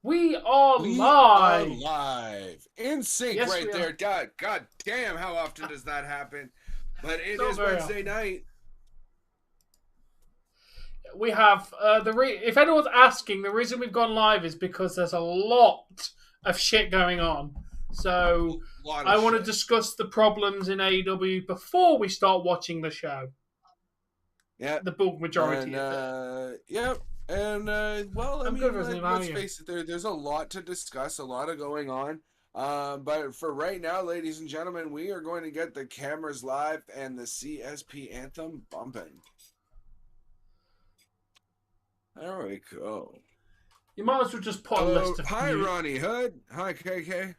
We are We live. are live. In sync Yes, right we there. are. God damn, how often does that happen? But it Not is very Wednesday often. night. We have if anyone's asking, the reason we've gone live is because there's a lot of shit going on. So Lot of I want to shit. discuss the problems in AEW before we start watching the show. Yeah. The bulk majority And, of it. yep. And, well, I I'm mean, good, Rosalie. How are let's you? face it, there's a lot to discuss, a lot of going on. But for right now, ladies and gentlemen, we are going to get the cameras live and the CSP anthem bumping. There we go. You might as well just put a list of Hi, Ronnie Hood. Hi, KK.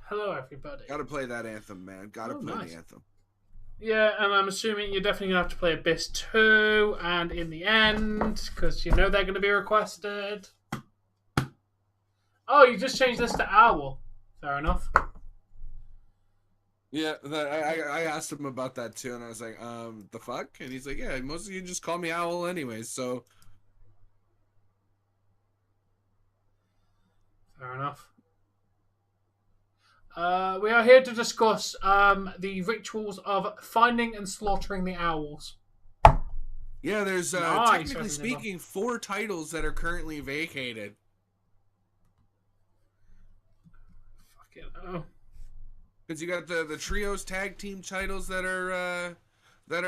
Hello, everybody. Gotta play that anthem, man. Gotta play nice. the anthem. Yeah, and I'm assuming you're definitely going to have to play Abyss 2 and In the End, because you know they're going to be requested. Oh, you just changed this to Owl. Fair enough. Yeah, I asked him about that too, and I was like, the fuck? And he's like, yeah, most of you just call me Owl anyways, so. Fair enough. We are here to discuss the rituals of finding and slaughtering the owls. Yeah, there's, Nice, technically speaking, 4 titles that are currently vacated. Fucking hell. Because you got the trios tag team titles that are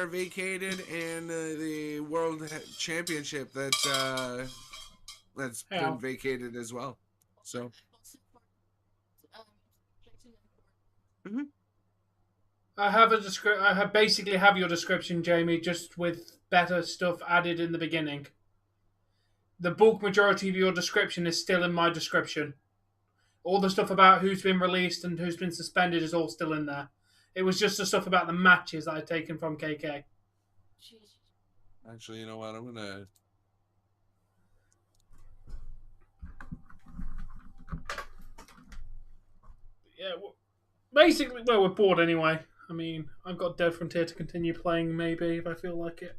vacated, and the world championship that's been vacated as well. So. Mm-hmm. I basically have your description, Jamie, just with better stuff added in the beginning. The bulk majority of your description is still in my description. All the stuff about who's been released and who's been suspended is all still in there. It was just the stuff about the matches that I'd taken from KK. Actually, you know what? I'm gonna. Yeah, basically, well, we're bored anyway. I mean, I've got Dead Frontier to continue playing, maybe, if I feel like it.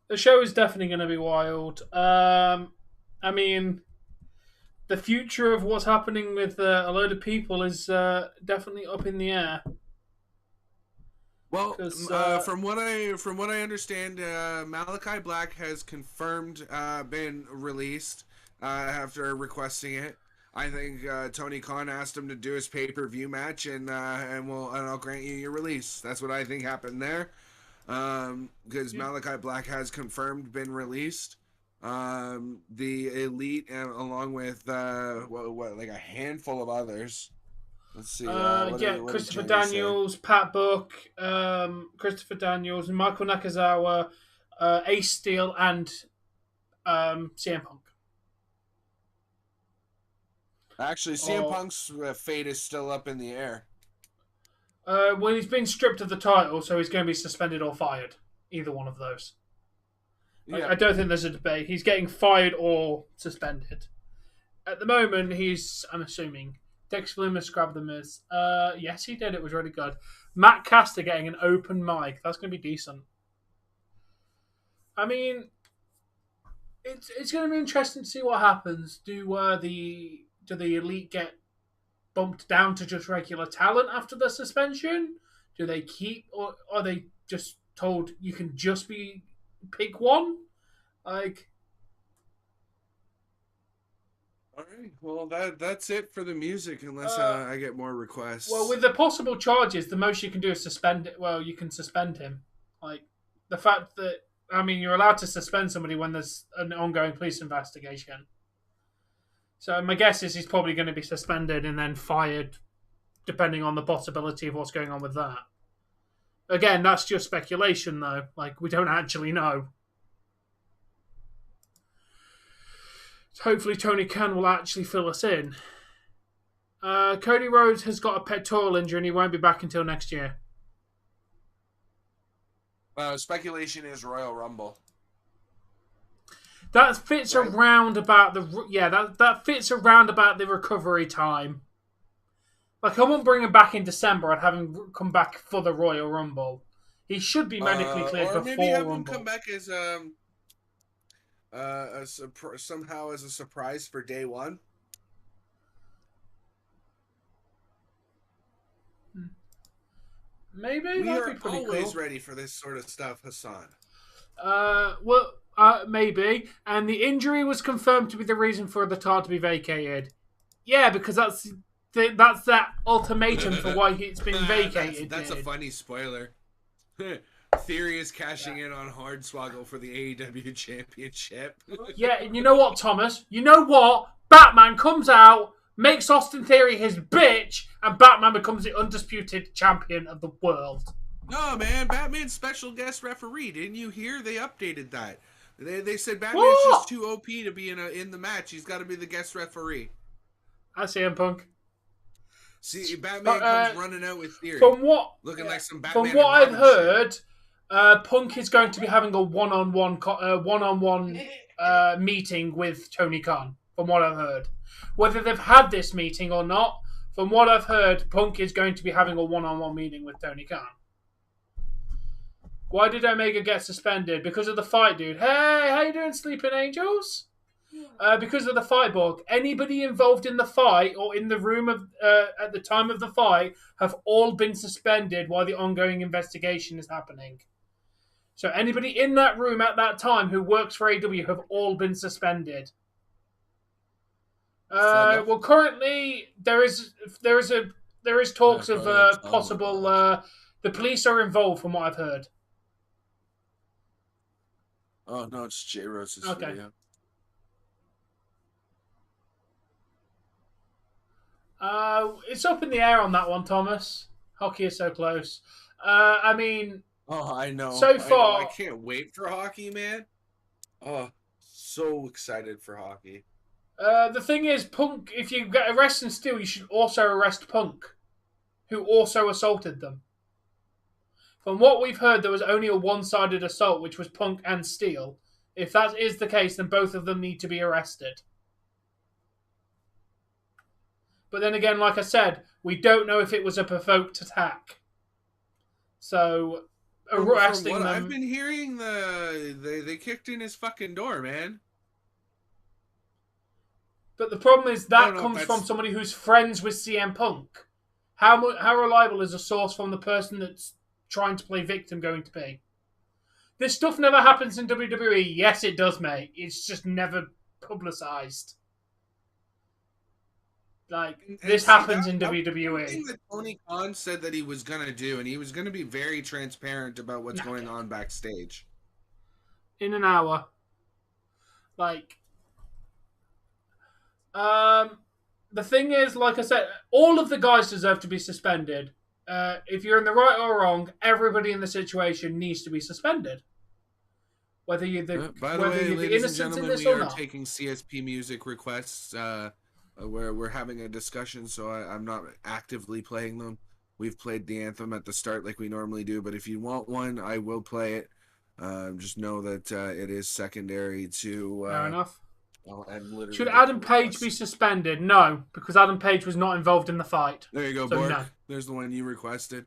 The show is definitely going to be wild. I mean, the future of what's happening with a load of people is definitely up in the air. Well, from what I understand, Malachi Black has confirmed been released after requesting it. I think Tony Khan asked him to do his pay-per-view match, and I'll grant you your release. That's what I think happened there, because Malachi Black has confirmed been released. The Elite, along with like a handful of others. Let's see. Christopher Daniels, Pat Buck, Christopher Daniels, Michael Nakazawa, Ace Steel, and CM Punk. Actually, CM Punk's fate is still up in the air. Well, he's been stripped of the title, so he's going to be suspended or fired. Either one of those. Yeah. I don't think there's a debate. He's getting fired or suspended. At the moment, I'm assuming, Dex Loomis grabbed the Miz. Yes, he did. It was really good. Matt Caster getting an open mic. That's going to be decent. I mean, it's going to be interesting to see what happens. Do the Elite get bumped down to just regular talent after the suspension? Do they keep, or are they just told you can just pick one? Like. All right. Well, that's it for the music, unless I get more requests. Well, with the possible charges, the most you can do is suspend it. Well, you can suspend him. Like the fact that you're allowed to suspend somebody when there's an ongoing police investigation. So my guess is he's probably going to be suspended and then fired, depending on the possibility of what's going on with that. Again, that's just speculation, though. Like, we don't actually know. Hopefully Tony Khan will actually fill us in. Cody Rhodes has got a pectoral injury and he won't be back until next year. Speculation is Royal Rumble. That fits around about that fits around about the recovery time. Like, I won't bring him back in December. I'd have him come back for the Royal Rumble. He should be medically cleared or before maybe have Rumble. him come back as somehow as a surprise for day one. Maybe we that'd are be pretty always cool. ready for this sort of stuff, Hassan. Maybe. And the injury was confirmed to be the reason for the title to be vacated. Yeah, because that's that ultimatum for why it's been vacated. That's a funny spoiler. Theory is cashing in on Hornswoggle for the AEW Championship. Yeah, and you know what, Thomas? You know what? Batman comes out, makes Austin Theory his bitch, and Batman becomes the undisputed champion of the world. No, man, Batman's special guest referee. Didn't you hear? They updated that. They said Batman's just too OP to be in the match. He's got to be the guest referee. I see him, Punk. See, Batman comes running out with Theory. Looking like some Batman. From what I've heard, Punk is going to be having a one-on-one meeting with Tony Khan. From what I've heard, whether they've had this meeting or not, from what I've heard, Punk is going to be having a one-on-one meeting with Tony Khan. Why did Omega get suspended? Because of the fight, dude. Hey, how you doing, Sleeping Angels? Because of the fight, Borg. Anybody involved in the fight or in the room at the time of the fight have all been suspended while the ongoing investigation is happening. So anybody in that room at that time who works for AEW have all been suspended. Well, currently there is talks of possible. The police are involved, from what I've heard. Oh no, it's J Rose's video. It's up in the air on that one, Thomas. Hockey is so close. I mean, oh, I know. So far, I can't wait for hockey, man. Oh, so excited for hockey. The thing is, Punk, if you get arrested and steal, you should also arrest Punk, who also assaulted them. From what we've heard, there was only a one-sided assault, which was Punk and Steele. If that is the case, then both of them need to be arrested. But then again, like I said, we don't know if it was a provoked attack. So, arresting them... I've been hearing, they kicked in his fucking door, man. But the problem is that comes from somebody who's friends with CM Punk. How reliable is a source from the person that's trying to play victim going to be? This stuff never happens in WWE. Yes, it does, mate. It's just never publicized. Like, this happens in WWE. Thing that Tony Khan said that he was going to do, and he was going to be very transparent about what's going on backstage. In an hour. Like, the thing is, like I said, all of the guys deserve to be suspended. If you're in the right or wrong, everybody in the situation needs to be suspended. Whether you're the by the way, ladies and gentlemen, we are not. taking CSP music requests. We're having a discussion, so I'm not actively playing them. We've played the anthem at the start like we normally do, but if you want one, I will play it. Just know that it is secondary to... Fair enough. Should Adam Page be suspended? No, because Adam Page was not involved in the fight. There you go, so Bork. No. There's the one you requested.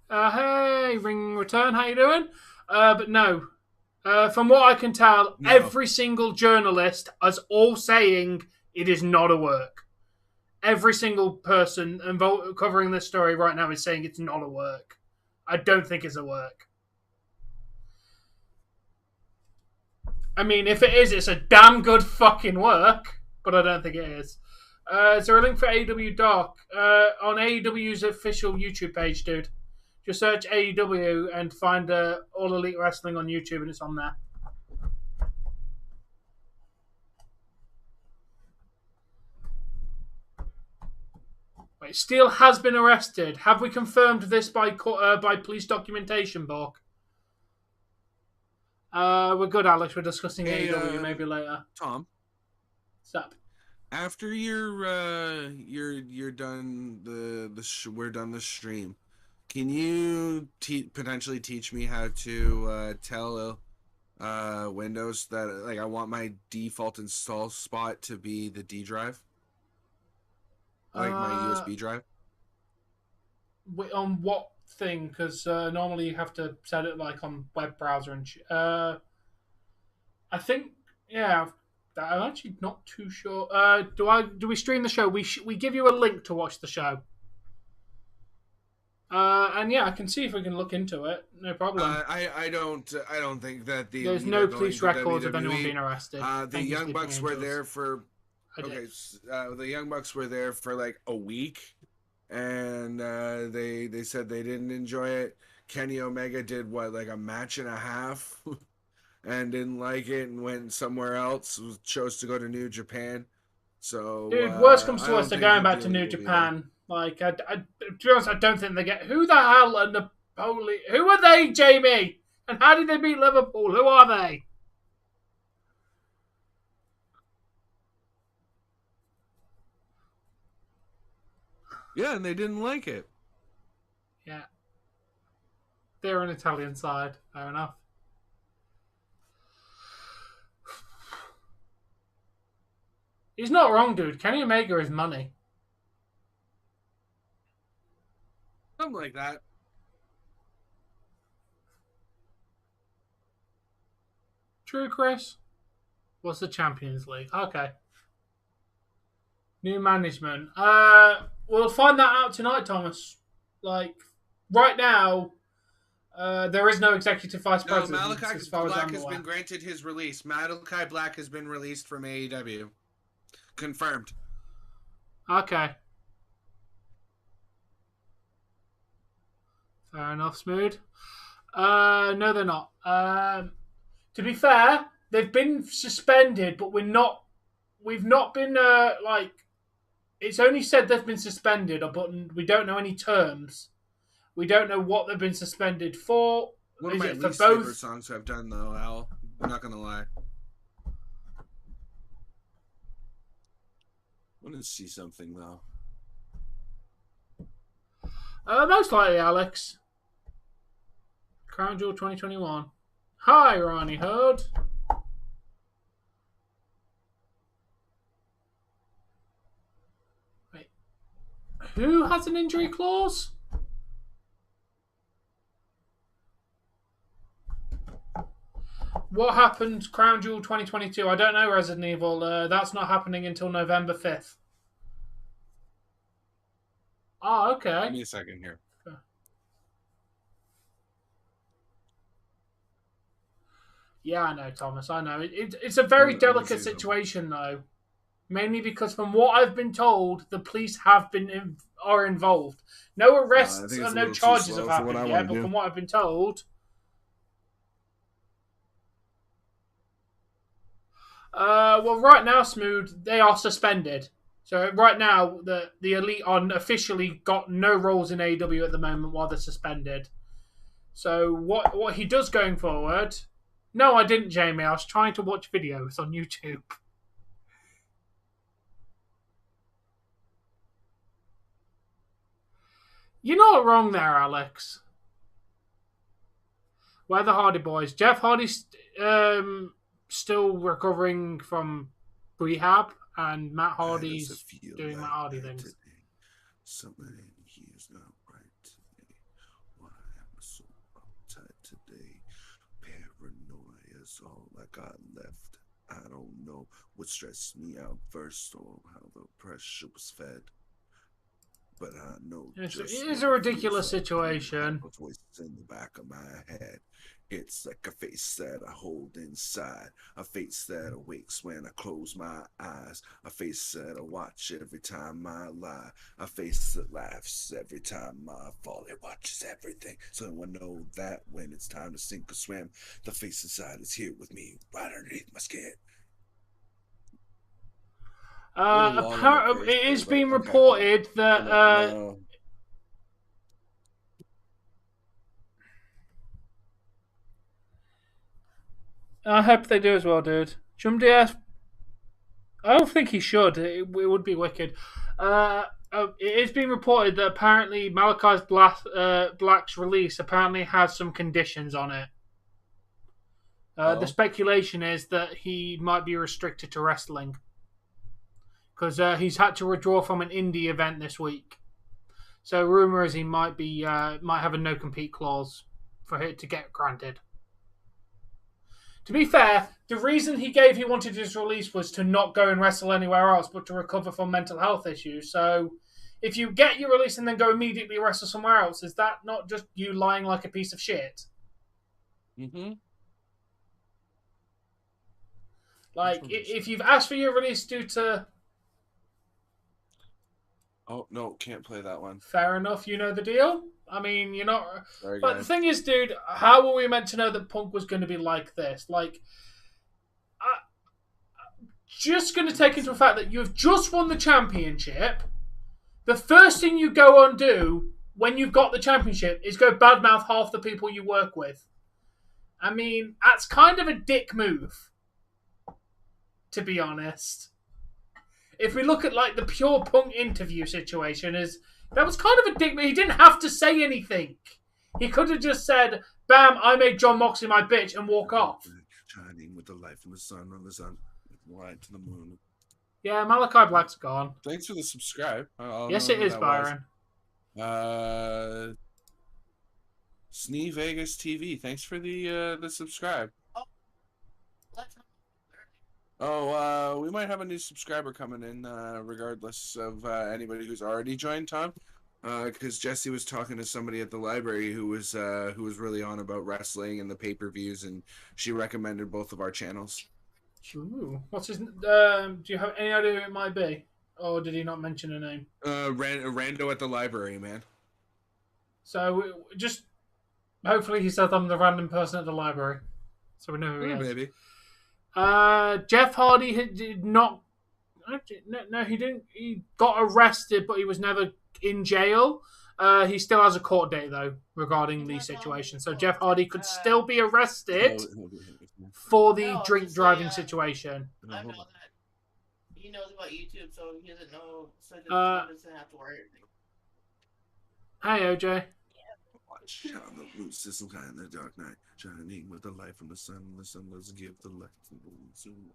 Hey, ring return, how you doing? But no. From what I can tell, every single journalist is all saying it is not a work. Every single person covering this story right now is saying it's not a work. I don't think it's a work. I mean, if it is, it's a damn good fucking work, but I don't think it is. Is there a link for AEW Dark? On AEW's official YouTube page, dude. Just search AEW and find All Elite Wrestling on YouTube, and it's on there. Wait, Steele has been arrested. Have we confirmed this by police documentation, Bork? We're good, Alex. We're discussing AEW maybe later. Tom, what's up? After you're done we're done the stream. Can you potentially teach me how to tell Windows that like I want my default install spot to be the D drive, like my USB drive. On what thing? Because normally you have to set it like on web browser and. I think I'm actually not too sure. Do we stream the show? We give you a link to watch the show. And yeah, I can see if we can look into it. No problem. I don't think that there's no police records of anyone being arrested. The Young Bucks were there for the Young Bucks were there for like a week, and they said they didn't enjoy it. Kenny Omega did like a match and a half, and didn't like it and went somewhere else. Chose to go to New Japan. So dude, worst comes to worst, they're going back to New Japan. Like, to be honest, I don't think they get... Who the hell are Napoli? Who are they, Jamie? And how did they beat Liverpool? Who are they? Yeah, and they didn't like it. Yeah. They're an Italian side. Fair enough. He's not wrong, dude. Kenny Omega is money. Something like that. True, Chris. What's the Champions League? Okay. New management. We'll find that out tonight, Thomas. Like, right now, there is no executive vice president. Malachi Black has been granted his release. Malachi Black has been released from AEW. Confirmed. Okay. Fair enough, Smooth. No, they're not. To be fair, they've been suspended, but we've not been like. It's only said they've been suspended, but we don't know any terms. We don't know what they've been suspended for. One of my least favorite songs I've done, though, Al. I'm not gonna lie. I want to see something though. Most likely, Alex. Crown Jewel 2021. Hi, Ronnie Hurd. Wait. Who has an injury clause? What happened Crown Jewel 2022? I don't know, Resident Evil. That's not happening until November 5th. Oh, okay. Give me a second here. Okay. Yeah, I know, Thomas. I know. It's a very delicate situation, though. Mainly because, from what I've been told, the police are involved. No arrests and no charges have happened yet, but from what I've been told... well, right now, Smooth, they are suspended. So right now, the Elite are officially got no roles in AEW at the moment while they're suspended. So what he does going forward... No, I didn't, Jamie. I was trying to watch videos on YouTube. You're not wrong there, Alex. We're the Hardy Boys. Jeff Hardy's still recovering from rehab, and Matt Hardy's doing Matt Hardy things. Today. Something here is not right today. Why am I so uptight today? Paranoia is all I got left. I don't know what stressed me out first or how the pressure was fed. But I know it is a ridiculous situation. Voice in the back of my head. It's like a face that I hold inside, a face that awakes when I close my eyes, a face that I watch every time I lie, a face that laughs every time I fall. It watches everything, so I know that when it's time to sink or swim, the face inside is here with me, right underneath my skin. It is being reported that I hope they do as well, dude. I don't think he should. It would be wicked. It is being reported that apparently Malachi Black's release apparently has some conditions on it. The speculation is that he might be restricted to wrestling because he's had to withdraw from an indie event this week. So rumor is he might have a no compete clause for it to get granted. To be fair, the reason he wanted his release was to not go and wrestle anywhere else, but to recover from mental health issues. So if you get your release and then go immediately wrestle somewhere else, is that not just you lying like a piece of shit? Mm-hmm. Like, if you've asked for your release due to... Oh, no, can't play that one. Fair enough, you know the deal. I mean, you're not... Sorry, but guys. the thing is, dude, how were we meant to know that Punk was going to be like this? Like, just going to take into the fact that you've just won the championship. The first thing you go on do when you've got the championship is go badmouth half the people you work with. I mean, that's kind of a dick move, to be honest. If we look at like the pure Punk interview situation, that was kind of a dick move. He didn't have to say anything. He could have just said, "Bam, I made John Moxley my bitch," and walk off. Shining with the light from the sun on the sun, light to the moon. Yeah, Malachi Black's gone. Thanks for the subscribe. Yes, it is, Byron. Snee Vegas TV. Thanks for the subscribe. We might have a new subscriber coming in, regardless of anybody who's already joined, Tom. Because Jesse was talking to somebody at the library who was really on about wrestling and the pay-per-views, and she recommended both of our channels. Ooh, what's his? Do you have any idea who it might be, or did he not mention a name? Rando at the library, man. So just hopefully he said I'm the random person at the library, so we know who he is. Maybe. Jeff Hardy did not. No, he didn't. He got arrested, but he was never in jail. He still has a court date though regarding the situation. So Jeff Hardy could still be arrested for the drink driving situation. I know that he knows about YouTube, so he doesn't know. So he doesn't have to worry. Hey, OJ. On the blue system kind in the dark night, shining with the light from the sun. The sun doesn't give the light to the moon.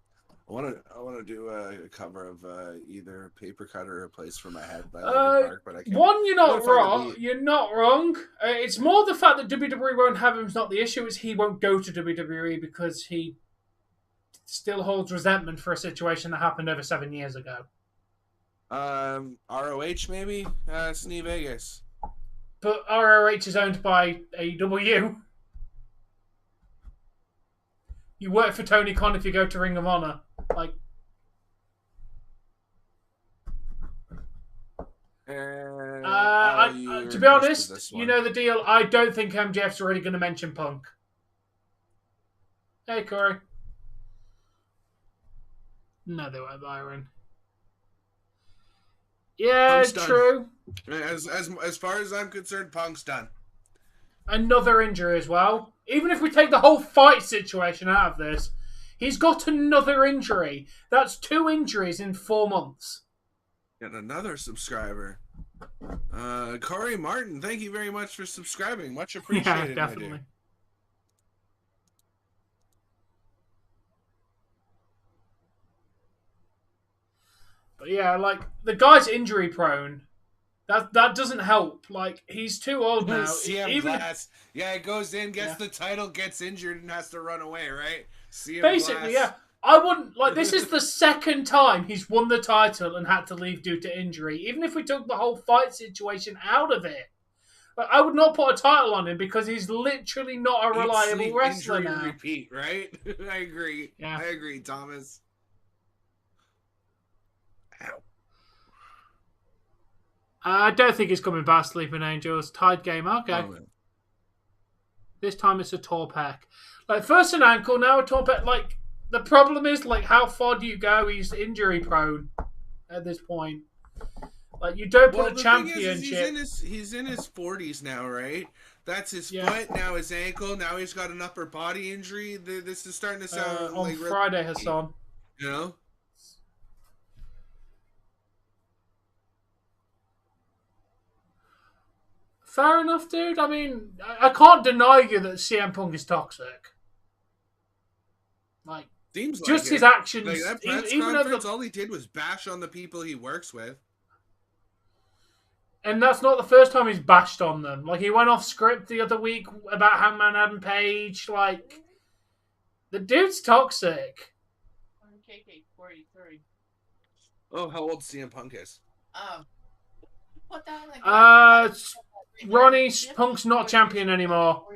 I want to do a cover of either Paper Cut or A Place for My Head by Linkin Park, but I can't. One, you're not wrong. You're not wrong. It's more the fact that WWE won't have him is not the issue. It's he won't go to WWE because he still holds resentment for a situation that happened over 7 years ago. ROH maybe? Snee Vegas. But ROH is owned by AEW. You work for Tony Khan if you go to Ring of Honor. Like, to be honest, you know the deal. I don't think MJF's already going to mention Punk. Hey, Corey. No, they won't, Byron. Yeah, true. As far as I'm concerned, Punk's done. Another injury as well. Even if we take the whole fight situation out of this, he's got another injury. That's 2 injuries in 4 months. And another subscriber. Corey Martin, thank you very much for subscribing. Much appreciated. Yeah, definitely. My dear. But yeah, like, the guy's injury prone. That doesn't help. Like, he's too old now. Yeah, it goes in, gets the title, gets injured, and has to run away, right? Basically, yeah. I wouldn't... Like, this is the second time he's won the title and had to leave due to injury. Even if we took the whole fight situation out of it, like, I would not put a title on him because he's literally not a reliable wrestler now. Repeat, right? I agree. Yeah. I agree, Thomas. Ow. I don't think he's coming back, Sleeping Angels. Tied game, okay. Oh, this time it's a tall pec. Like, first an ankle, now a tall pec. Like, the problem is, like, how far do you go? He's injury prone at this point. Like, you don't put a championship. He's in his 40s now, right? That's his foot, now his ankle, now he's got an upper body injury. This is starting to sound on Friday, Hassan. You know? Fair enough, dude. I mean, I can't deny you that CM Punk is toxic. Like, seems just like his it. actions. Like that press even conference, all he did was bash on the people he works with. And that's not the first time he's bashed on them. Like, he went off script the other week about Hangman Adam Page. Like, the dude's toxic. KK43. Oh, how old CM Punk is? What the hell? Ronnie, Punk's not champion anymore.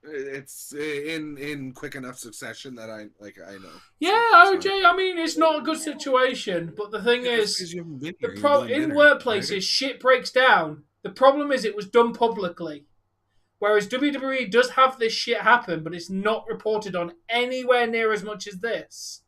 It's in quick enough succession that I know. Yeah, OJ. I mean, it's not a good situation, but the thing is, in workplaces, shit breaks down. The problem is, it was done publicly, whereas WWE does have this shit happen, but it's not reported on anywhere near as much as this.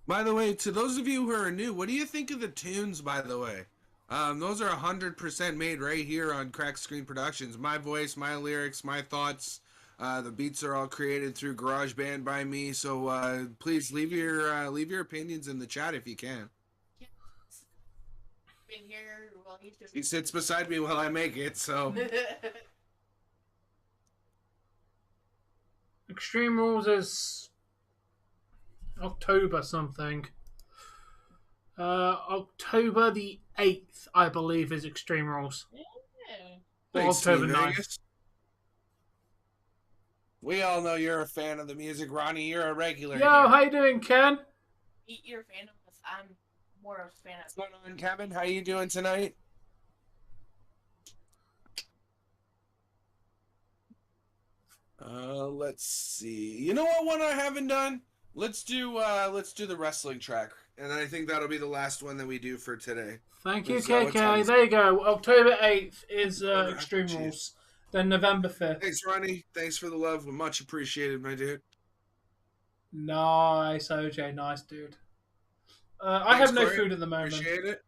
By the way, to those of you who are new, what do you think of the tunes? By the way. Those are 100% made right here on Crack Screen Productions. My voice, my lyrics, my thoughts. The beats are all created through GarageBand by me. So please leave your opinions in the chat if you can. He sits beside me while I make it. So Extreme Rules is October something. October the 8th, I believe, is Extreme Rules. Yeah. October 9th. We all know you're a fan of the music, Ronnie. You're a regular. Yo, how you doing, Ken? You're a fan of us. I'm more of a fan of. What's going on, Kevin? How you doing tonight? Let's see. You know what one I haven't done? Let's do the wrestling track. And I think that'll be the last one that we do for today. Thank you, KK. There you go. October 8th is Extreme Rules. Then November 5th. Thanks, Ronnie. Thanks for the love. Much appreciated, my dude. Nice, OJ. Nice, dude. I have no food at the moment. Appreciate it.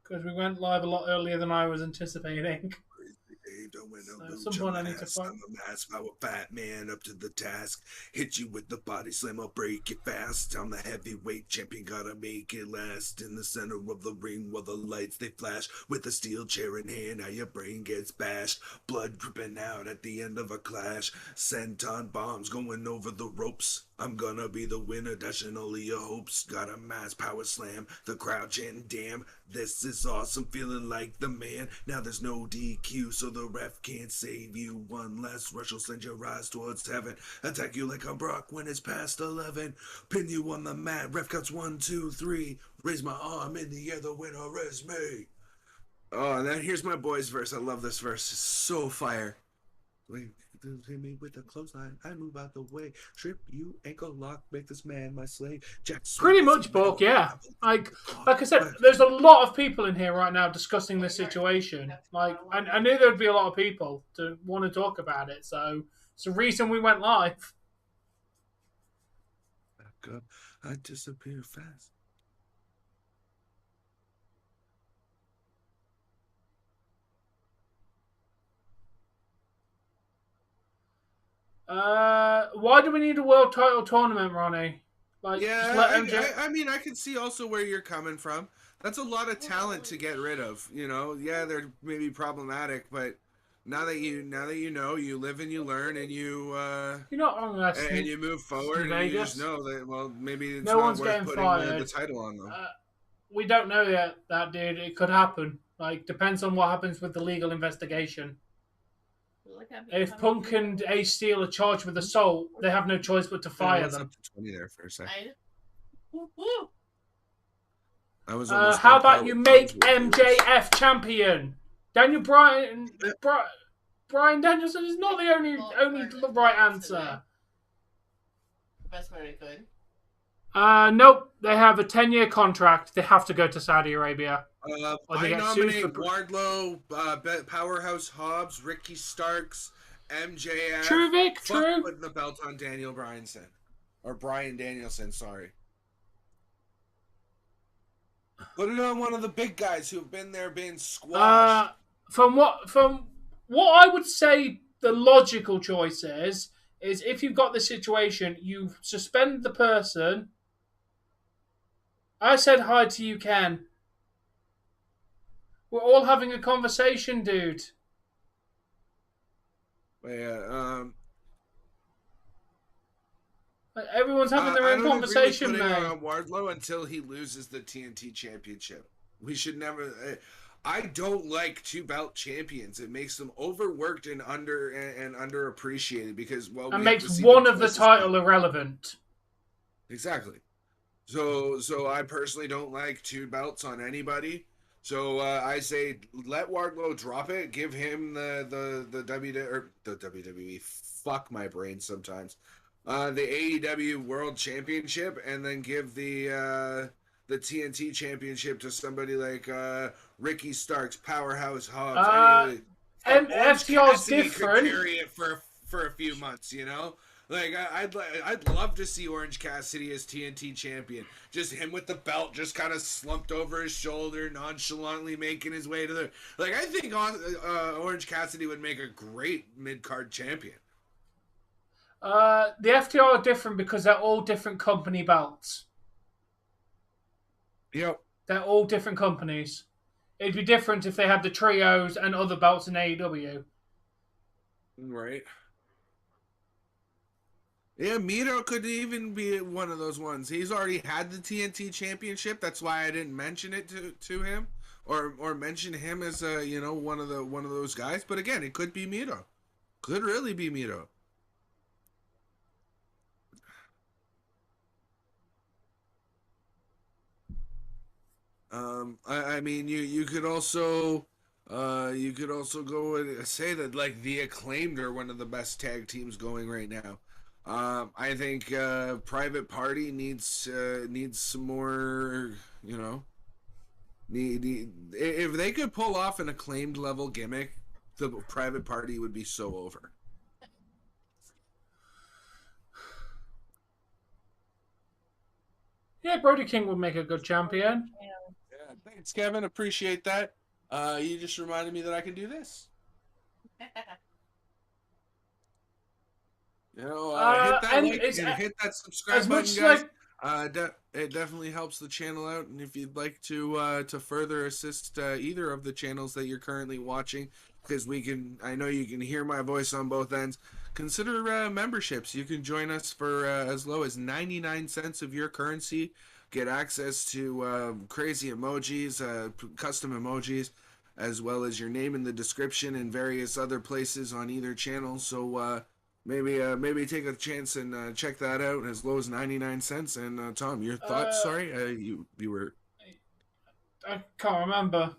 Because we went live a lot earlier than I was anticipating. Some point I need to find. I'm a mass power fat man up to the task. Hit you with the body slam, I'll break it fast. I'm the heavyweight champion, gotta make it last. In the center of the ring while the lights they flash. With a steel chair in hand, now your brain gets bashed. Blood dripping out at the end of a clash. Senton bombs going over the ropes. I'm gonna be the winner, dashing all of your hopes. Got a mass power slam, the crowd chanting, damn, this is awesome, feeling like the man. Now there's no DQ, so the ref can't save you. One last rush will send your eyes towards heaven. Attack you like a Brock when it's past 11. Pin you on the mat, ref counts 1, 2, 3. Raise my arm in the air, the winner is me. Oh, and then here's my boy's verse. I love this verse. It's so fire. Hit me with a clothesline, I move out the way. Trip you, ankle lock, make this man my slave. Pretty much, Buck, yeah. Like I said, there's a lot of people in here right now discussing this situation. Like, I knew there would be a lot of people to want to talk about it, so it's the reason we went live. Back up, I disappear fast. Why do we need a world title tournament, Ronnie? Like, yeah, I mean, I can see also where you're coming from. That's a lot of talent to get rid of. You know, yeah, they're maybe problematic, but now that you know, you live and you learn, and you and you move forward, and you just know that maybe it's not worth putting the title on them. We don't know yet, that dude. It could happen. Like, depends on what happens with the legal investigation. If Punk and Ace Steel are charged with assault, they have no choice but to fire them. Up to 20 there for a second. How about you make MJF champion? Brian Danielson is not the only right answer. Best way they could. Nope. They have a 10-year contract. They have to go to Saudi Arabia. I nominate Wardlow, Powerhouse Hobbs, Ricky Starks, MJF. True, Vic. True. Putting the belt on Daniel Bryanson, or Bryan Danielson. Sorry. Put it on one of the big guys who've been there, being squashed. From what I would say, the logical choice is if you've got the situation, you suspend the person. I said hi to you, Ken. We're all having a conversation, dude. But yeah, everyone's having their own conversation, mate. mate. On Wardlow until he loses the TNT Championship. We should never. I don't like 2-belt champions. It makes them overworked and underappreciated because it makes one of the title irrelevant. Exactly. So I personally don't like 2 belts on anybody. So I say let Wardlow drop it. Give him the WWE. Fuck my brain sometimes. The AEW World Championship, and then give the TNT Championship to somebody like Ricky Starks, Powerhouse Hobbs. FTR's different. Could carry it for a few months, you know. Like I'd love to see Orange Cassidy as TNT champion. Just him with the belt, just kind of slumped over his shoulder, nonchalantly making his way to the. Like I think Orange Cassidy would make a great mid-card champion. The FTR are different because they're all different company belts. Yep. They're all different companies. It'd be different if they had the trios and other belts in AEW. Right. Yeah, Mito could even be one of those ones. He's already had the TNT Championship. That's why I didn't mention it to him, or mention him as one of those guys. But again, it could be Mito. Could really be Mito. I mean, you could also go and say that like the Acclaimed are one of the best tag teams going right now. I think Private Party needs some more, you know. If they could pull off an Acclaimed level gimmick, the Private Party would be so over. Yeah, Brody King would make a good champion. Yeah, thanks, Kevin. Appreciate that. You just reminded me that I can do this. You know, hit that like and hit that subscribe button, guys. It definitely helps the channel out, and if you'd like to further assist either of the channels that you're currently watching, because I know you can hear my voice on both ends. Consider memberships. You can join us for as low as 99 cents of your currency. Get access to crazy emojis, custom emojis, as well as your name in the description and various other places on either channel. So maybe take a chance and check that out as low as 99 cents. And Tom, your thoughts? Sorry, you were. I can't remember.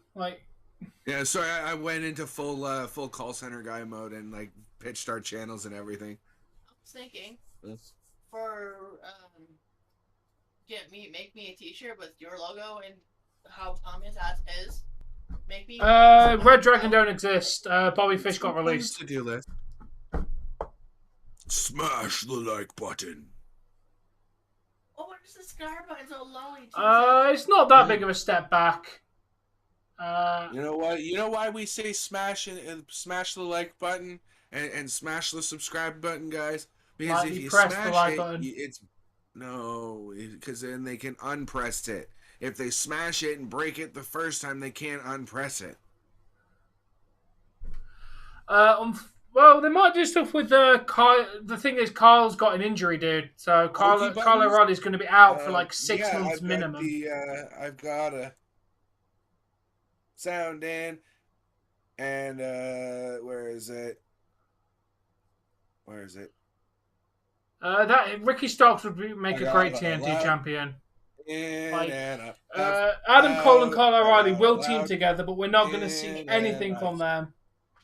Yeah, sorry, I went into full call center guy mode and like pitched our channels and everything. I was thinking for make me a T-shirt with your logo and how Thomas has his. Make me. Red Dragon don't exist. Bobby Fish got released. To do this. Smash the like button. Oh, what is the scar button so low? It's not that big of a step back. You know what? You know why we say smash and smash the like button and smash the subscribe button, guys? Because if you press smash the like it, button. because then they can unpress it. If they smash it and break it the first time, they can't unpress it. Well, they might do stuff with Kyle. The thing is, Kyle's got an injury, dude. So Kyle O'Reilly's going to be out for like 6 months minimum. I've got a sound in, and where is it? That Ricky Starks would make a great TNT champion. Adam Cole and Kyle O'Reilly will team together, but we're not going to see anything from them.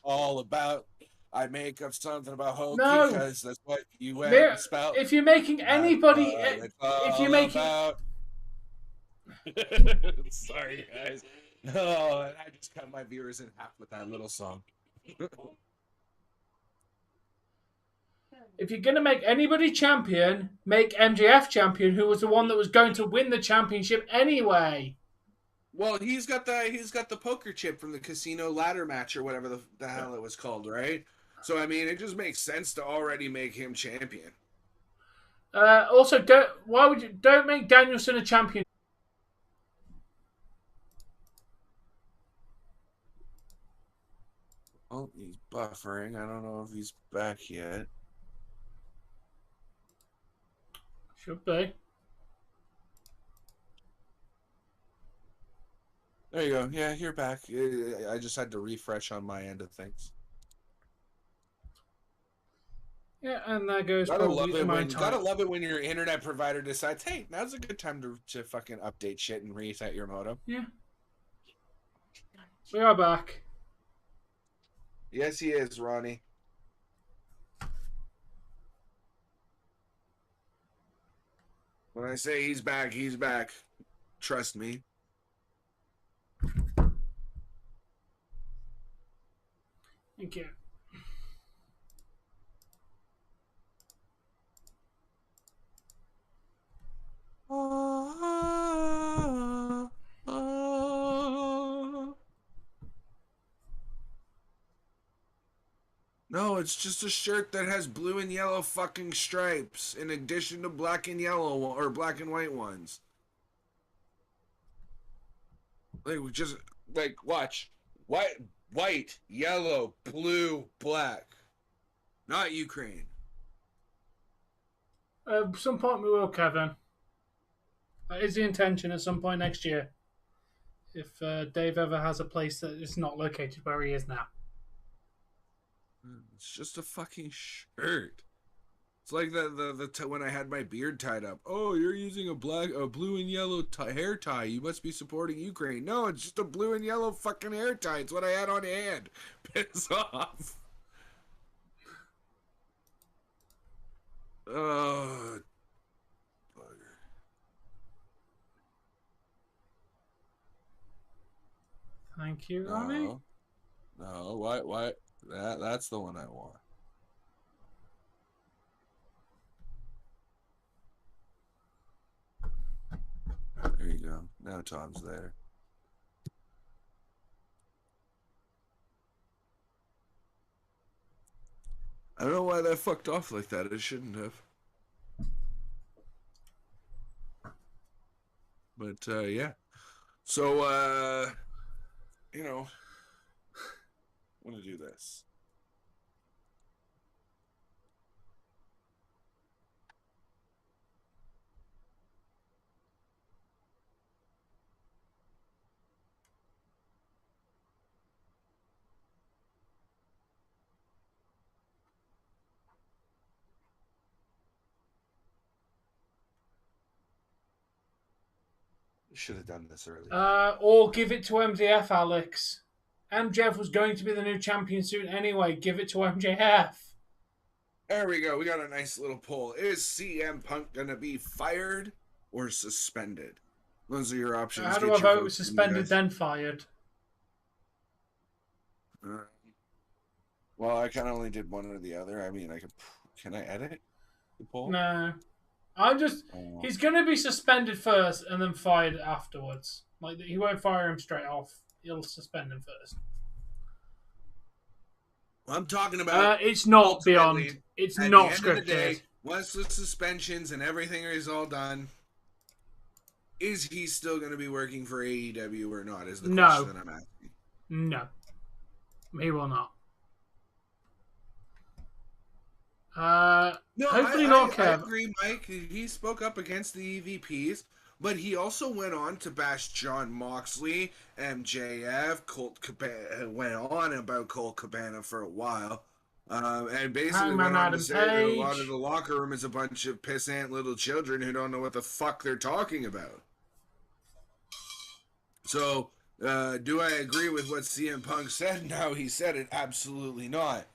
All about. I make up something about Hokie because that's what you went and spelled. If you're making anybody, if you're making, sorry guys. Oh, and I just cut my viewers in half with that little song. If you're gonna make anybody champion, make MJF champion, who was the one that was going to win the championship anyway. Well, he's got the poker chip from the casino ladder match or whatever the hell it was called, right? So I mean, it just makes sense to already make him champion. Also, don't make Danielson a champion? Oh, he's buffering. I don't know if he's back yet. Should be. There you go. Yeah, you're back. I just had to refresh on my end of things. Yeah, and that goes gotta love it when your internet provider decides, hey, now's a good time to fucking update shit and reset your modem. Yeah. We are back. Yes, he is, Ronnie. When I say he's back, he's back. Trust me. Thank you. No, it's just a shirt that has blue and yellow fucking stripes in addition to black and yellow or black and white ones. Watch. White, yellow, blue, black. Not Ukraine. Some point we will, Kevin. That is the intention at some point next year. If Dave ever has a place that is not located where he is now. It's just a fucking shirt. It's like the when I had my beard tied up. Oh, you're using a blue and yellow hair tie. You must be supporting Ukraine. No, it's just a blue and yellow fucking hair tie. It's what I had on hand. Piss off. Oh, bugger. Thank you, Ronnie. No, why? That's the one I want. There you go. Now Tom's there. I don't know why that fucked off like that. It shouldn't have. But, yeah. So, you know, I'm going to do this. Should have done this earlier. Or give it to MJF, Alex. MJF was going to be the new champion soon anyway. Give it to MJF. There we go. We got a nice little poll. Is CM Punk going to be fired or suspended? Those are your options. How do I vote? Suspended, then fired. Well, I kind of only did one or the other. I mean, can I edit the poll? No. He's going to be suspended first and then fired afterwards. Like, he won't fire him straight off. He'll suspend him first. Well, I'm talking about... it's not beyond... It's not scripted. Day, once the suspensions and everything is all done, is he still going to be working for AEW or not, is the question that I'm asking. No. He will not. Hopefully not, Kev. I agree, Mike. He spoke up against the EVPs, but he also went on to bash John Moxley, MJF, Colt Cabana. Went on about Colt Cabana for a while, and basically went on to say that a lot of the locker room is a bunch of pissant little children who don't know what the fuck they're talking about. So, do I agree with what CM Punk said? No, he said it absolutely not.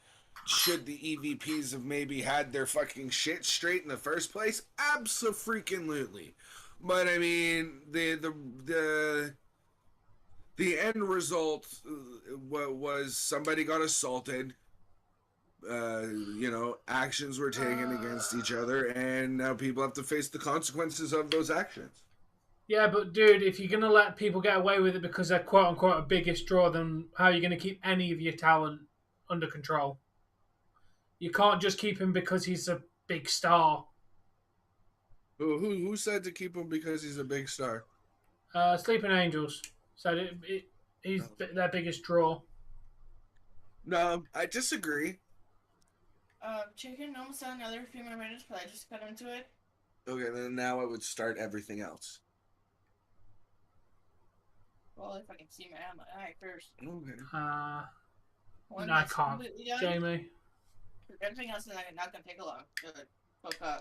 Should the EVPs have maybe had their fucking shit straight in the first place? Abso-freaking-lutely. But I mean, the end result was somebody got assaulted. Actions were taken against each other, and now people have to face the consequences of those actions. Yeah, but dude, if you're gonna let people get away with it because they're quote unquote a biggest draw, then how are you gonna keep any of your talent under control? You can't just keep him because he's a big star. Who said to keep him because he's a big star? Sleeping Angels said he's their biggest draw. No, I disagree. Chicken almost had another few more minutes, but I just got into it. Okay, then now I would start everything else. Well, if I can see my eye first. Okay. No, I can't. Jamie. Everything else is not gonna take a long. Good. Okay.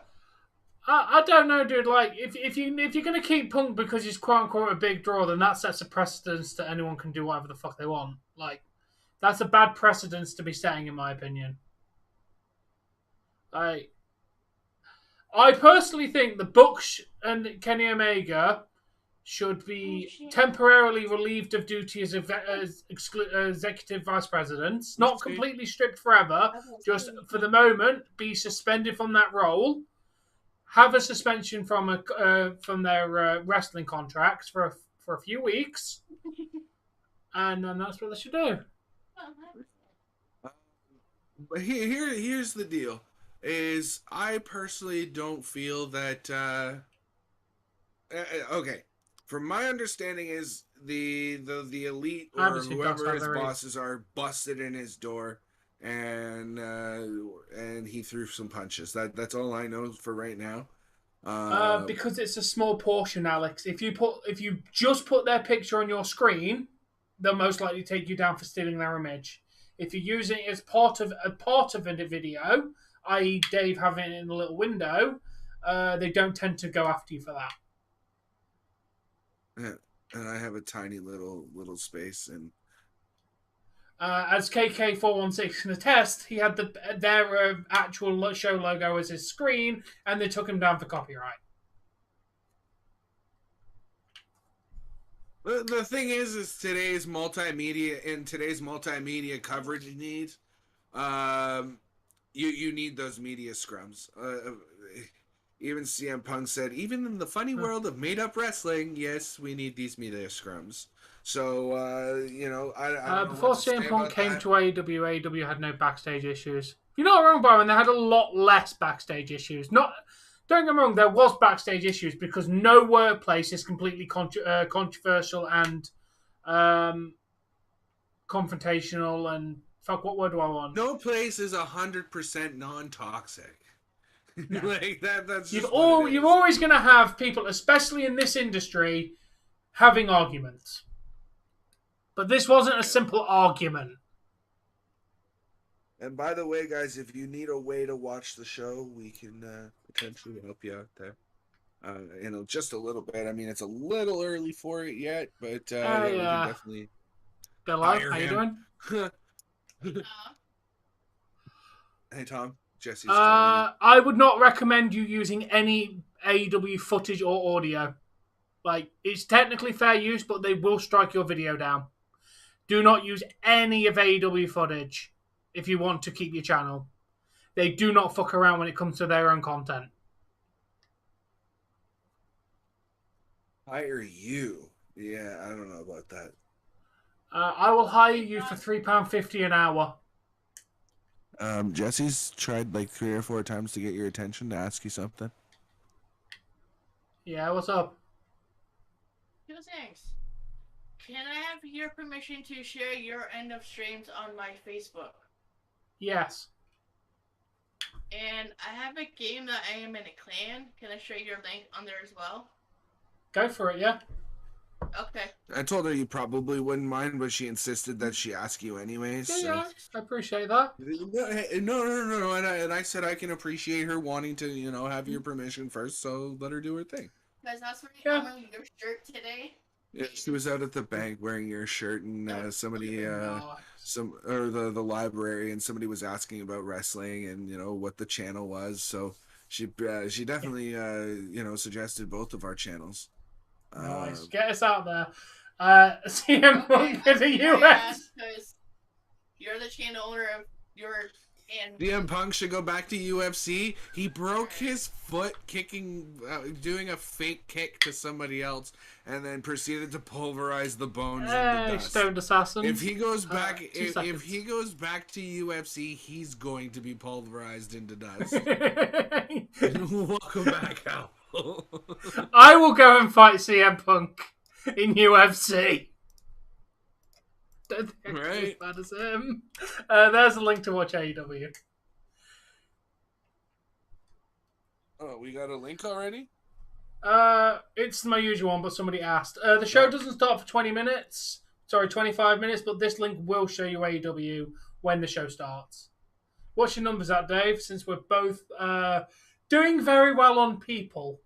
I don't know, dude. Like, if you're gonna keep Punk because he's quote unquote a big draw, then that sets a precedence that anyone can do whatever the fuck they want. Like, that's a bad precedence to be setting, in my opinion. I personally think the Bucks and Kenny Omega should be temporarily relieved of duty as executive vice presidents, not completely stripped forever, just for the moment, be suspended from that role, have a suspension from their wrestling contracts for a few weeks, and then that's what they should do. But here's the deal: is I personally don't feel that. Okay, from my understanding, is the elite or whoever his bosses are busted in his door, and he threw some punches. That's all I know for right now. Because it's a small portion, Alex. If you just put their picture on your screen, they'll most likely take you down for stealing their image. If you're using it as part of a video, i.e. Dave having it in the little window, they don't tend to go after you for that. Yeah, and I have a tiny little space, and as KK416 can attest, he had their actual show logo as his screen, and they took him down for copyright. The thing is today's multimedia coverage needs, you need those media scrums. Even CM Punk said, even in the funny world of made-up wrestling, yes, we need these media scrums. So, I don't before CM Punk came to AEW had no backstage issues. You're not wrong, Byron. They had a lot less backstage issues. Don't get me wrong, there was backstage issues because no workplace is completely controversial and confrontational and fuck. What word do I want? No place is 100% non-toxic. No. Like that's you're always going to have people, especially in this industry, having arguments. But this wasn't a simple argument. And by the way, guys, if you need a way to watch the show, we can potentially help you out there. Just a little bit. I mean, it's a little early for it yet, but we can definitely. Hello, how you doing? Hey, Tom. Jesse's I would not recommend you using any AEW footage or audio. Like, it's technically fair use, but they will strike your video down. Do not use any of AEW footage if you want to keep your channel. They do not fuck around when it comes to their own content. Hire you? Yeah, I don't know about that. I will hire you for £3.50 an hour. Jesse's tried like 3 or 4 times to get your attention to ask you something. Yeah, what's up? 2 things. Can I have your permission to share your end of streams on my Facebook? Yes. And I have a game that I am in a clan. Can I share your link on there as well? Go for it, yeah. Okay. I told her you probably wouldn't mind, but she insisted that she ask you anyways. Yeah, I appreciate that. No. And I said I can appreciate her wanting to, have your permission first, so let her do her thing. Guys, that's I'm wearing your shirt today. Yeah, she was out at the bank wearing your shirt, and somebody, the library, and somebody was asking about wrestling and what the channel was. So she definitely suggested both of our channels. Nice, get us out there. CM Punk is a US. Because you're the channel owner of your. CM Punk should go back to UFC. He broke his foot doing a fake kick to somebody else, and then proceeded to pulverize the bones in the dust. Stoned assassin. If he goes back, if he goes back to UFC, he's going to be pulverized into dust. Welcome back, Al. I will go and fight CM Punk in UFC. don't think I can be as Right. bad as him. There's a link to watch AEW. Oh, we got a link already? It's my usual one, but somebody asked. The show doesn't start for 20 minutes. Sorry, 25 minutes, but this link will show you AEW when the show starts. What's your numbers at, Dave? Since we're both doing very well on people.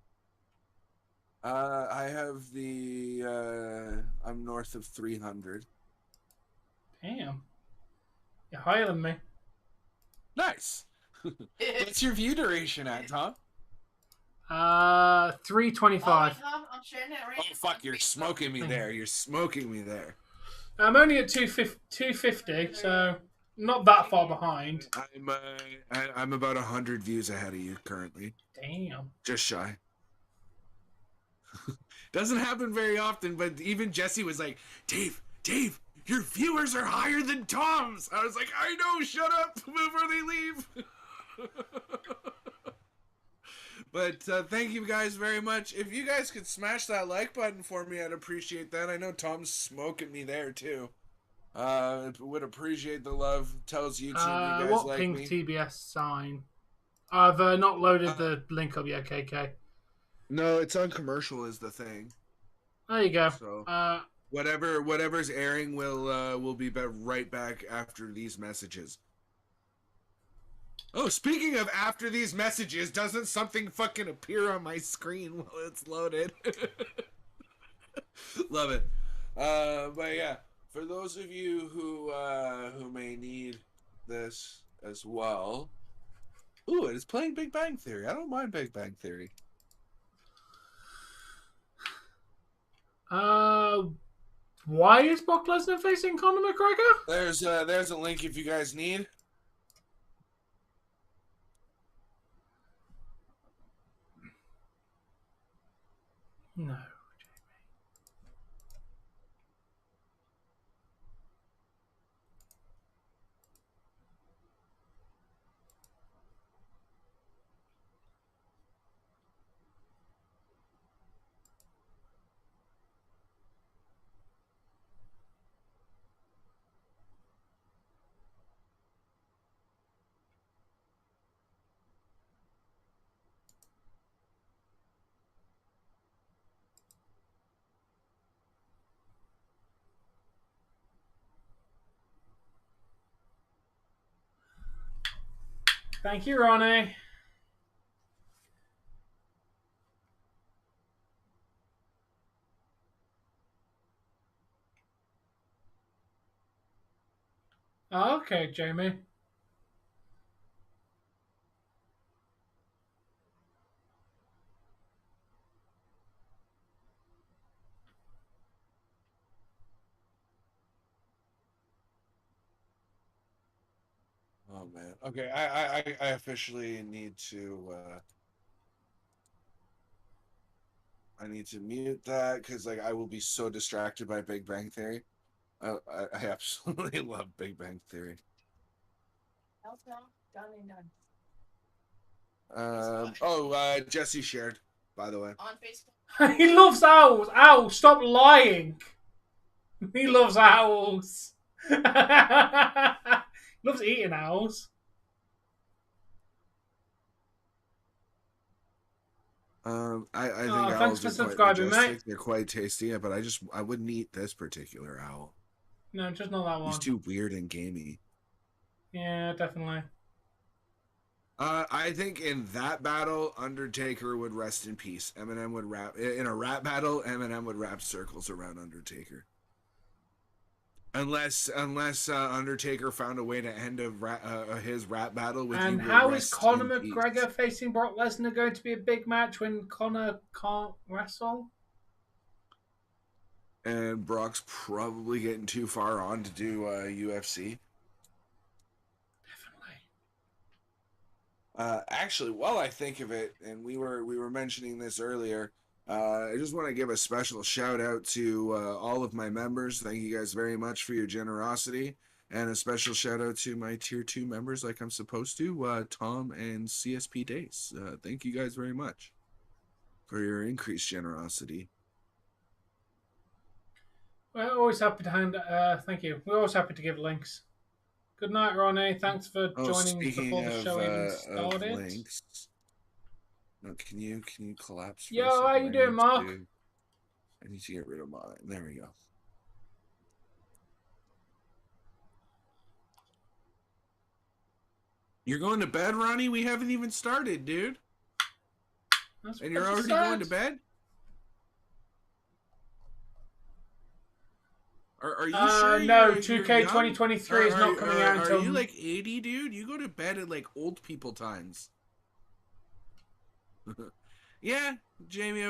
I have I'm north of 300. Damn. You're higher than me. Nice. What's your view duration at, Tom? 325. I'm sharing it right Oh, fuck, you're smoking me there. You're smoking me there. I'm only at 250, so not that far behind. I'm about 100 views ahead of you currently. Damn. Just shy. Doesn't happen very often, but even Jesse was like, Dave, your viewers are higher than Tom's. I was like, I know, shut up before they leave. But thank you guys very much. If you guys could smash that like button for me, I'd appreciate that. I know Tom's smoking me there too. Would appreciate the love. Tells YouTube you guys what like pink me. TBS sign? I've not loaded the link up yet, KK. No, it's on commercial is the thing. There you go. So whatever's airing will be right back after these messages. Oh, speaking of after these messages, doesn't something fucking appear on my screen while it's loaded? Love it. But yeah, for those of you who may need this as well. Ooh, it's playing Big Bang Theory. I don't mind Big Bang Theory. Why is Brock Lesnar facing Conor McGregor? There's a link if you guys need. No. Thank you, Ronnie. Okay, Jamie. Oh man. Okay, I officially need to I need to mute that because like I will be so distracted by Big Bang Theory. I absolutely love Big Bang Theory. Done and done. Jesse shared, by the way. On Facebook. He loves owls. Owl, stop lying. He loves owls. Loves eating owls. I think thanks owls for are quite subscribing, majestic. mate. They're quite tasty, but I wouldn't eat this particular owl. No, just not that one. He's too weird and gamey. Yeah, definitely. I think in that battle, Undertaker would rest in peace. Eminem would rap in a rap battle. Eminem would rap circles around Undertaker. Unless Undertaker found a way to end his rap battle with. And how is Conor McGregor facing Brock Lesnar going to be a big match when Conor can't wrestle? And Brock's probably getting too far on to do UFC. Actually, while I think of it, and we were mentioning this earlier, I just want to give a special shout out to all of my members. Thank you guys very much for your generosity, and a special shout out to my tier 2 members, like I'm supposed to, Tom and CSP Days. Thank you guys very much for your increased generosity. We're always happy to hand. Thank you. We're always happy to give links. Good night, Ronnie. Thanks for joining before the show even started. Links, can you collapse? Yo, how you doing, Mark? I need to get rid of mine. There we go. You're going to bed, Ronnie? We haven't even started, dude. And you're already going to bed? Are you sure? No, 2K 2023 is not coming out until... Are you like 80, dude? You go to bed at like old people times. Yeah, Jamie,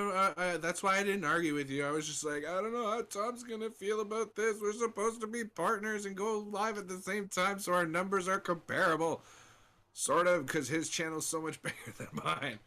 that's why I didn't argue with you. I was just like, I don't know how Tom's going to feel about this. We're supposed to be partners and go live at the same time so our numbers are comparable. Sort of, because his channel's so much bigger than mine.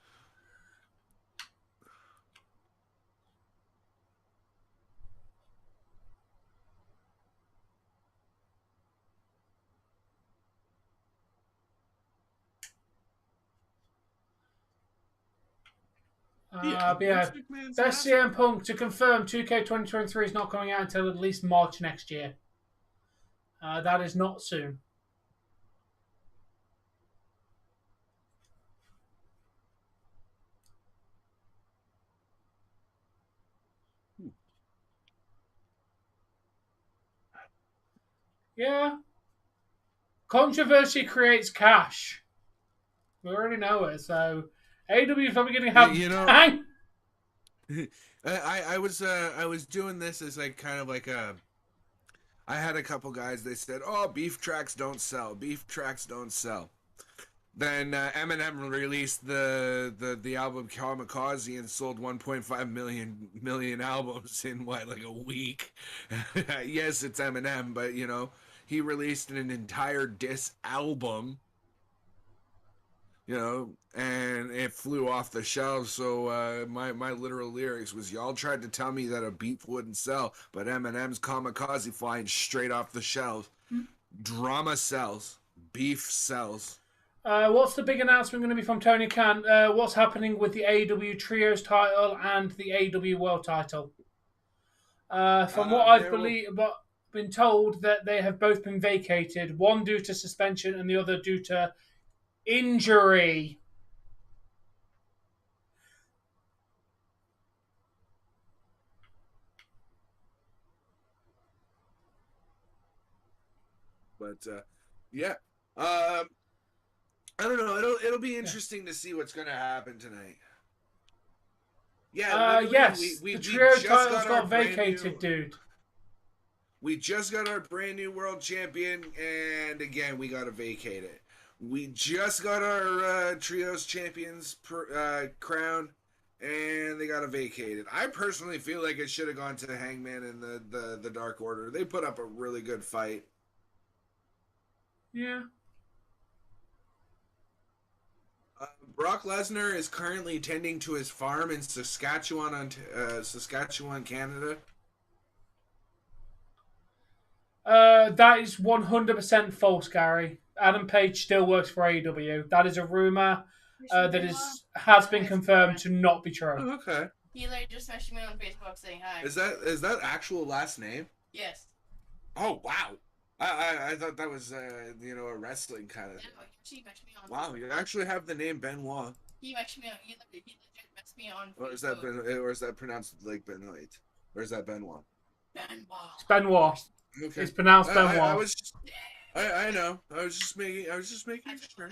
Best CM Punk to confirm 2K 2023 is not coming out until at least March next year. That is not soon. Yeah. Controversy creates cash. We already know it, so AEW is probably going to have... I was doing this as like kind of like a... I had a couple guys, they said, oh, beef tracks don't sell. Beef tracks don't sell. Then Eminem released the album Kamikaze and sold 1.5 million albums in like a week. Yes, it's Eminem, but you know, he released an entire diss album, you know, and it flew off the shelves. So my literal lyrics was, y'all tried to tell me that a beef wouldn't sell, but Eminem's Kamikaze flying straight off the shelves. Drama sells. Beef sells. What's the big announcement going to be from Tony Khan? What's happening with the AEW Trios title and the AEW World title? From what I've been told, that they have both been vacated, one due to suspension and the other due to injury. But yeah, I don't know. It'll be interesting to see what's going to happen tonight. Yeah. Yes. The trio titles got vacated, dude. We just got our brand new world champion, and again, we got to vacate it. We just got our trios champions crown, and they got to vacate it. I personally feel like it should have gone to Hangman and the Dark Order. They put up a really good fight. Yeah. Brock Lesnar is currently tending to his farm in Saskatchewan, Canada. That is 100% false, Gary. Adam Page still works for AEW. That is a rumor that has been confirmed to not be true. Oh, okay. He just messaged me on Facebook saying hi. Is that actual last name? Yes. Oh wow. I thought that was a wrestling kind of. Wow, you actually have the name Benoit. He legit messaged me on Facebook. Or is that pronounced like Benoit? Or is that Benoit? Benoit. It's Benoit. Okay. It's pronounced Benoit. I know. I was just making sure.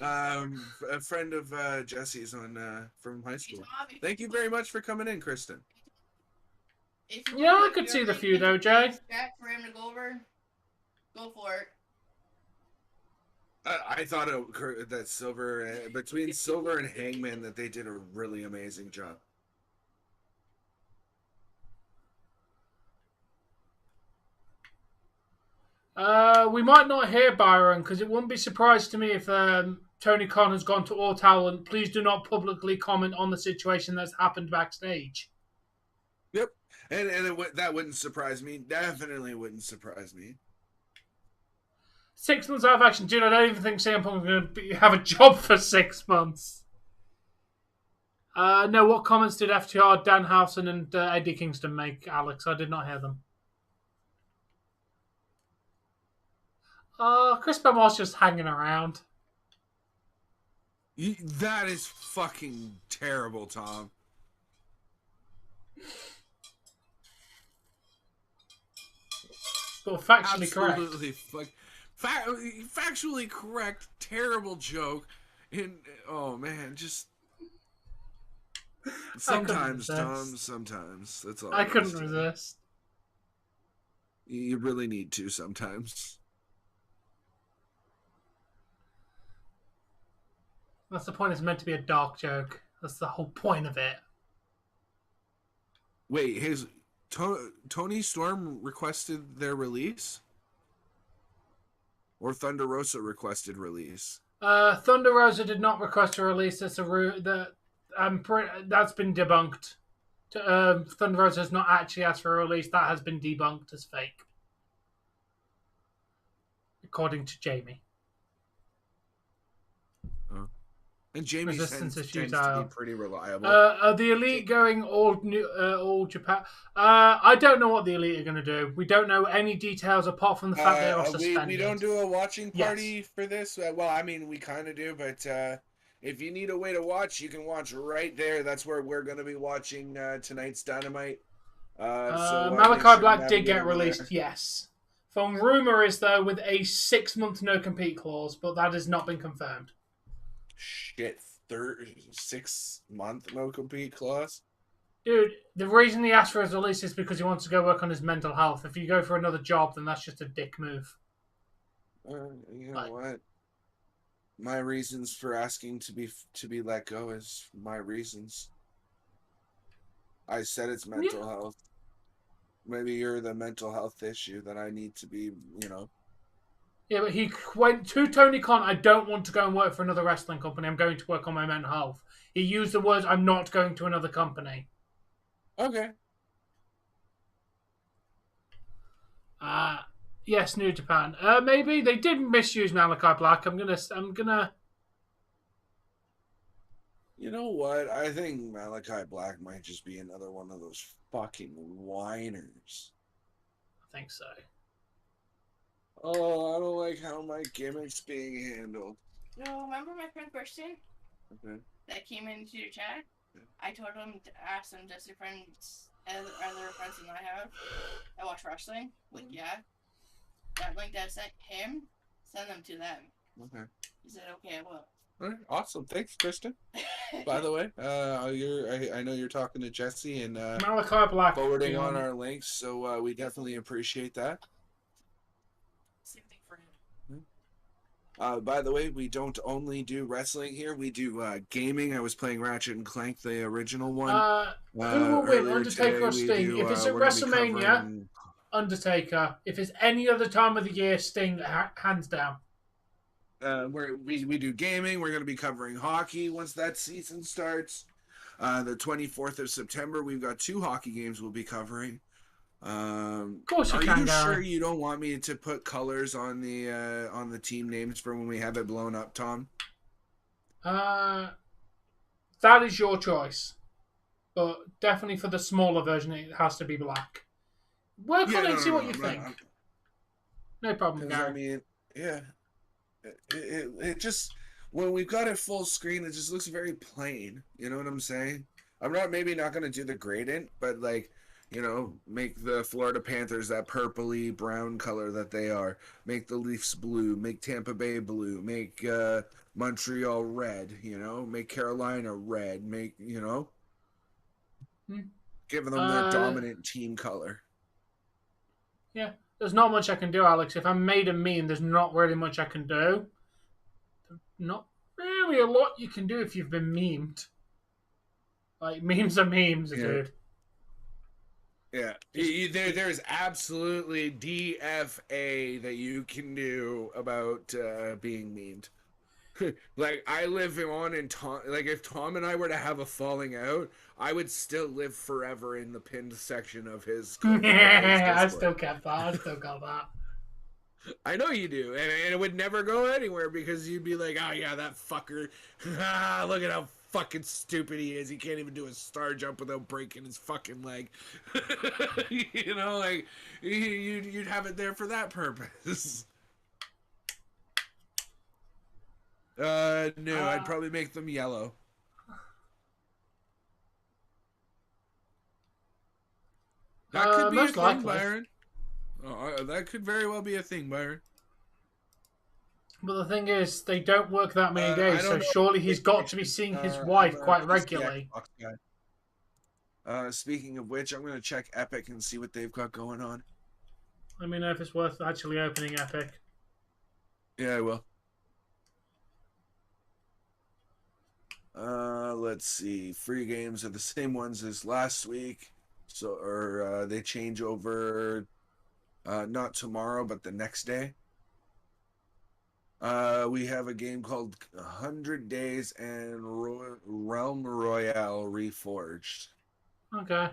A friend of Jesse's from high school. Thank you very much for coming in, Kristen. Yeah, I could see the feud though, Jay. For him to go over, go for it. I thought that between Silver and Hangman, that they did a really amazing job. We might not hear Byron, because it wouldn't be surprised to me if Tony Khan has gone to All Talent. Please do not publicly comment on the situation that's happened backstage. Yep. And that wouldn't surprise me. Definitely wouldn't surprise me. 6 months out of action. Dude, I don't even think CM Punk is going to have a job for 6 months. No, what comments did FTR, Danhausen, and Eddie Kingston make, Alex? I did not hear them. Chris Benoit's just hanging around. That is fucking terrible, Tom. But factually Absolutely correct. Factually correct. Terrible joke. And oh man, just sometimes, Tom. Sometimes that's all. I couldn't resist. You really need to sometimes. That's the point. It's meant to be a dark joke. That's the whole point of it. Wait, Toni Storm requested their release? Or Thunder Rosa requested release? Thunder Rosa did not request a release. That's that's been debunked. Thunder Rosa has not actually asked for a release. That has been debunked as fake, according to Jamie. And Jamie tends to be pretty reliable. Are the Elite going all Japan? I don't know what the Elite are going to do. We don't know any details apart from the fact they are suspended. We don't do a watching party for this. Well, I mean, we kind of do, but if you need a way to watch, you can watch right there. That's where we're going to be watching tonight's Dynamite. Malachi Black did get released, yes. From rumor is though with a 6-month no compete clause, but that has not been confirmed. Shit, 6-month no compete clause? Dude, the reason he asked for his release is because he wants to go work on his mental health. If you go for another job, then that's just a dick move. You know what? My reasons for asking to be let go is my reasons. I said it's mental health. Maybe you're the mental health issue that I need to be, Yeah, but he went to Tony Khan, I don't want to go and work for another wrestling company. I'm going to work on my mental health. He used the words, I'm not going to another company. Okay. Yes, New Japan. Maybe they did misuse Malachi Black. I'm gonna. You know what? I think Malachi Black might just be another one of those fucking whiners. I think so. Oh, I don't like how my gimmick's being handled. No, remember my friend Christian? Okay. That came into your chat? Yeah. I told him to ask some just friends, other friends than I have. I watch wrestling. Like, yeah. That link that I sent him, send them to them. Okay. He said, okay, I will. All right, awesome. Thanks, Kristen. By the way, I know you're talking to Jesse and Malachi Black forwarding on our links, so we definitely appreciate that. Same thing for him. By the way, we don't only do wrestling here; we do gaming. I was playing Ratchet and Clank, the original one. Who will win, Undertaker or Sting? If it's at WrestleMania, Undertaker. If it's any other time of the year, Sting, hands down. We do gaming. We're going to be covering hockey once that season starts. The 24th of September, we've got 2 hockey games we'll be covering. Of course you are can, you Gary. sure you don't want me to put colors on the team names for when we have it blown up, Tom? That is your choice, but definitely for the smaller version, it has to be black. Work on it and see what you think. No problem, Gary. I mean, yeah. It just, when we've got it full screen, it just looks very plain. You know what I'm saying? I'm maybe not going to do the gradient, but make the Florida Panthers that purpley brown color that they are. Make the Leafs blue. Make Tampa Bay blue. Make Montreal red. Make Carolina red. Make giving them their dominant team color. Yeah. There's not much I can do, Alex. If I'm made a meme, there's not really much I can do. Not really a lot you can do if you've been memed. Like, memes are memes, dude. Yeah. There's absolutely DFA that you can do about being memed. Like, I live on in Tom. Like, if Tom and I were to have a falling out, I would still live forever in the pinned section of his. I still got that. I know you do, and it would never go anywhere because you'd be like, "Oh yeah, that fucker! Look at how fucking stupid he is. He can't even do a star jump without breaking his fucking leg. You know, like, you'd have it there for that purpose. No, I'd probably make them yellow. That could be a thing, likely. Byron. Oh, that could very well be a thing, Byron. But the thing is, they don't work that many days, so surely he's got to be seeing his wife quite regularly. Speaking of which, I'm going to check Epic and see what they've got going on. Let me know if it's worth actually opening Epic. Yeah, I will. Let's see. Free games are the same ones as last week. So, they change over not tomorrow, but the next day. We have a game called 100 Days and Realm Royale Reforged. Okay.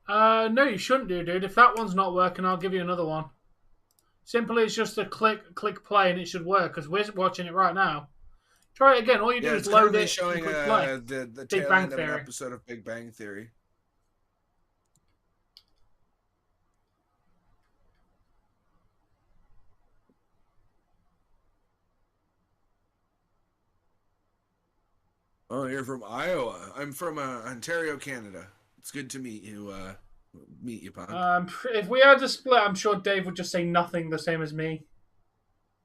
No, you shouldn't do, dude. If that one's not working, I'll give you another one. Simply, it's just a click play, and it should work, because we're watching it right now. Try it again. All you do is load it showing, and click play. The tail end of an episode of Big Bang Theory. Oh, you're from Iowa. I'm from Ontario, Canada. It's good to meet you. Punk. If we had to split, I'm sure Dave would just say nothing the same as me.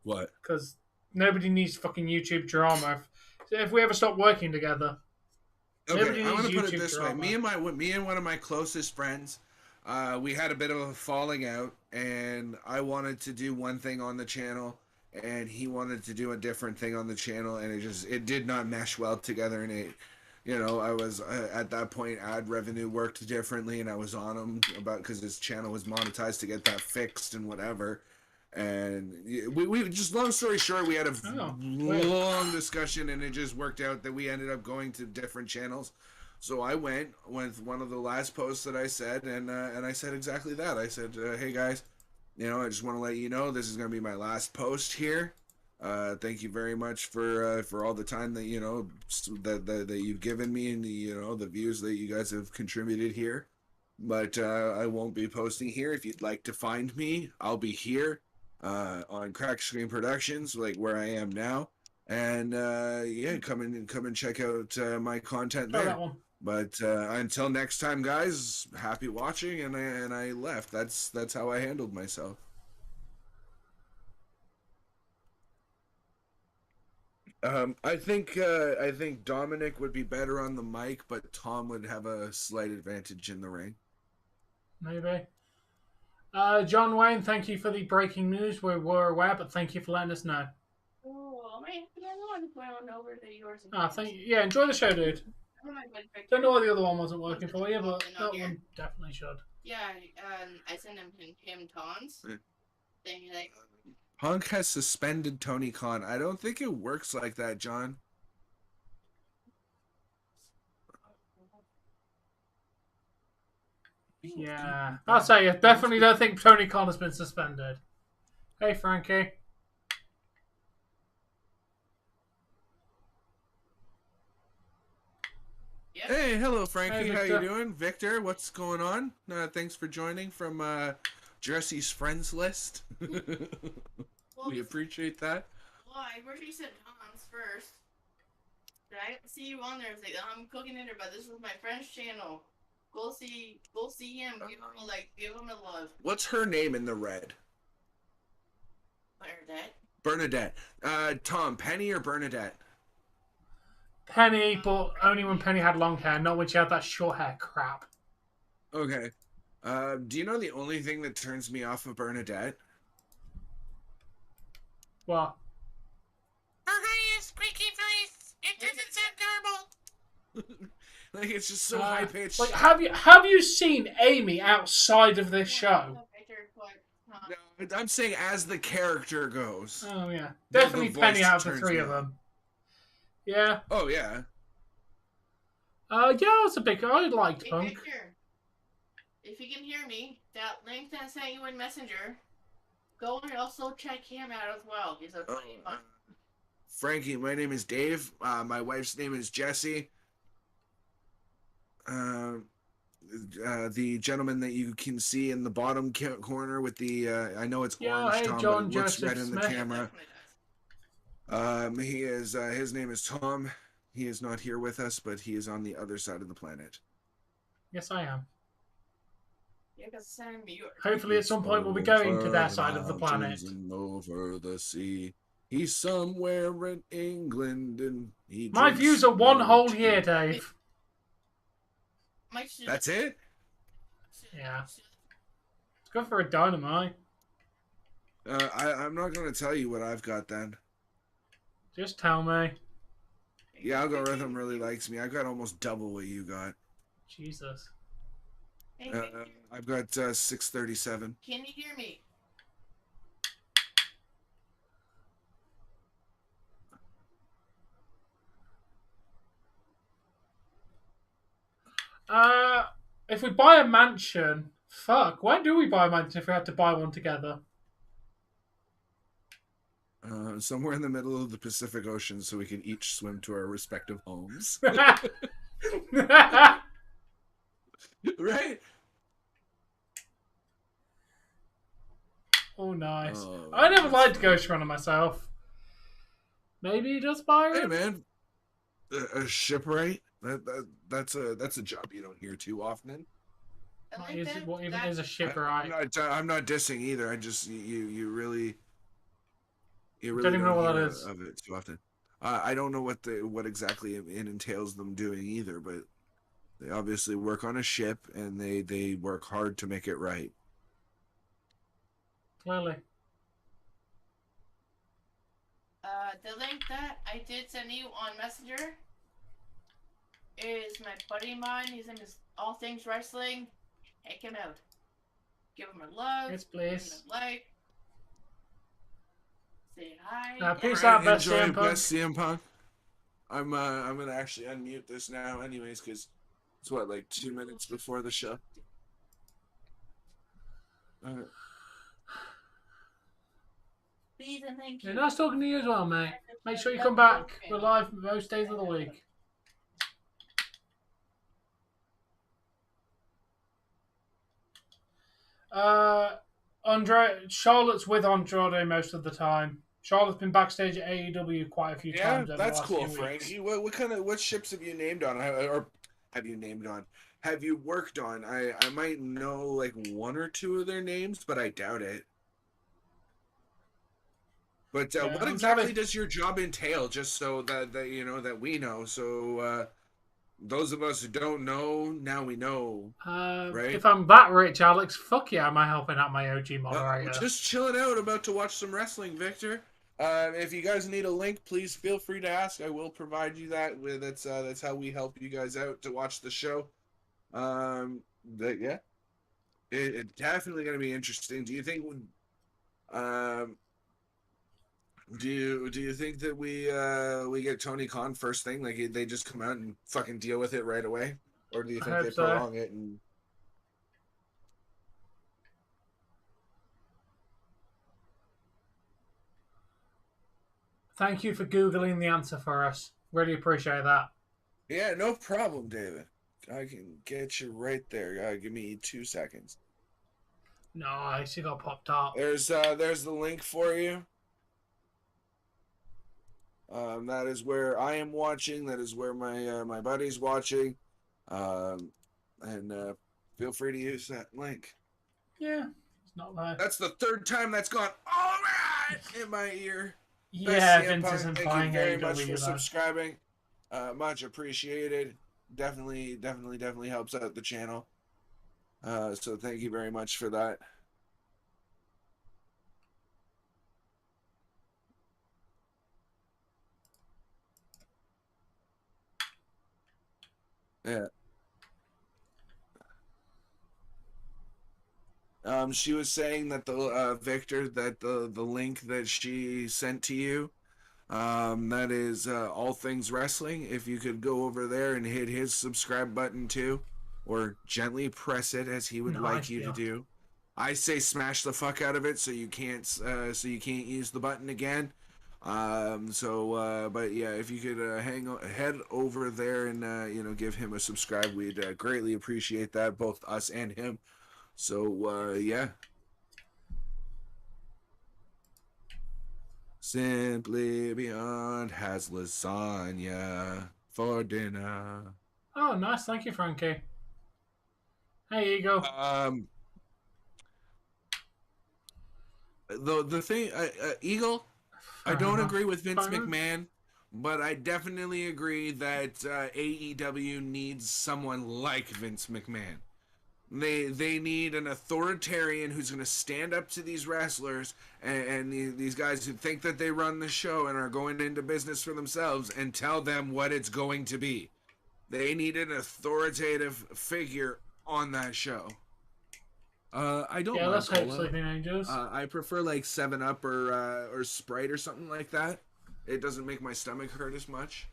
What? Because nobody needs fucking YouTube drama. If we ever stop working together. Okay, I'm gonna put it this way. Me and one of my closest friends, we had a bit of a falling out, and I wanted to do one thing on the channel, and he wanted to do a different thing on the channel, and it did not mesh well together, and I was at that point, ad revenue worked differently, and I was on him because his channel was monetized to get that fixed and whatever. And we just, long story short, we had a long discussion, and it just worked out that we ended up going to different channels. So I went with one of the last posts that I said, and I said exactly that. I said, hey guys, I just want to let you know this is going to be my last post here. Thank you very much for all the time that that you've given me, and the views that you guys have contributed here. But I won't be posting here. If you'd like to find me, I'll be here on Crack Screen Productions, like where I am now. And come and check out my content there. But until next time, guys, happy watching. And I left. That's how I handled myself. I think Dominic would be better on the mic, but Tom would have a slight advantage in the ring. Maybe. John Wayne, thank you for the breaking news. We were aware, but thank you for letting us know. Oh, man, I went over to yours. Thank you. Yeah, enjoy the show, dude. Don't know why the other one wasn't working for you, but that one definitely should. Yeah, I sent him tons. Thing like. Punk has suspended Tony Khan. I don't think it works like that, John. Yeah, I'll say I definitely don't think Tony Khan has been suspended. Hey, Frankie. Yep. Hey, hello, Frankie. Hey, how you doing? Victor, what's going on? Thanks for joining from Jesse's friends list. We appreciate that. Well, I originally said Tom's first. But I didn't see you on there. It's like, I'm cooking dinner, but this is my friend's channel. Go see him. Give him a love. What's her name in the red? Bernadette. Tom, Penny or Bernadette? Penny, but only when Penny had long hair, not when she had that short hair crap. Okay. Do you know the only thing that turns me off of Bernadette? What? Her high squeaky voice. It doesn't sound normal. Like, it's just so high pitched. Like, have you seen Amy outside of this show? No, I'm saying as the character goes. Oh yeah, definitely Penny out of the three of them. Yeah. Oh yeah. Yeah, it's a big. I liked Punk. Victor, if you can hear me, that link that I sent you in Messenger, go and also check him out as well. He's a funny Frankie, my name is Dave. My wife's name is Jessie. The gentleman that you can see in the bottom corner with the, I know it's orange, hey, Tom, John but it looks Joseph red in the Smith. camera. He is, his name is Tom. He is not here with us, but he is on the other side of the planet. Yes, I am. Yeah, because it's in New York. Hopefully, at some point, we'll be going to their side of the planet. And over the sea. He's somewhere in England, and he. My views are one whole year, Dave. That's it? Yeah. It's good for a Dynamite. I'm not going to tell you what I've got then. Just tell me. The algorithm really likes me. I got almost double what you got. Jesus. I've got 637. Can you hear me? If we buy a mansion, fuck, when do we buy a mansion if we had to buy one together? Somewhere in the middle of the Pacific Ocean so we can each swim to our respective homes. Right? Oh, nice. I never liked Ghost Runner myself. Maybe just buy it? Hey, man. A shipwright? That's a job you don't hear too often. What even is a shipwright? I'm not dissing either. I just you really don't even know what that is of it too often. I don't know what exactly it entails them doing either, but they obviously work on a ship and they work hard to make it right. Clearly. The link that I did send you on Messenger is my buddy of mine. His name is All Things Wrestling. Check him out. Give him a love. Yes, please. Give him a like. Say hi. Peace out, Best enjoy CM Punk. Best CM Punk. I'm gonna actually unmute this now, anyways, because it's like 2 minutes before the show. Please and thank you. Yeah, nice talking to you as well, mate. Make sure you come back. We're live most days of the week. Charlotte's with Andrade most of the time. Charlotte's been backstage at AEW quite a few times. Yeah, that's cool, Frank. What ships have you named on, or have you named on? Have you worked on? I might know like one or two of their names, but I doubt it. But what exactly does your job entail? Just so that you know that we know. So those of us who don't know, now we know. Right? If I'm that rich, Alex, fuck yeah, am I helping out my OG moderator? Just chilling out, about to watch some wrestling, Victor. If you guys need a link, please feel free to ask. I will provide you that. That's how we help you guys out to watch the show. Yeah, it's definitely going to be interesting. Do you think? Do you think that we get Tony Khan first thing? Like they just come out and fucking deal with it right away, or do you think they prolong it and? Thank you for Googling the answer for us. Really appreciate that. Yeah, no problem, David. I can get you right there. Give me 2 seconds. Nice, you got popped up. There's the link for you. That is where I am watching. That is where my buddy's watching. And feel free to use that link. Yeah, it's not bad. That's the third time that's gone all right in my ear. Yeah, Vince isn't thank playing you very AEW much for though. subscribing. Much appreciated. Definitely helps out the channel. So thank you very much for that. Yeah. She was saying that Victor, that the link that she sent to you, that is All Things Wrestling. If you could go over there and hit his subscribe button too, or gently press it as he would like you to do. I say smash the fuck out of it so you can't use the button again. But yeah, if you could head over there and give him a subscribe, we'd greatly appreciate that, both us and him. So yeah. Simply Beyond has lasagna for dinner. Oh, nice. Thank you, Frankie. Hey, Eagle. The thing, Eagle, I don't agree with Vince McMahon, but I definitely agree that AEW needs someone like Vince McMahon. They need an authoritarian who's going to stand up to these wrestlers and these guys who think that they run the show and are going into business for themselves and tell them what it's going to be. They need an authoritative figure on that show. I don't. Yeah, let's hope Sleeping Angels. I prefer like 7-Up or Sprite or something like that. It doesn't make my stomach hurt as much.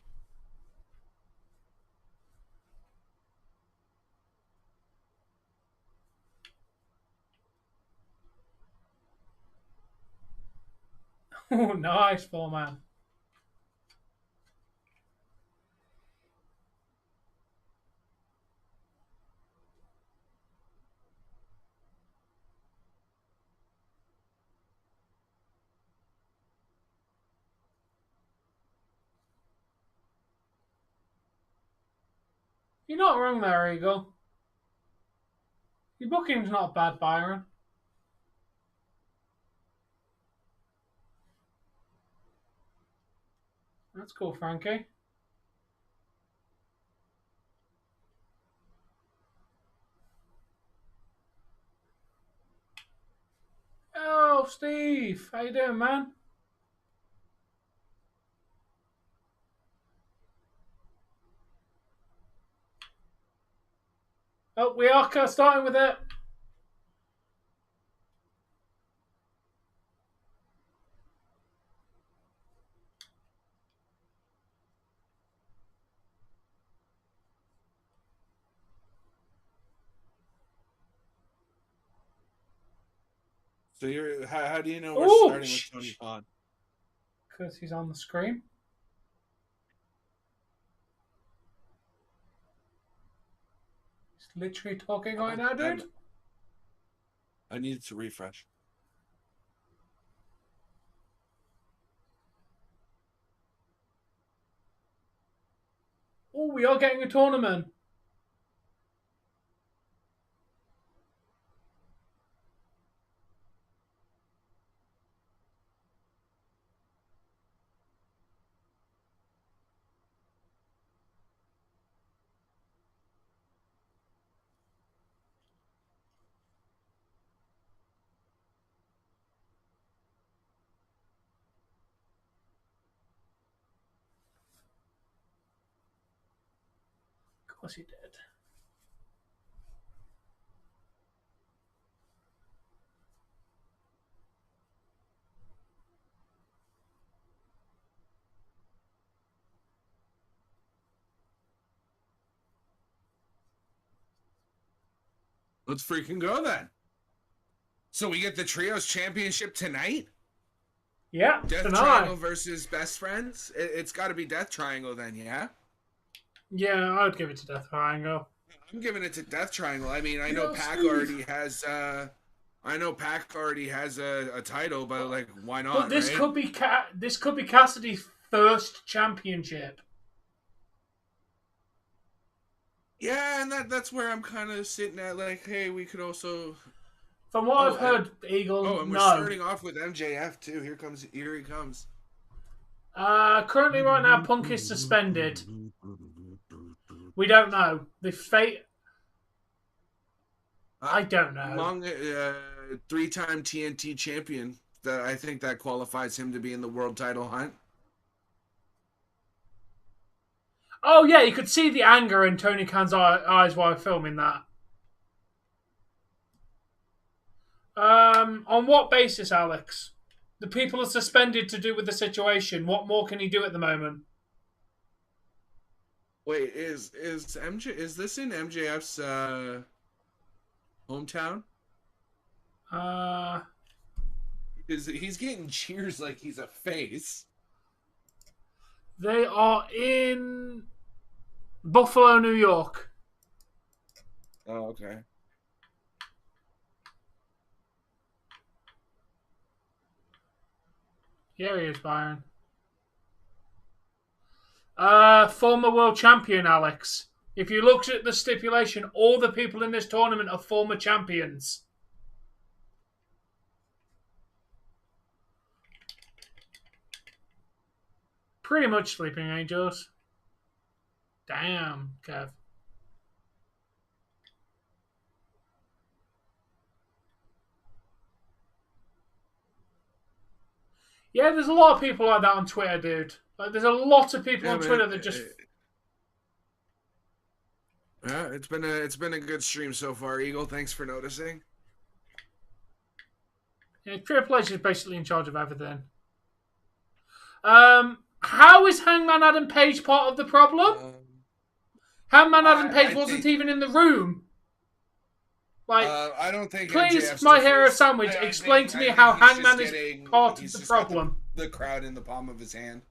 Oh, nice, 4-man. You're not wrong there, Eagle. Your booking's not bad, Byron. That's cool, Frankie. Oh, Steve. How you doing, man? Oh, we are starting with it. So how do you know we're starting with Tony Khan? Because he's on the screen. He's literally talking right now, dude. I needed to refresh. Oh, we are getting a tournament. Of course he did. Let's freaking go then. So we get the Trios Championship tonight? Yeah, Death tonight. Triangle versus Best Friends? It's got to be Death Triangle then, yeah? Yeah, I would give it to Death Triangle. I'm giving it to Death Triangle. I mean, I know Pac already has a title, but like, why not? But this right? could be Cassidy's first championship. Yeah, and that's where I'm kind of sitting at. Like, hey, we could also. From what I've heard, Eagle. Oh, and we're starting off with MJF too. Here he comes. Currently, right now, Punk is suspended. We don't know the fate. I don't know. Long 3-time TNT champion. That I think that qualifies him to be in the world title hunt. Oh yeah, you could see the anger in Tony Khan's eyes while filming that. On what basis, Alex? The people are suspended to do with the situation. What more can he do at the moment? Wait, is this in MJF's hometown? He's getting cheers like he's a face. They are in Buffalo, New York. Oh, okay. Here he is, Byron. Former world champion, Alex. If you look at the stipulation, all the people in this tournament are former champions. Pretty much Sleeping Angels. Damn, Kev. Yeah, there's a lot of people like that on Twitter, dude. Like, there's a lot of people on Twitter that just... Yeah, it's been a good stream so far, Eagle. Thanks for noticing. Yeah, Triple H is basically in charge of everything. How is Hangman Adam Page part of the problem? Hangman Adam Page wasn't even in the room. Like, I don't think. Please, MJF's my hero sandwich, explain to me how Hangman is part of the problem. The crowd in the palm of his hand.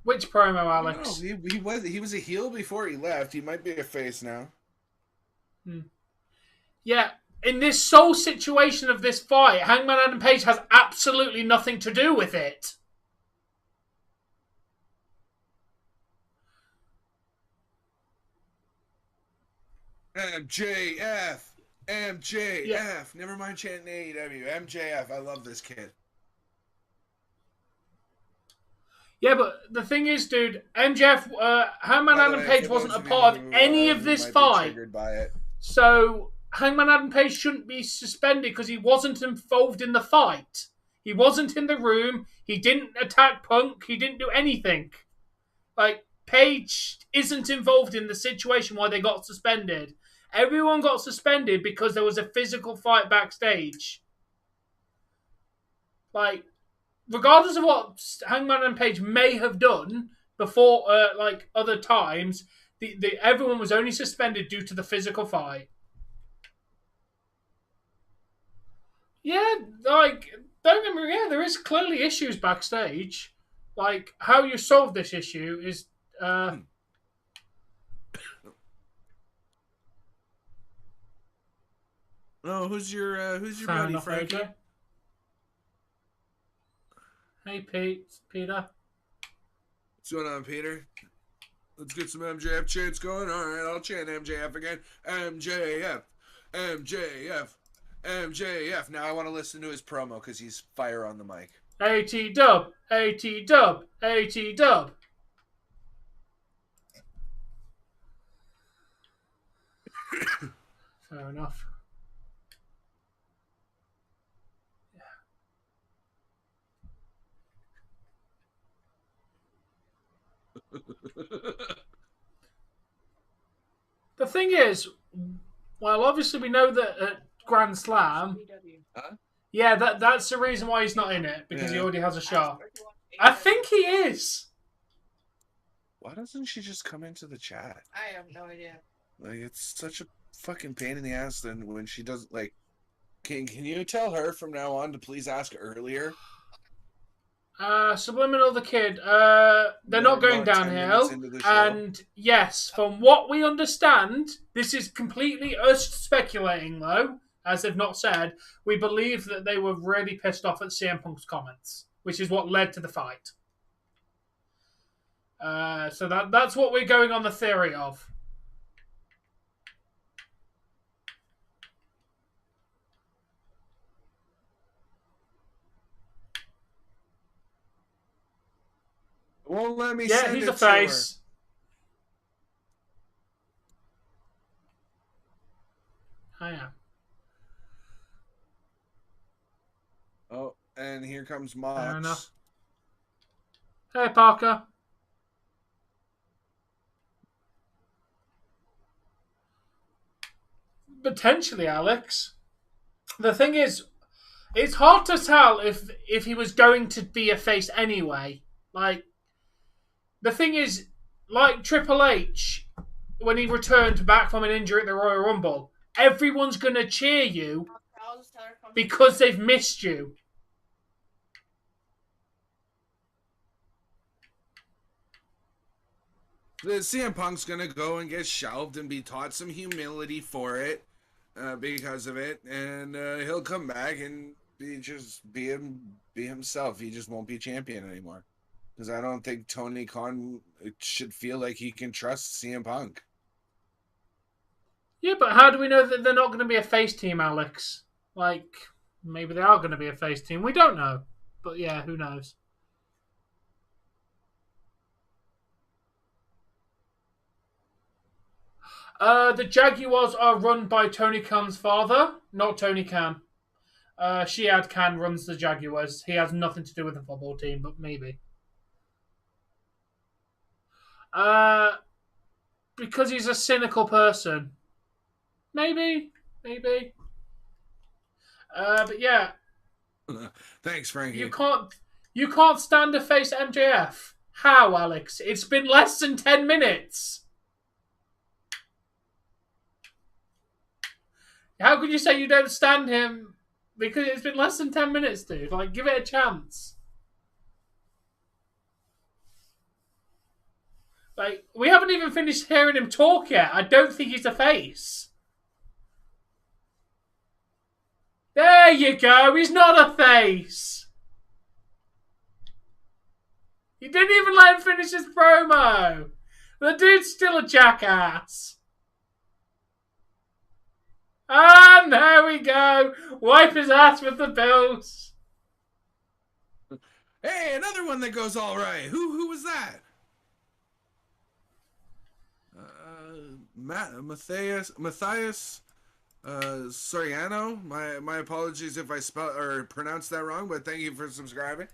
Which promo, Alex? No, he was a heel before he left. He might be a face now. Yeah, in this sole situation of this fight, Hangman Adam Page has absolutely nothing to do with it. MJF. Yeah. Never mind chanting AEW. MJF. I love this kid. Yeah, but the thing is, dude, MJF, Hangman Adam Page wasn't a part of any of this fight. So Hangman Adam Page shouldn't be suspended because he wasn't involved in the fight. He wasn't in the room. He didn't attack Punk. He didn't do anything. Like, Page isn't involved in the situation why they got suspended. Everyone got suspended because there was a physical fight backstage. Like, regardless of what Hangman and Page may have done before, like other times, everyone was only suspended due to the physical fight. Yeah, like, don't get me wrong, yeah, there is clearly issues backstage. Like, how you solve this issue is... Oh, who's your buddy, Frankie? AJ. Hey, Peter. What's going on, Peter? Let's get some MJF chants going. All right, I'll chant MJF again. MJF. Now I want to listen to his promo because he's fire on the mic. AT-dub. Fair enough. The thing is, well, obviously we know that at Grand Slam, yeah, that's the reason why he's not in it, because he already has a show. I think he is. Why doesn't she just come into the chat? I have no idea. Like, it's such a fucking pain in the ass then when she doesn't, like, can you tell her from now on to please ask earlier? Subliminal the Kid, they're not going downhill, and yes, from what we understand, this is completely us speculating though, as they've not said, we believe that they were really pissed off at CM Punk's comments, which is what led to the fight. So that's what we're going on the theory of. Won't let me. Yeah, he's a face. I am. Oh, and here comes Mox. Hey, Parker. Potentially, Alex. The thing is, it's hard to tell if he was going to be a face anyway. Like, the thing is, like Triple H, when he returned back from an injury at the Royal Rumble. Everyone's going to cheer you because they've missed you. The CM Punk's going to go and get shelved and be taught some humility for it because of it. And he'll come back and be himself. He just won't be champion anymore. Because I don't think Tony Khan should feel like he can trust CM Punk. Yeah, but how do we know that they're not going to be a face team, Alex? Like, maybe they are going to be a face team. We don't know. But yeah, who knows? The Jaguars are run by Tony Khan's father, not Tony Khan. Shiad Khan runs the Jaguars. He has nothing to do with the football team, but maybe. Because he's a cynical person. Maybe. But yeah. Thanks, Frankie. You can't stand to face MJF. How, Alex? It's been less than 10 minutes. How could you say you don't stand him? Because it's been less than 10 minutes, dude. Like, give it a chance. Like, we haven't even finished hearing him talk yet. I don't think he's a face. There you go. He's not a face. You didn't even let him finish his promo. The dude's still a jackass. And there we go. Wipe his ass with the Bills. Hey, another one that goes all right. Who was that? Matthias Soriano. My apologies if I spell or pronounced that wrong, but thank you for subscribing.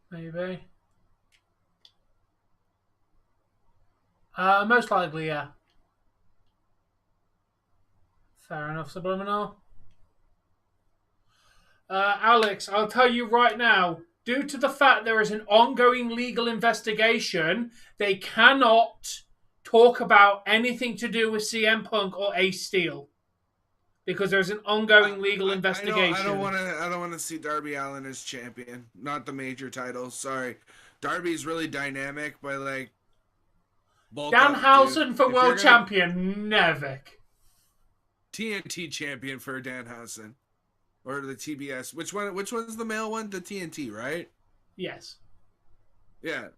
Maybe. Most likely, yeah. Fair enough, Subliminal. Alex, I'll tell you right now, due to the fact there is an ongoing legal investigation, they cannot talk about anything to do with CM Punk or Ace Steel. Because there's an ongoing legal investigation. I don't want to see Darby Allin as champion, not the major title. Sorry, Darby's really dynamic, but like Danhausen for world champion, never. TNT champion for Danhausen, or the TBS. Which one's the male one? The TNT, right? Yes. Yeah.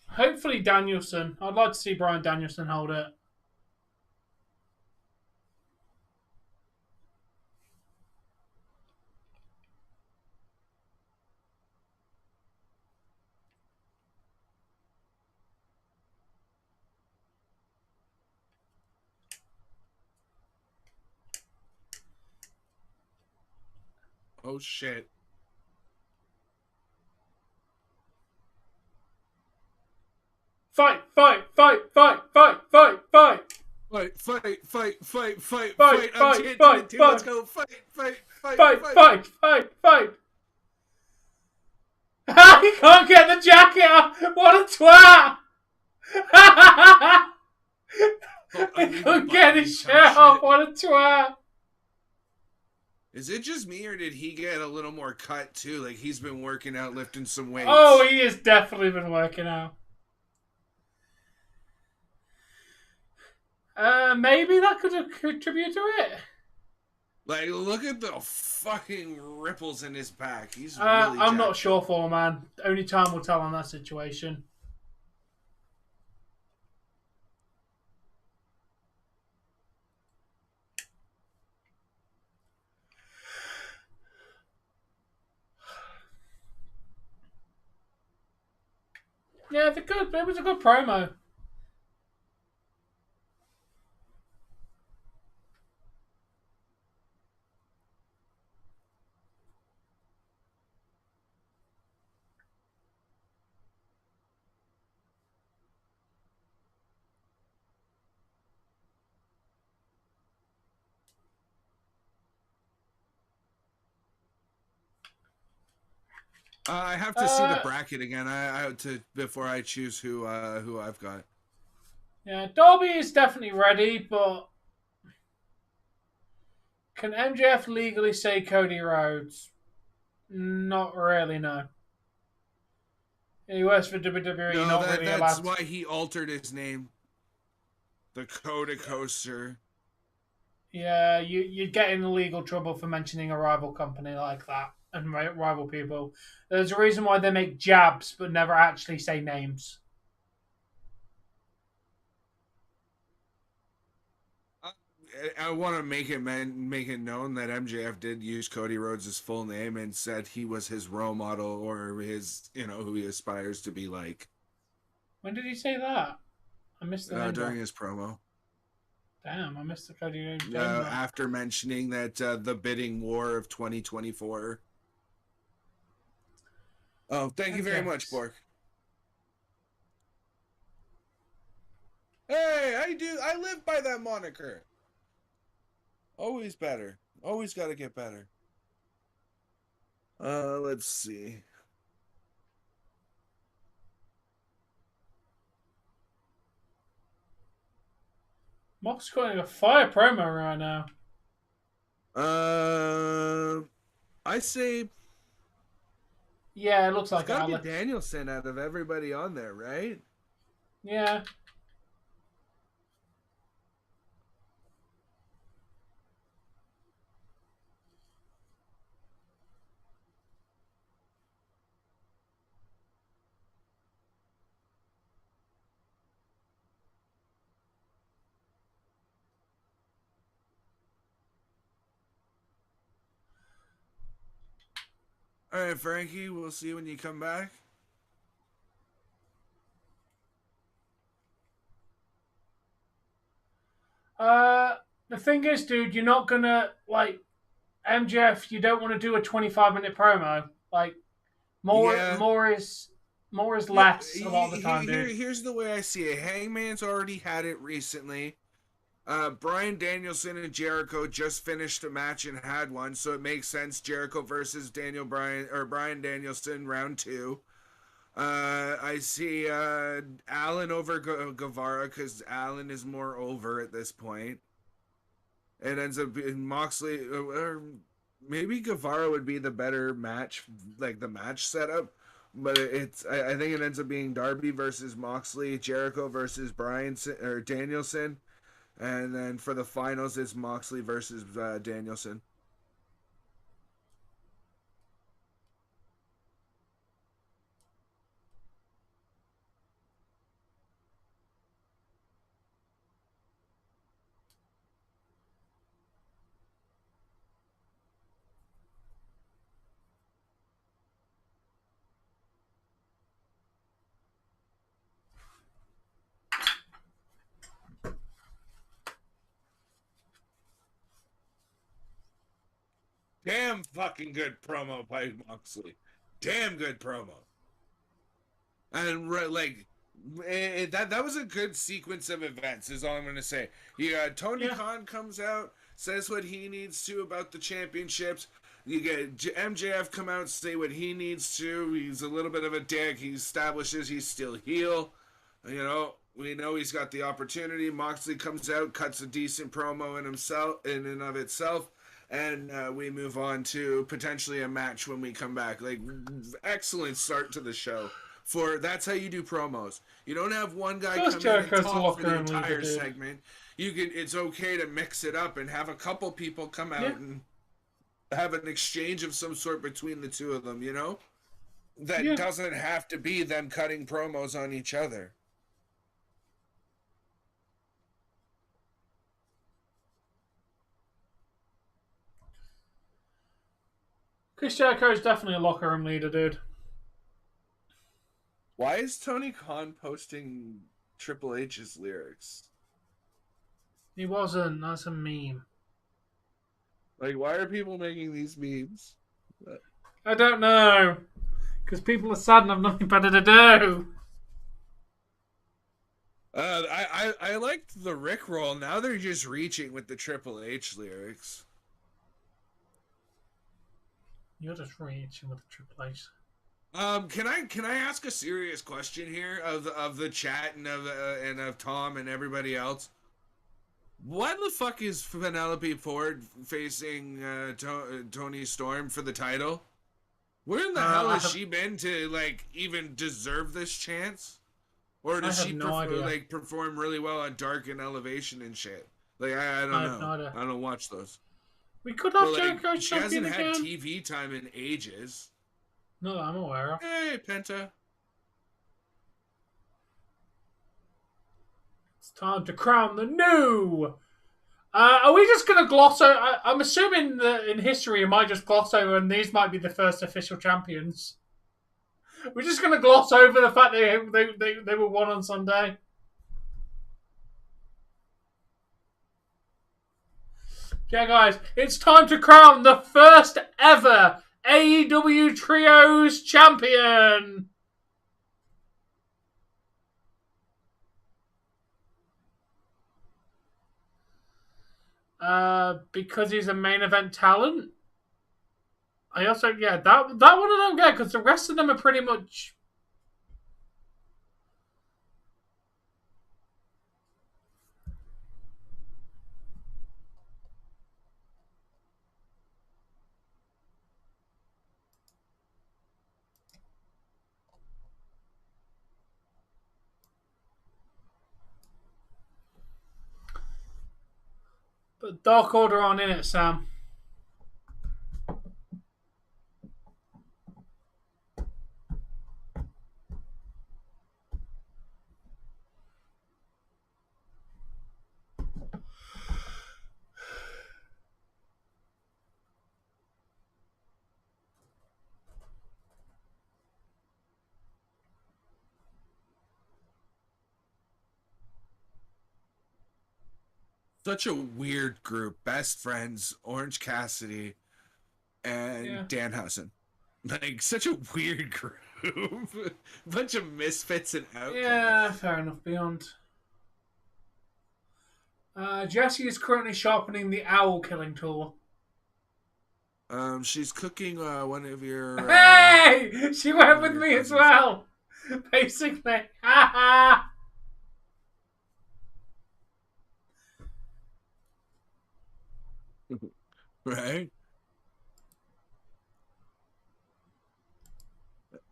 Hopefully Danielson. I'd like to see Bryan Danielson hold it. Oh shit. Fight! I'm chanting too. Let's go. Fight. He can't get the jacket off. What a twat! He couldn't get his shirt off. What a twat! Is it just me, or did he get a little more cut too? Like he's been working out, lifting some weights. Oh, he has definitely been working out. Maybe that could contribute to it. Like, look at the fucking ripples in his back. He's really I'm not sure for, man. Only time will tell on that situation. Yeah, they're good. It was a good promo. I have to see the bracket again. Before I choose who I've got. Yeah, Darby is definitely ready, but can MJF legally say Cody Rhodes? Not really, no. He works for WWE, No, not really that's allowed. why he altered his name. The Coda Coaster. Yeah, you'd get in legal trouble for mentioning a rival company like that and rival people. There's a reason why they make jabs but never actually say names. I want to make it known that MJF did use Cody Rhodes' full name and said he was his role model or his, who he aspires to be like. When did he say that? I missed the name during his promo. Damn, I missed the Cody Rhodes. After mentioning that the bidding war of 2024. Oh, thank you very much, Bork. Hey, I live by that moniker. Always better. Always got to get better. Let's see. Mox cutting a fire promo right now. I say. Yeah, it looks like it's gotta be Danielson out of everybody on there, right? Yeah. All right, Frankie, we'll see you when you come back. The thing is, dude, you're not gonna MJF. You don't want to do a 25-minute promo. More is less a lot of the time, dude. Here's the way I see it. Hangman's already had it recently. Bryan Danielson and Jericho just finished a match and had one, so it makes sense. Jericho versus Bryan Danielson round 2. I see Allen over Guevara because Allen is more over at this point. It ends up being Moxley, or maybe Guevara would be the better match, like the match setup. But I think it ends up being Darby versus Moxley, Jericho versus Danielson. And then for the finals, it's Moxley versus Danielson. Damn fucking good promo by Moxley. Damn good promo. And that was a good sequence of events is all I'm going to say. Tony Khan comes out, says what he needs to about the championships. You get MJF come out, say what he needs to. He's a little bit of a dick. He establishes he's still heel. We know he's got the opportunity. Moxley comes out, cuts a decent promo in and of itself. And we move on to potentially a match when we come back. Excellent start to the show. That's how you do promos. You don't have one guy come in and talk for the entire segment. It's okay to mix it up and have a couple people come out and have an exchange of some sort between the two of them. That doesn't have to be them cutting promos on each other. Chris Jericho is definitely a locker room leader, dude. Why is Tony Khan posting Triple H's lyrics? He wasn't. That's a meme. Like, why are people making these memes? I don't know. Because people are sad and have nothing better to do. I liked the Rickroll. Now they're just reaching with the Triple H lyrics. You're just reaching with the Triple H. Can I ask a serious question here of the chat and of Tom and everybody else? Why the fuck is Penelope Ford facing Toni Storm for the title? Where in the hell has she been to like even deserve this chance? Or does she perform really well on Dark and Elevation and shit? Like I don't know. I don't watch those. We could have Jericho she hasn't had TV time in ages. No, I'm aware of. Hey, Penta. It's time to crown the new. Are we just going to gloss over? I'm assuming that in history you might just gloss over, and these might be the first official champions. We're just going to gloss over the fact they were won on Sunday. Yeah, guys, it's time to crown the first ever AEW Trios champion. Because he's a main event talent. I also, that one I don't get, because the rest of them are pretty much... But Dark Order aren't in it, Sam. Such a weird group. Best Friends, Orange Cassidy, and Danhausen. Like, such a weird group. Bunch of misfits and outcasts. Yeah, fair enough. Beyond. Jessie is currently sharpening the owl killing tool. She's cooking one of your... Hey! She went with me as well! Basically. Ha Right?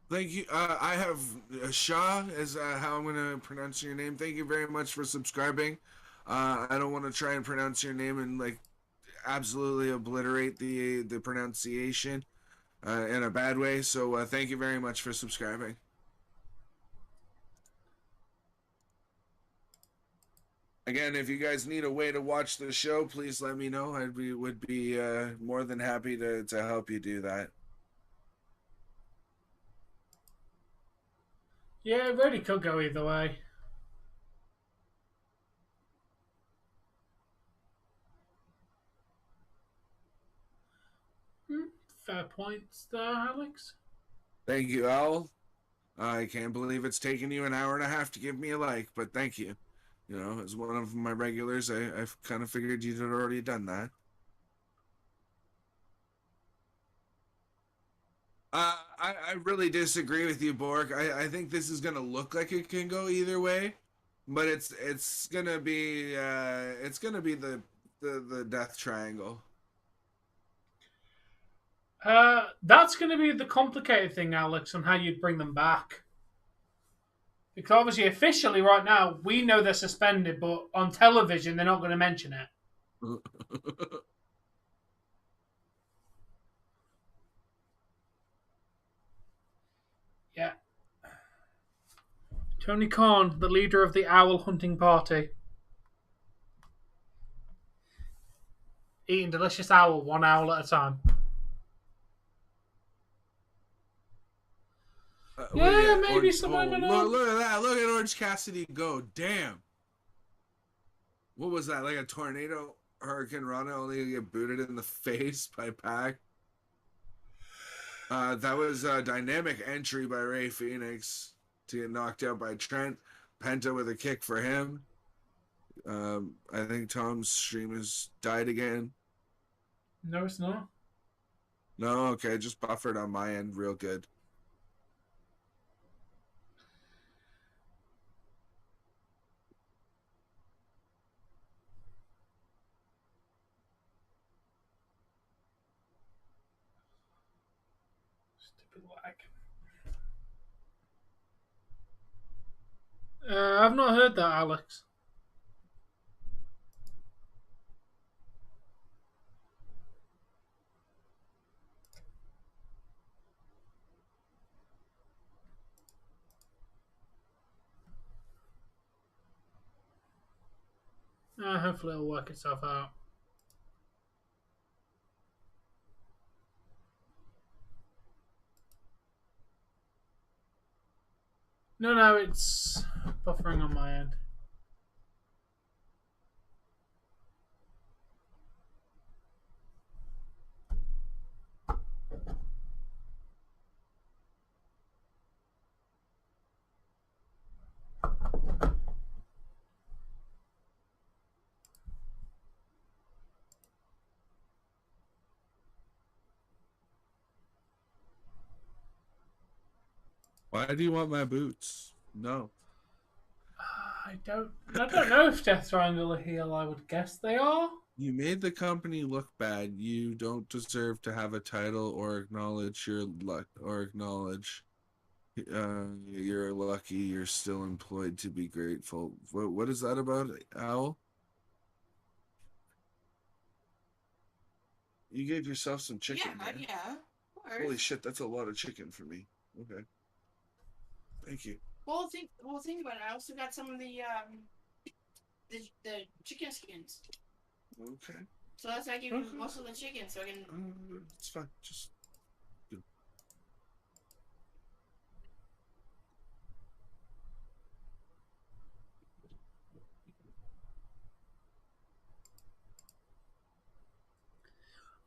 Thank you. I have Shah as how I'm going to pronounce your name. Thank you very much for subscribing. I don't want to try and pronounce your name and like absolutely obliterate the pronunciation in a bad way. So thank you very much for subscribing. Again, if you guys need a way to watch the show, please let me know. Would be more than happy to help you do that. Yeah, it really could go either way. Fair points there, Alex. Thank you, Al. I can't believe it's taken you an hour and a half to give me a like, but thank you. You know, as one of my regulars, I've kind of figured you'd already done that. I really disagree with you, Bork. I think this is gonna look like it can go either way, but it's gonna be the death triangle. That's gonna be the complicated thing, Alex, on how you'd bring them back. Because obviously, officially, right now, we know they're suspended, but on television, they're not going to mention it. Yeah. Tony Khan, the leader of the owl hunting party. Eating delicious owl, one owl at a time. Yeah, maybe subliminal. Look at that. Look at Orange Cassidy go. Damn. What was that? Like a tornado? Hurricane Rana only to get booted in the face by Pac. That was a dynamic entry by Rey Fenix to get knocked out by Trent. Penta with a kick for him. I think Tom's stream has died again. No, it's not. No, okay, just buffered on my end real good. Stupid lag. I've not heard that, Alex. Hopefully it'll work itself out. No, it's buffering on my end. Why do you want my boots? No. I don't know if Death Triangle are heel. I would guess they are. You made the company look bad. You don't deserve to have a title or acknowledge your luck or acknowledge you're lucky you're still employed to be grateful. What is that about, Owl? You gave yourself some chicken. Yeah. Of course. Holy shit, that's a lot of chicken for me. Okay. Thank you. Well, think about it. I also got some of the chicken skins. Okay. So that's why I gave you most of the chicken, so I can. It's fine. Just.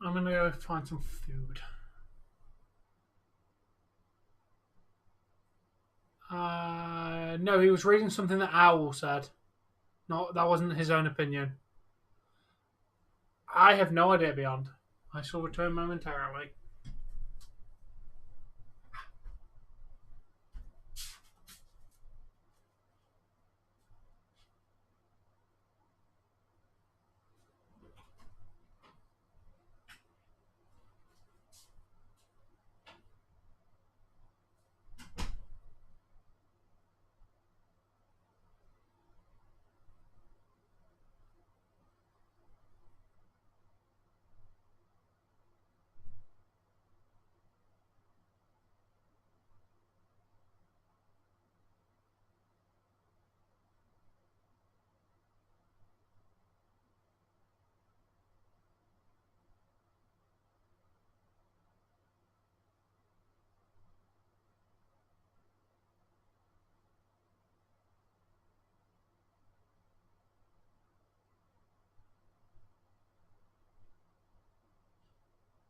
I'm gonna go find some food. No, he was reading something that Owl said. No, that wasn't his own opinion. I have no idea, Beyond. I shall return momentarily.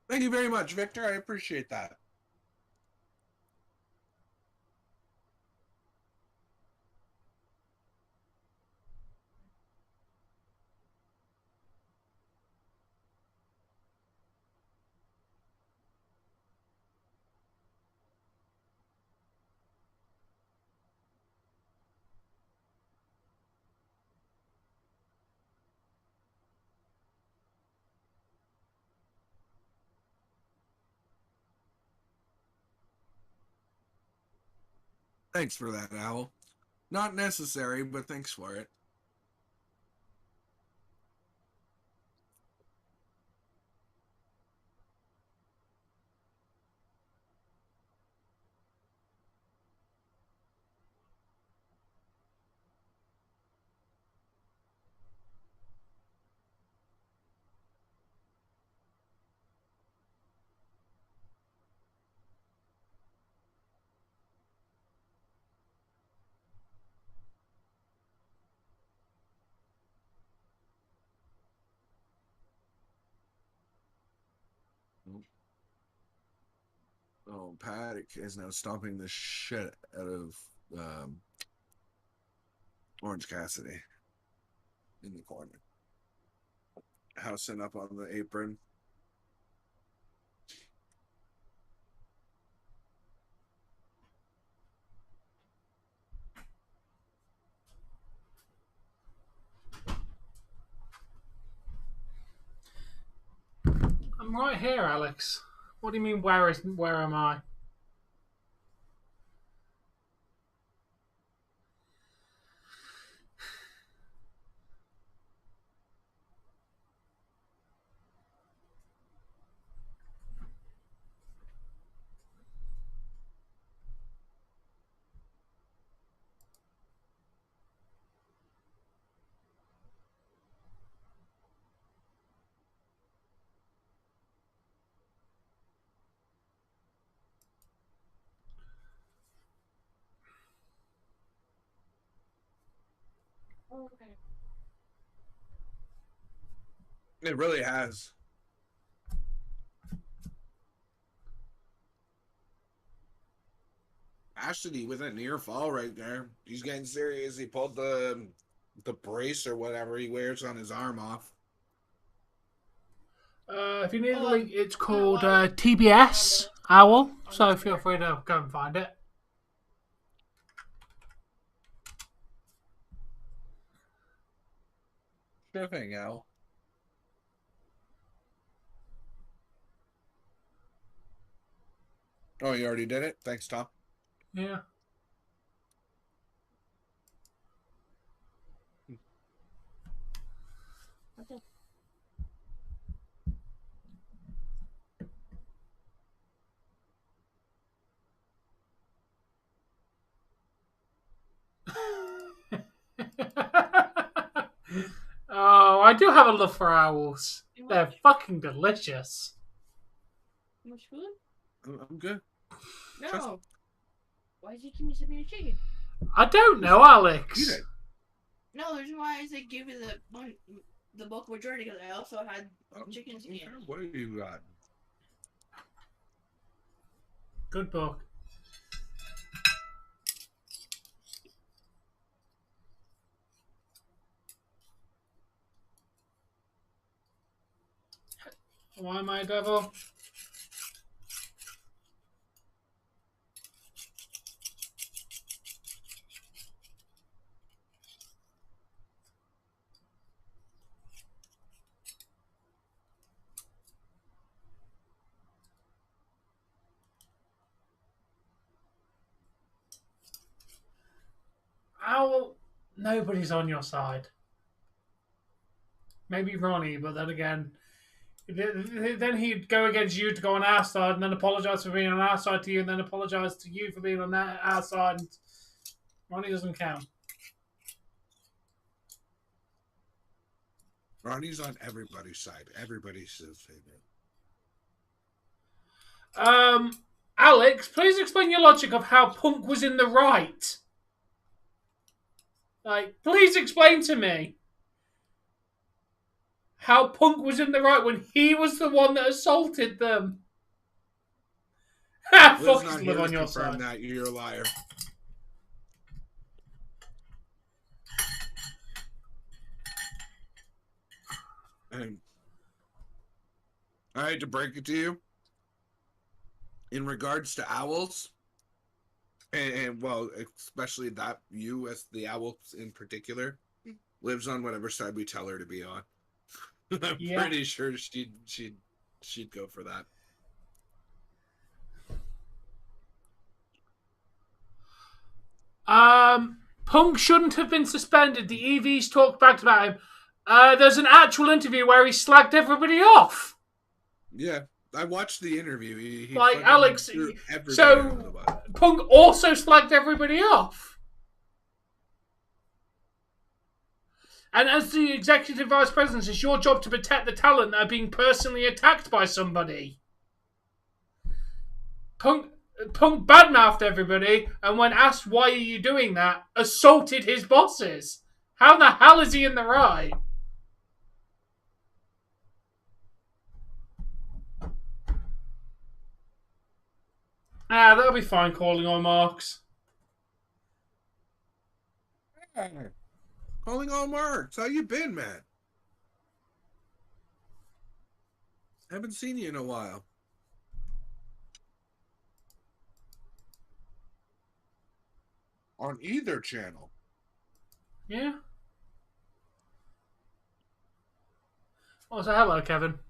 Thank you very much, Victor. I appreciate that. Thanks for that, Owl. Not necessary, but thanks for it. Oh, Paddock is now stomping the shit out of Orange Cassidy in the corner. Housing up on the apron. I'm right here, Alex. What do you mean, where am I? Okay. It really has. Cassidy with a near fall right there. He's getting serious. He pulled the brace or whatever he wears on his arm off. If you need the link, it's called TBS Owl, so feel free to go and find it. Sure thing, Al. Oh, you already did it? Thanks, Tom. Yeah. Okay. Oh, I do have a love for owls. They're fucking delicious. Much food? I'm good. No. Why did you give me some of your chicken? I don't know, Alex. Eat it. No, the reason why I said give you the bulk majority because I also had chicken skin. What do you got? Good book. Why, my devil? Owl, nobody's on your side. Maybe Ronnie, but then again, then he'd go against you to go on our side and then apologise for being on our side to you and then apologise to you for being on our side. And Ronnie doesn't count. Ronnie's on everybody's side. Everybody's his favorite. Alex, please explain your logic of how Punk was in the right. Like, please explain to me how Punk was in the right when he was the one that assaulted them. Ha! Fuck, live on your side. That you're a liar. And I hate to break it to you. In regards to owls, and well, especially that you as the owl in particular, lives on whatever side we tell her to be on. I'm pretty sure she'd go for that. Punk shouldn't have been suspended. The EVs talked back about him. There's an actual interview where he slagged everybody off. Yeah, I watched the interview. He like Alex, so Punk also slagged everybody off. And as the executive vice president, it's your job to protect the talent that are being personally attacked by somebody. Punk badmouthed everybody, and when asked why are you doing that, assaulted his bosses. How the hell is he in the right? That'll be fine calling all marks. Calling all marks. How you been, man? Haven't seen you in a while. On either channel. Yeah. Oh, so hello, Kevin.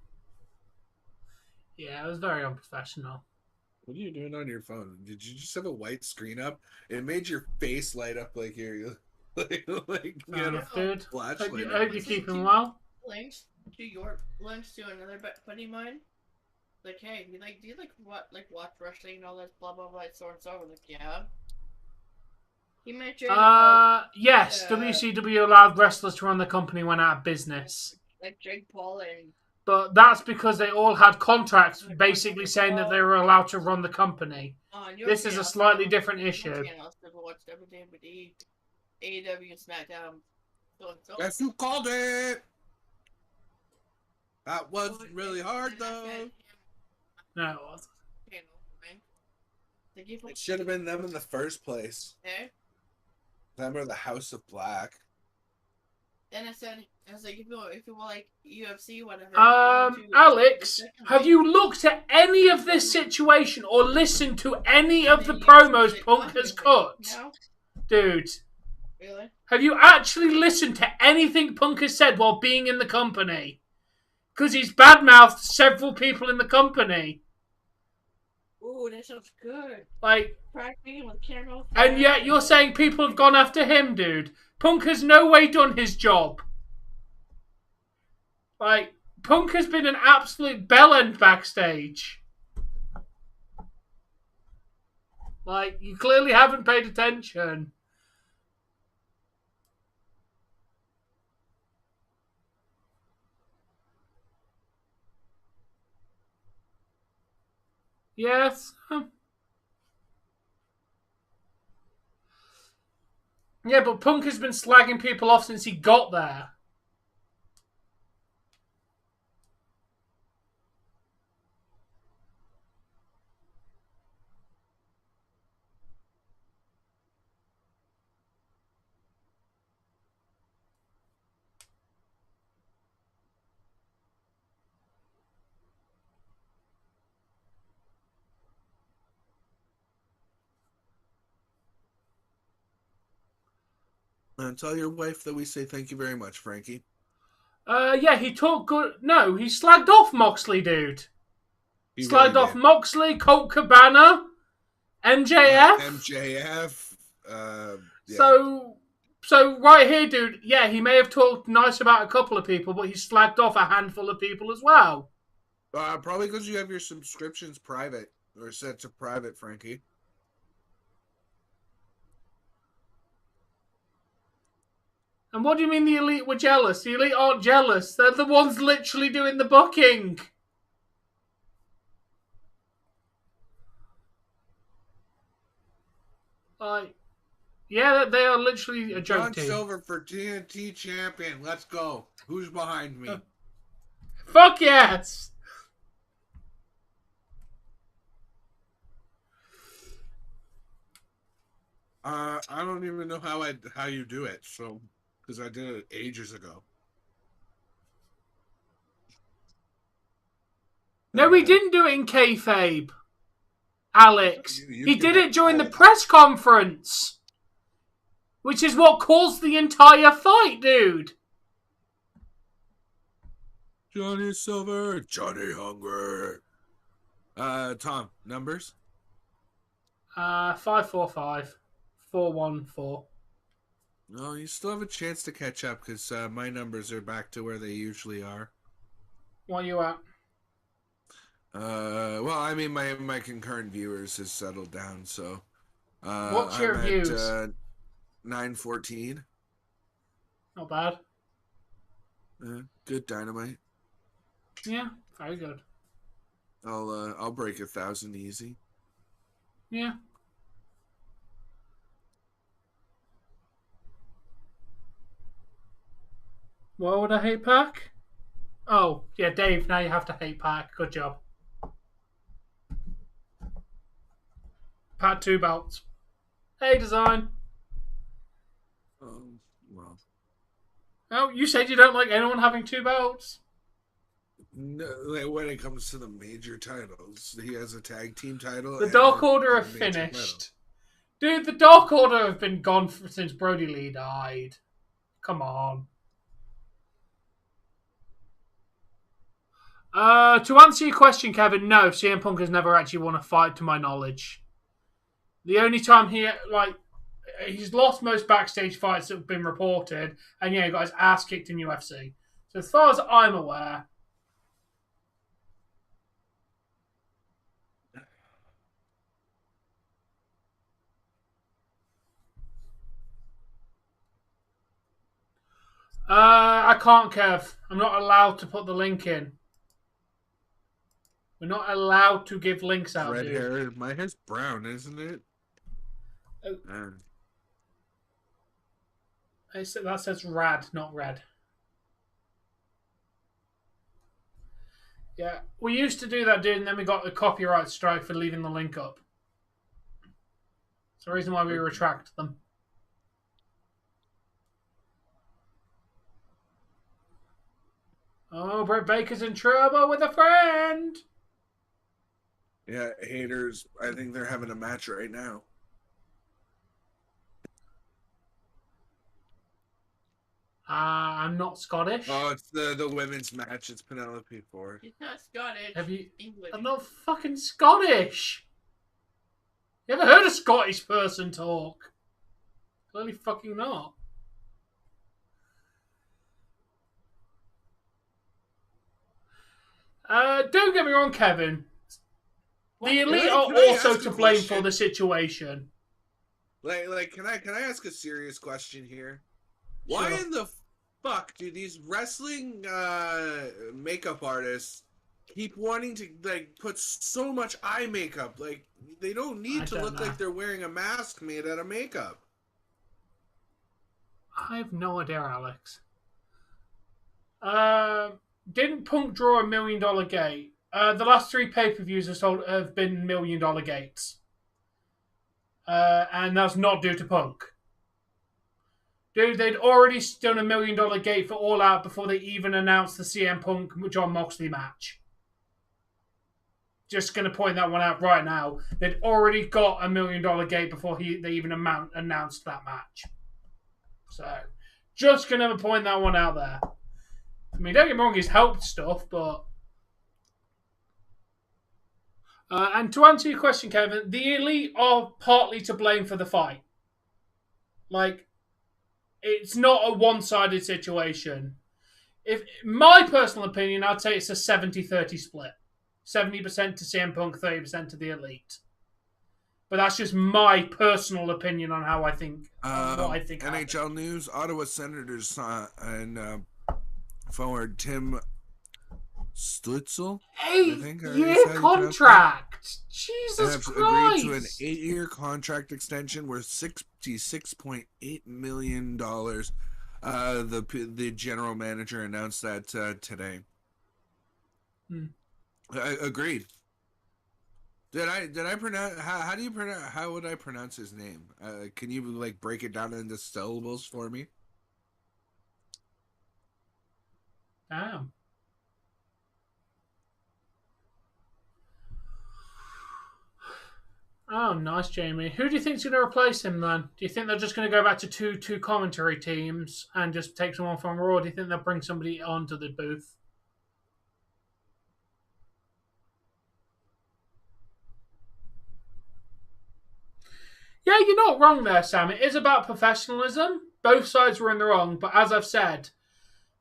Yeah, it was very unprofessional. What are you doing on your phone? Did you just have a white screen up? It made your face light up like you're like dude. Flashlight. I hope you're keeping well. Links to another buddy of mine. Like, hey, do you watch wrestling and all that blah blah blah so and so? Like, yeah. He mentioned yes, WCW allowed wrestlers to run the company when out of business. Like Jake Paul and. But that's because they all had contracts basically saying that they were allowed to run the company. This is a slightly different issue. AEW SmackDown. Guess who called it? That wasn't really hard though. No, it wasn't. It should have been them in the first place. Eh? Them or the House of Black. Then I was like, if you like UFC, whatever. Alex, have you looked at any of this situation or listened to any of the promos Punk has cut? No. Dude. Really? Have you actually listened to anything Punk has said while being in the company? Because he's badmouthed several people in the company. Ooh, that sounds good. Like, with caramel. And yet you're saying people have gone after him, dude. Punk has no way done his job. Like, Punk has been an absolute bellend backstage. Like, you clearly haven't paid attention. Yes. Yeah, but Punk has been slagging people off since he got there. And tell your wife that we say thank you very much, Frankie. Yeah, he talked good. No, he slagged off Moxley, dude. He slagged off Moxley, Colt Cabana, MJF. MJF. Yeah. So right here, dude, yeah, he may have talked nice about a couple of people, but he slagged off a handful of people as well. Probably because you have your subscriptions private, or set to private, Frankie. And what do you mean the Elite were jealous? The Elite aren't jealous. They're the ones literally doing the booking. Like, yeah, they are literally a joke team. John Silver for TNT champion. Let's go. Who's behind me? Fuck yes. I don't even know how you do it. So, because I did it ages ago. No, we didn't do it in kayfabe, Alex. You he did it during the press conference, which is what caused the entire fight, dude. Johnny Silver, Johnny Hungry. Tom, numbers? 545 414. No, you still have a chance to catch up because my numbers are back to where they usually are. What are you at? Well, I mean, my concurrent viewers has settled down, so. What's your views? 914. Not bad. Good Dynamite. Yeah, very good. I'll break 1,000 easy. Yeah. What would I hate Pac? Oh, yeah, Dave, now you have to hate Pac. Good job. Pat 2 belts. Hey, design. Well. Oh, you said you don't like anyone having 2 belts. No, like when it comes to the major titles, he has a tag team title. The Dark Order have finished. Dude, the Dark Order have been gone since Brody Lee died. Come on. To answer your question, Kevin, no, CM Punk has never actually won a fight to my knowledge. The only time he's lost most backstage fights that have been reported, and he got his ass kicked in UFC. So as far as I'm aware, I can't, Kev. I'm not allowed to put the link in. We're not allowed to give links out. Red hair. My hair's brown, isn't it? That says rad, not red. Yeah, we used to do that, dude, and then we got a copyright strike for leaving the link up. It's the reason why we retract them. Oh, Britt Baker's in trouble with a friend. Yeah, haters. I think they're having a match right now. I'm not Scottish. Oh, it's the women's match. It's Penelope Ford. He's not Scottish. English. I'm not fucking Scottish. You ever heard a Scottish person talk? Clearly fucking not. Don't get me wrong, Kevin. The Elite are also to blame for the situation. Can I ask a serious question here? Why in the fuck do these wrestling makeup artists keep wanting to put so much eye makeup? Like, they don't need to look like they're wearing a mask made out of makeup. I have no idea, Alex. Didn't Punk draw $1 million gate? The last 3 pay-per-views have been $1 million gates. And that's not due to Punk. Dude, they'd already done $1 million gate for All Out before they even announced the CM Punk John Moxley match. Just going to point that one out right now. They'd already got $1 million gate before they even announced that match. So, just going to point that one out there. I mean, don't get me wrong, he's helped stuff, but... and to answer your question, Kevin, the Elite are partly to blame for the fight. Like, it's not a one-sided situation. If my personal opinion, I'd say it's a 70-30 split. 70% to CM Punk, 30% to the Elite. But that's just my personal opinion on how I think. What I think. NHL happened. News: Ottawa Senators and forward Tim Stützle, 8-year contract. Jesus Christ! Agreed to an 8-year contract extension worth $66.8 million. The general manager announced that today. Agreed. Did I pronounce? How do you pronounce? How would I pronounce his name? Can you break it down into syllables for me? Damn. Oh, nice, Jamie. Who do you think's going to replace him then? Do you think they're just going to go back to two commentary teams and just take someone from Raw? Or do you think they'll bring somebody onto the booth? Yeah, you're not wrong there, Sam. It is about professionalism. Both sides were in the wrong, but as I've said,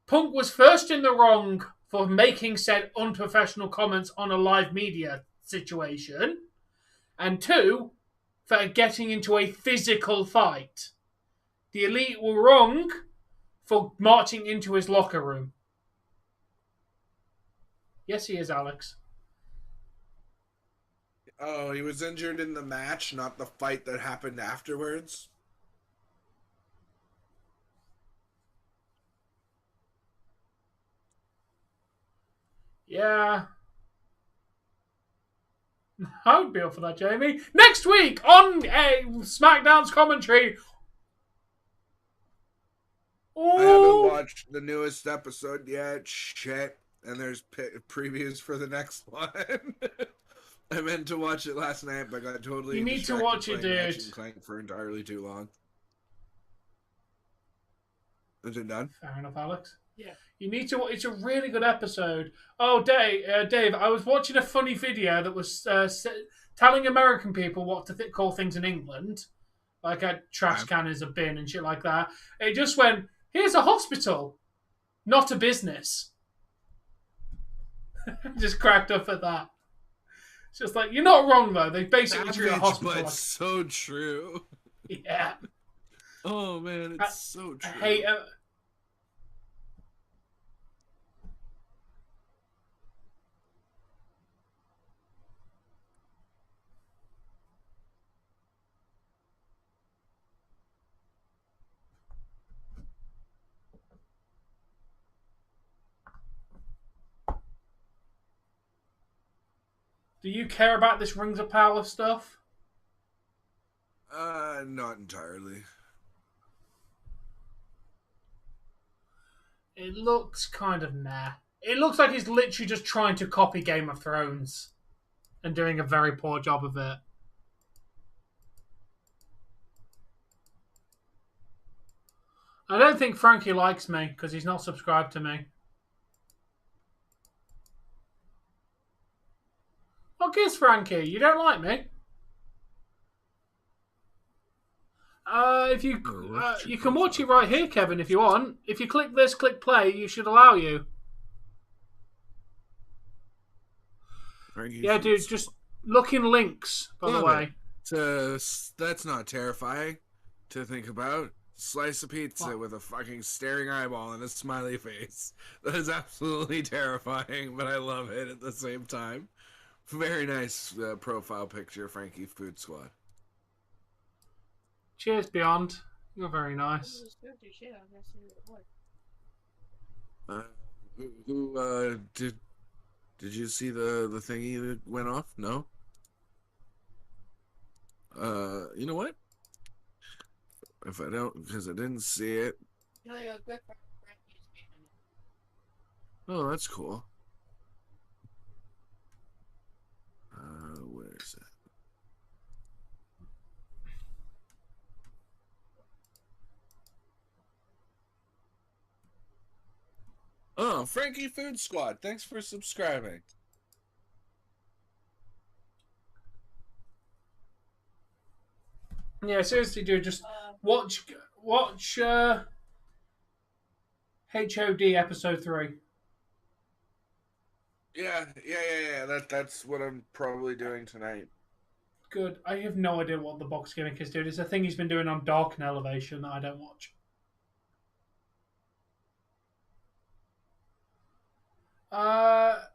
Punk was first in the wrong for making said unprofessional comments on a live media situation, and 2, for getting into a physical fight. The Elite were wrong for marching into his locker room. Yes, he is, Alex. Oh, he was injured in the match, not the fight that happened afterwards? Yeah. I would be up for that, Jamie. Next week on SmackDown's commentary. I haven't watched the newest episode yet. Shit. And there's previews for the next one. I meant to watch it last night, but got totally You need to watch it, dude. Ratchet and Clank for entirely too long. Is it done? Fair enough, Alex. Yeah. You need to. It's a really good episode. Oh, Dave, I was watching a funny video that was telling American people what to call things in England, like a trash can is a bin and shit like that. It just went, here's a hospital, not a business. Just cracked up at that. It's just like, you're not wrong, though. They basically treat a hospital but so true. Yeah. Oh, man, it's so true. I hate it. Do you care about this Rings of Power stuff? Not entirely. It looks kind of nah. It looks like he's literally just trying to copy Game of Thrones and doing a very poor job of it. I don't think Frankie likes me because he's not subscribed to me. What gives, Frankie? You don't like me? If you you can watch it right here, Kevin, if you want. If you click this, click play, you should allow you. Yeah, dude, just look in links, by the way. That's not terrifying to think about. Slice of pizza with a fucking staring eyeball and a smiley face. That is absolutely terrifying, but I love it at the same time. Very nice profile picture, Frankie Food Squad. Cheers, Beyond. You're very nice. Did you see the thingy that went off? No? You know what? If I don't, because I didn't see it. Oh, that's cool. Where is it? Oh, Frankie Food Squad. Thanks for subscribing. Yeah, seriously, dude, just watch HOD episode 3. Yeah. That's what I'm probably doing tonight. Good. I have no idea what the box gimmick is, dude. It's a thing he's been doing on Dark and Elevation that I don't watch.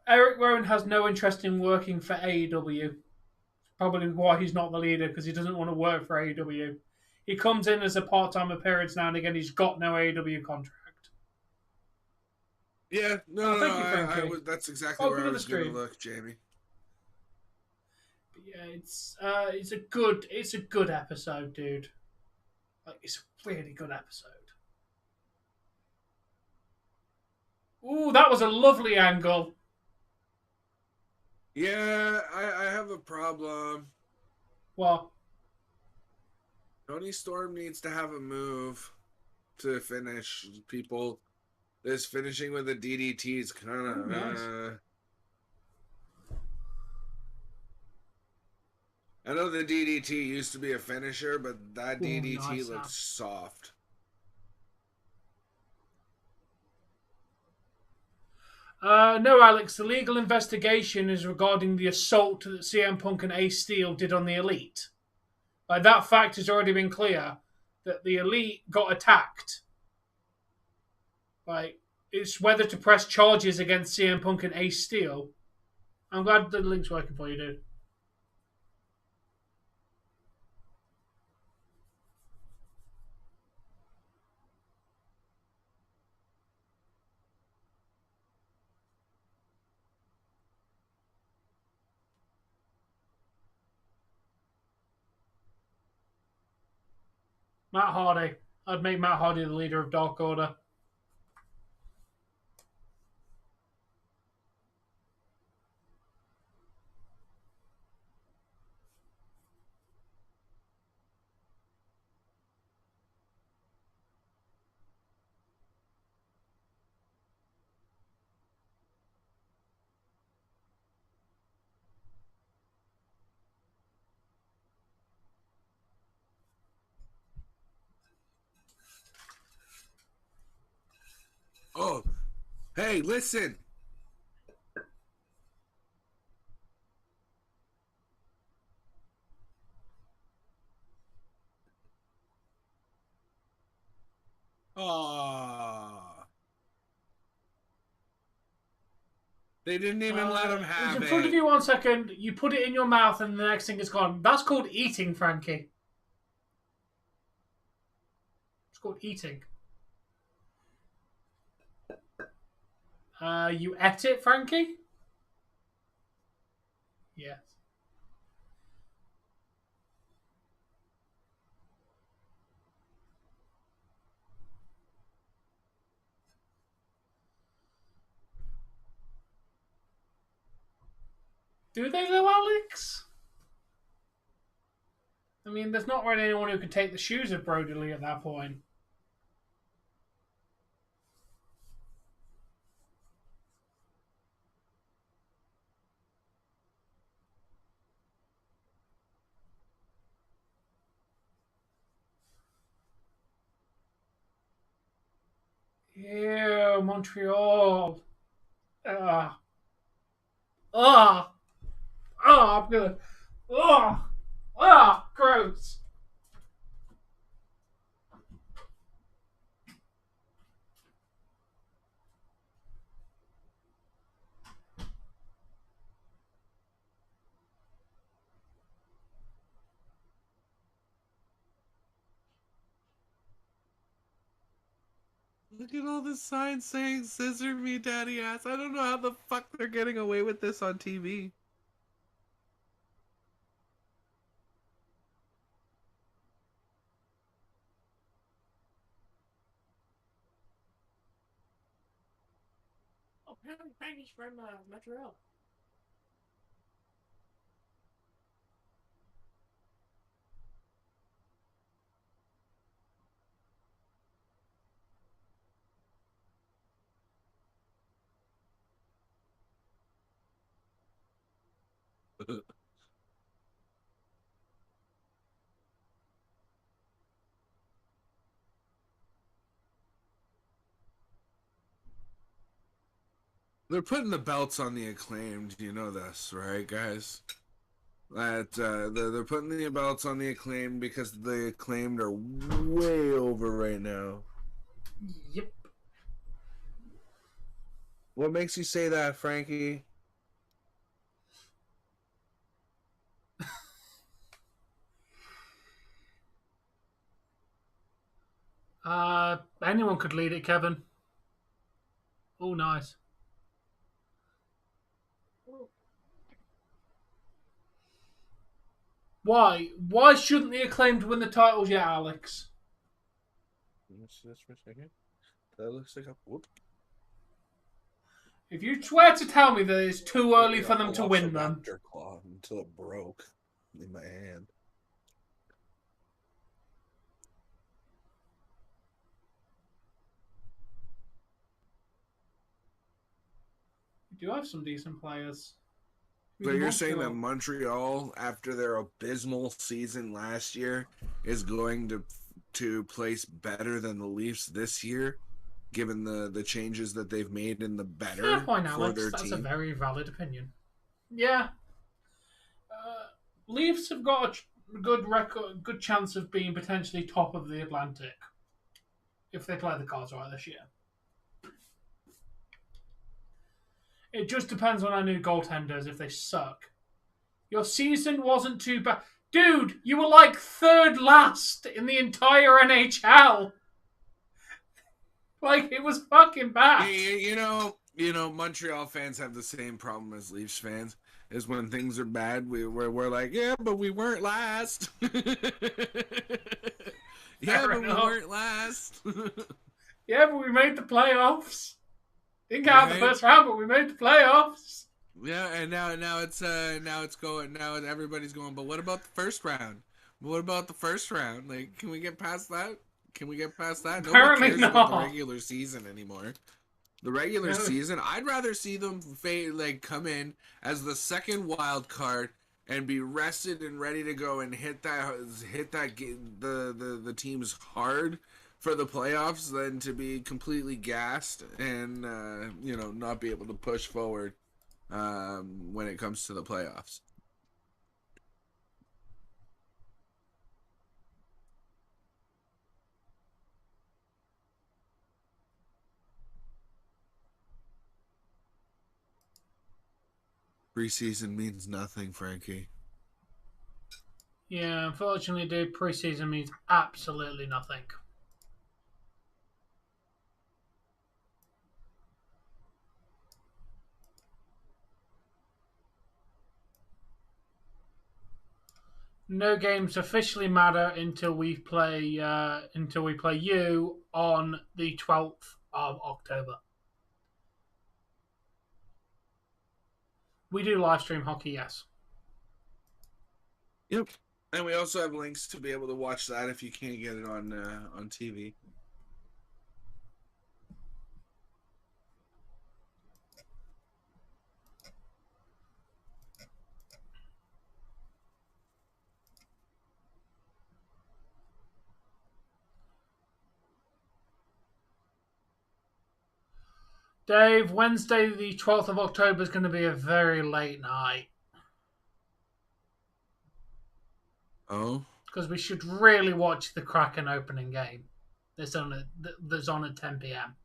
Eric Rowan has no interest in working for AEW. Probably why he's not the leader, because he doesn't want to work for AEW. He comes in as a part-time appearance now and again. He's got no AEW contract. Yeah, no, that's exactly where I was going to look, Jamie. But yeah, it's a good episode, dude. Like, it's a really good episode. Ooh, that was a lovely angle. Yeah, I have a problem. What? Toni Storm needs to have a move to finish people. This finishing with a DDT is kind of... nice. I know the DDT used to be a finisher, but that DDT nice looks soft. No, Alex, the legal investigation is regarding the assault that CM Punk and Ace Steel did on the Elite. Like, that fact has already been clear, that the Elite got attacked. Like, it's whether to press charges against CM Punk and Ace Steel. I'm glad the link's working for you, dude. Matt Hardy. I'd make Matt Hardy the leader of Dark Order. Oh, hey, listen. Oh. They didn't even let him have it. It's in front of you 1 second, you put it in your mouth, and the next thing is gone. That's called eating, Frankie. It's called eating. You ate it, Frankie? Yes. Do they though, Alex? I mean, there's not really anyone who can take the shoes of Brody Lee at that point. Ew, Montreal. I'm gonna. Gross. Look at all the signs saying "Scissor me, daddy ass." I don't know how the fuck they're getting away with this on TV. Oh, Frankie's from Montreal. They're putting the belts on the Acclaimed. You know this, right, guys? That they're putting the belts on the Acclaimed because the Acclaimed are way over right now. Yep. What makes you say that, Frankie? Anyone could lead it, Kevin. Oh, nice. Why? Why shouldn't the Acclaimed win the titles yet, Alex? Let's see this for a second. That looks like a whoop. If you swear to tell me that it's too early for them to win them. Claw until it broke in my hand. You do have some decent players. So you're saying that Montreal, after their abysmal season last year, is going to place better than the Leafs this year, given the changes that they've made in the better Fair point, for Alex. their That's team? a very valid opinion. Yeah. Leafs have got a good chance of being potentially top of the Atlantic if they play the cards right this year. It just depends on our new goaltenders if they suck. Your season wasn't too bad. Dude, you were like third last in the entire NHL. Like, it was fucking bad. You know, Montreal fans have the same problem as Leafs fans. Is when things are bad, we're like, yeah, but we weren't last. Yeah, but we weren't last. Yeah, but we made the playoffs. Didn't get out the first round, but we made the playoffs. Yeah, and now everybody's going, but what about the first round? What about the first round? Like, can we get past that? Apparently Nobody cares not. about the regular season anymore. The regular season, I'd rather see them come in as the second wild card and be rested and ready to go and hit the teams hard for the playoffs than to be completely gassed and not be able to push forward when it comes to the playoffs. Preseason means nothing, Frankie. Yeah, unfortunately, dude, preseason means absolutely nothing. No games officially matter until we play you on the 12th of October. We do live stream hockey, yes. Yep. And we also have links to be able to watch that if you can't get it on TV. Dave, Wednesday the 12th of October is going to be a very late night. Oh? Because we should really watch the Kraken opening game. That's on at 10 p.m.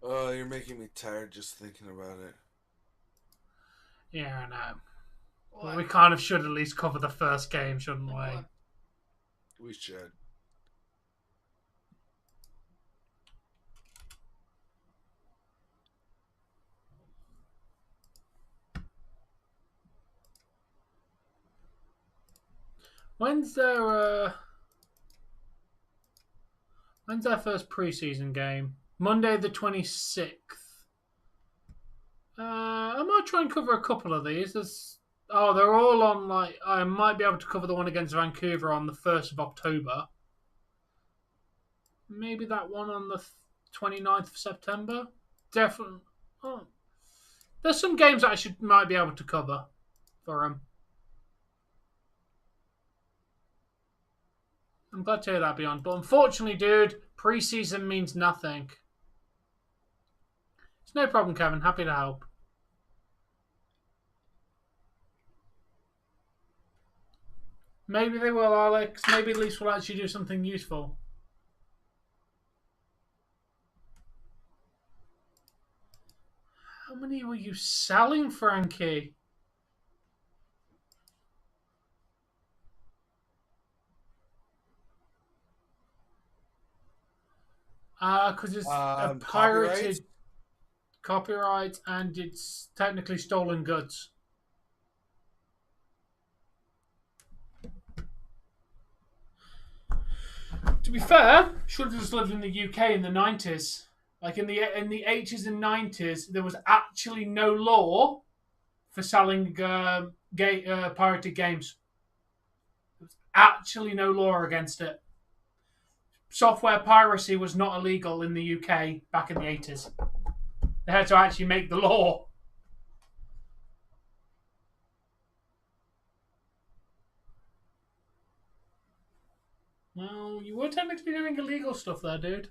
Oh, you're making me tired just thinking about it. Yeah, I know. Well, we kind of should at least cover the first game, shouldn't we? We should. When's their first preseason game? Monday the 26th. I might try and cover a couple of these. They're all on, I might be able to cover the one against Vancouver on the 1st of October. Maybe that one on the 29th of September. Definitely. Oh. There's some games that I might be able to cover for them. I'm glad to hear that, Beyond. But unfortunately, dude, preseason means nothing. It's no problem, Kevin. Happy to help. Maybe they will, Alex. Maybe at least we'll actually do something useful. How many were you selling, Frankie? Because it's a pirated copyright and it's technically stolen goods. To be fair, should have just lived in the UK in the 90s. Like in the 80s and 90s, there was actually no law for selling pirated games. There was actually no law against it. Software piracy was not illegal in the UK back in the 80s. They had to actually make the law. Well, you were technically doing illegal stuff there, dude.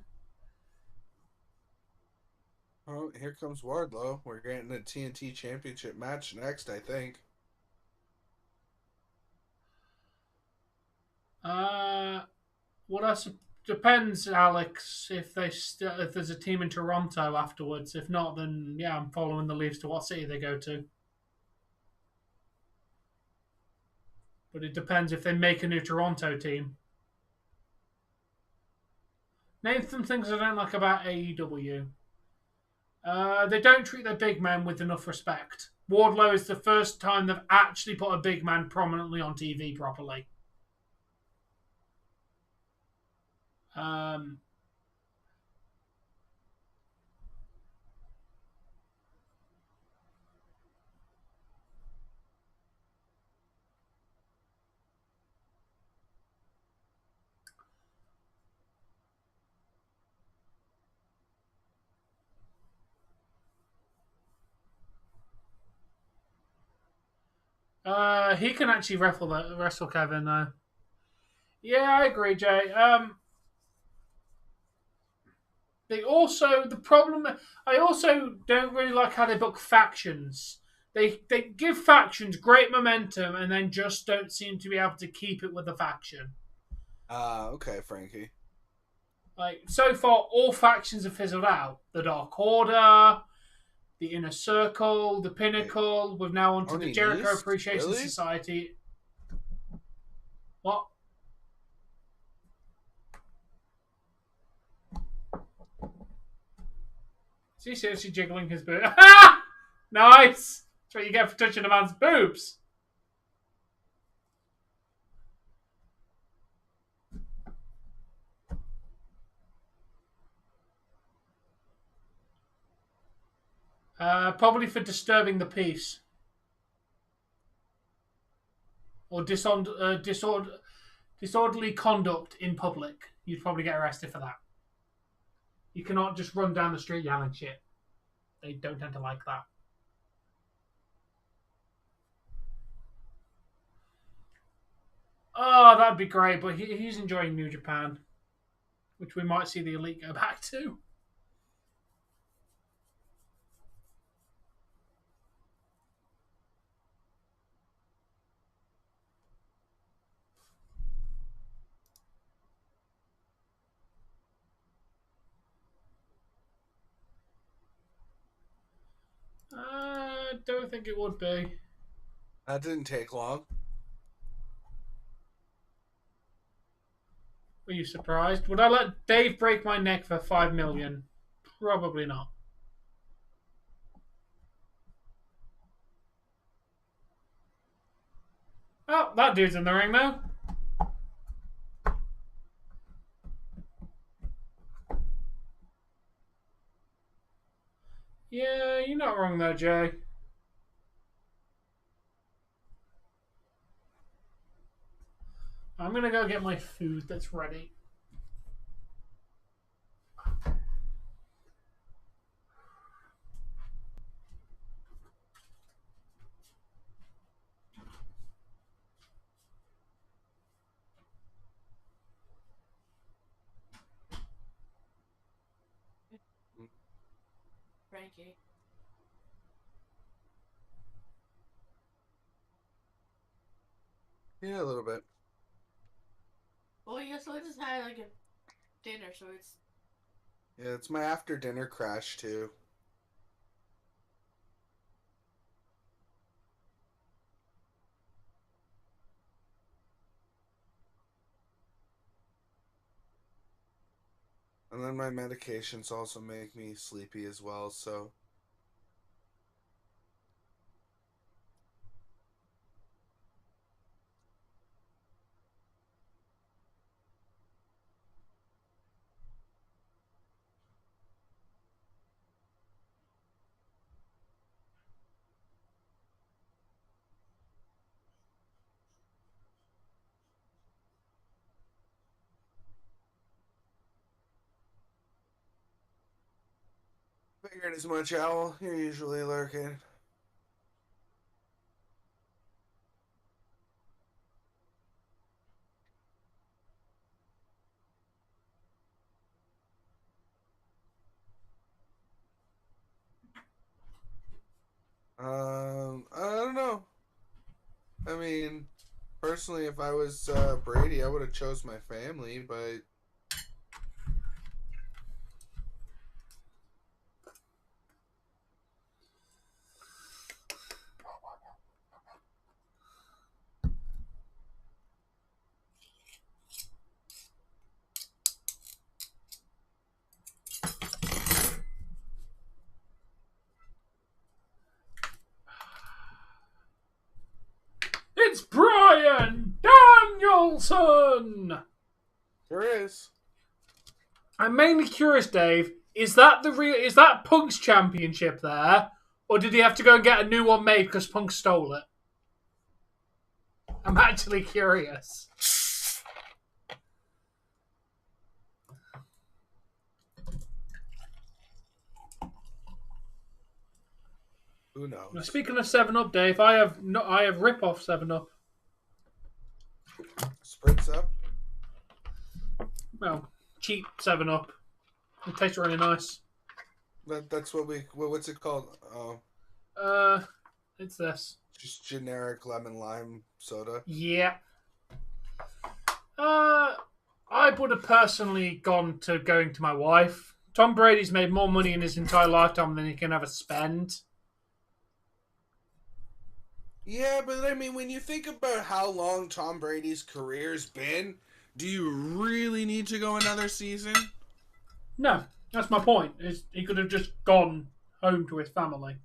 Oh, here comes Wardlow. We're getting a TNT Championship match next, I think. Depends, Alex. If there's a team in Toronto afterwards. If not, then yeah, I'm following the Leafs to what city they go to. But it depends if they make a new Toronto team. Name some things I don't like about AEW. They don't treat their big men with enough respect. Wardlow is the first time they've actually put a big man prominently on TV properly. He can actually wrestle Kevin though. Yeah, I agree, Jay. The problem. I also don't really like how they book factions. They give factions great momentum and then just don't seem to be able to keep it with the faction. Okay, Frankie. Like, so far, all factions have fizzled out. The Dark Order, the Inner Circle, the Pinnacle. We're now onto the Jericho Appreciation Society. What? Is he seriously jiggling his boobs? Nice! That's what you get for touching a man's boobs. Probably for disturbing the peace. Or disorderly conduct in public. You'd probably get arrested for that. You cannot just run down the street yelling shit. They don't tend to like that. Oh, that'd be great, but he's enjoying New Japan. Which we might see the Elite go back to. I don't think it would be. That didn't take long. Were you surprised? Would I let Dave break my neck for $5 million? Probably not. Oh, that dude's in the ring now. Yeah, you're not wrong there, Jay. I'm going to go get my food that's ready. Frankie. Yeah, a little bit. Well, yeah, so I just had like a dinner, so it's... Yeah, it's my after dinner crash too. And then my medications also make me sleepy as well, so... Figured as much, Owl. You're usually lurking. I don't know. I mean, personally, if I was Brady, I would have chose my family, but... Danielson. There is. I'm mainly curious, Dave. Is that Punk's championship there, or did he have to go and get a new one made because Punk stole it? I'm actually curious. Who knows? Now, speaking of 7-Up, Dave, I have rip-off 7-Up. Spritz up. Well, cheap 7-Up. It tastes really nice. That's what what's it called? It's this. Just generic lemon lime soda. Yeah. I would have personally going to my wife. Tom Brady's made more money in his entire lifetime than he can ever spend. Yeah, but I mean, when you think about how long Tom Brady's career's been, do you really need to go another season? No, that's my point. He could have just gone home to his family.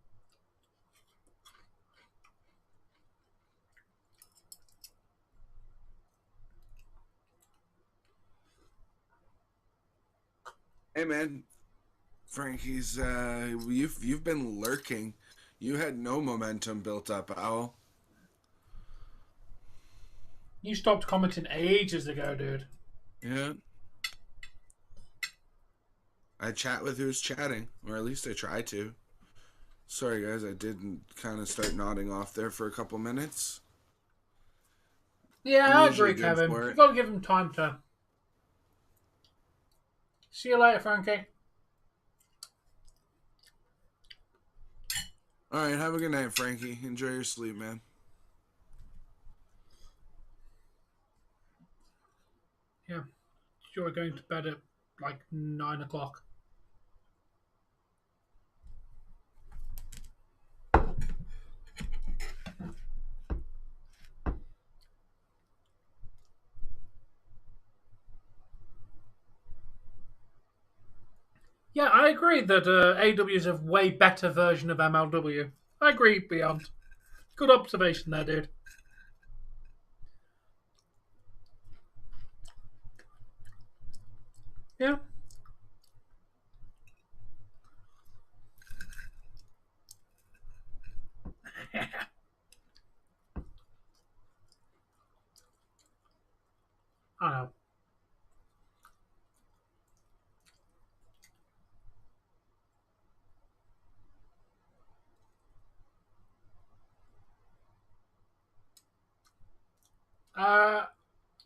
Hey man, Frankie's you've been lurking. You had no momentum built up, Owl. You stopped commenting ages ago, dude. Yeah. I chat with who's chatting, or at least I try to. Sorry guys, I did kind of start nodding off there for a couple minutes. Yeah, I agree, Kevin. You've got to give him time to. See you later, Frankie. Alright, have a good night, Frankie. Enjoy your sleep, man. Yeah. You're going to bed at like 9 o'clock. Yeah, I agree that AEW is a way better version of MLW. I agree, Beyond. Good observation there, dude. Yeah. I know.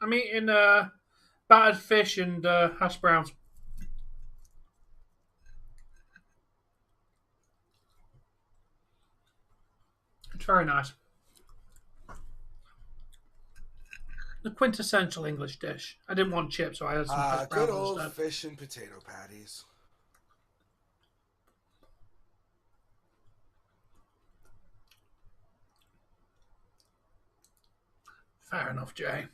I'm eating battered fish and hash browns. It's very nice. The quintessential English dish. I didn't want chips, so I had some hash browns Good old instead. fish and potato patties. Fair enough, Jay.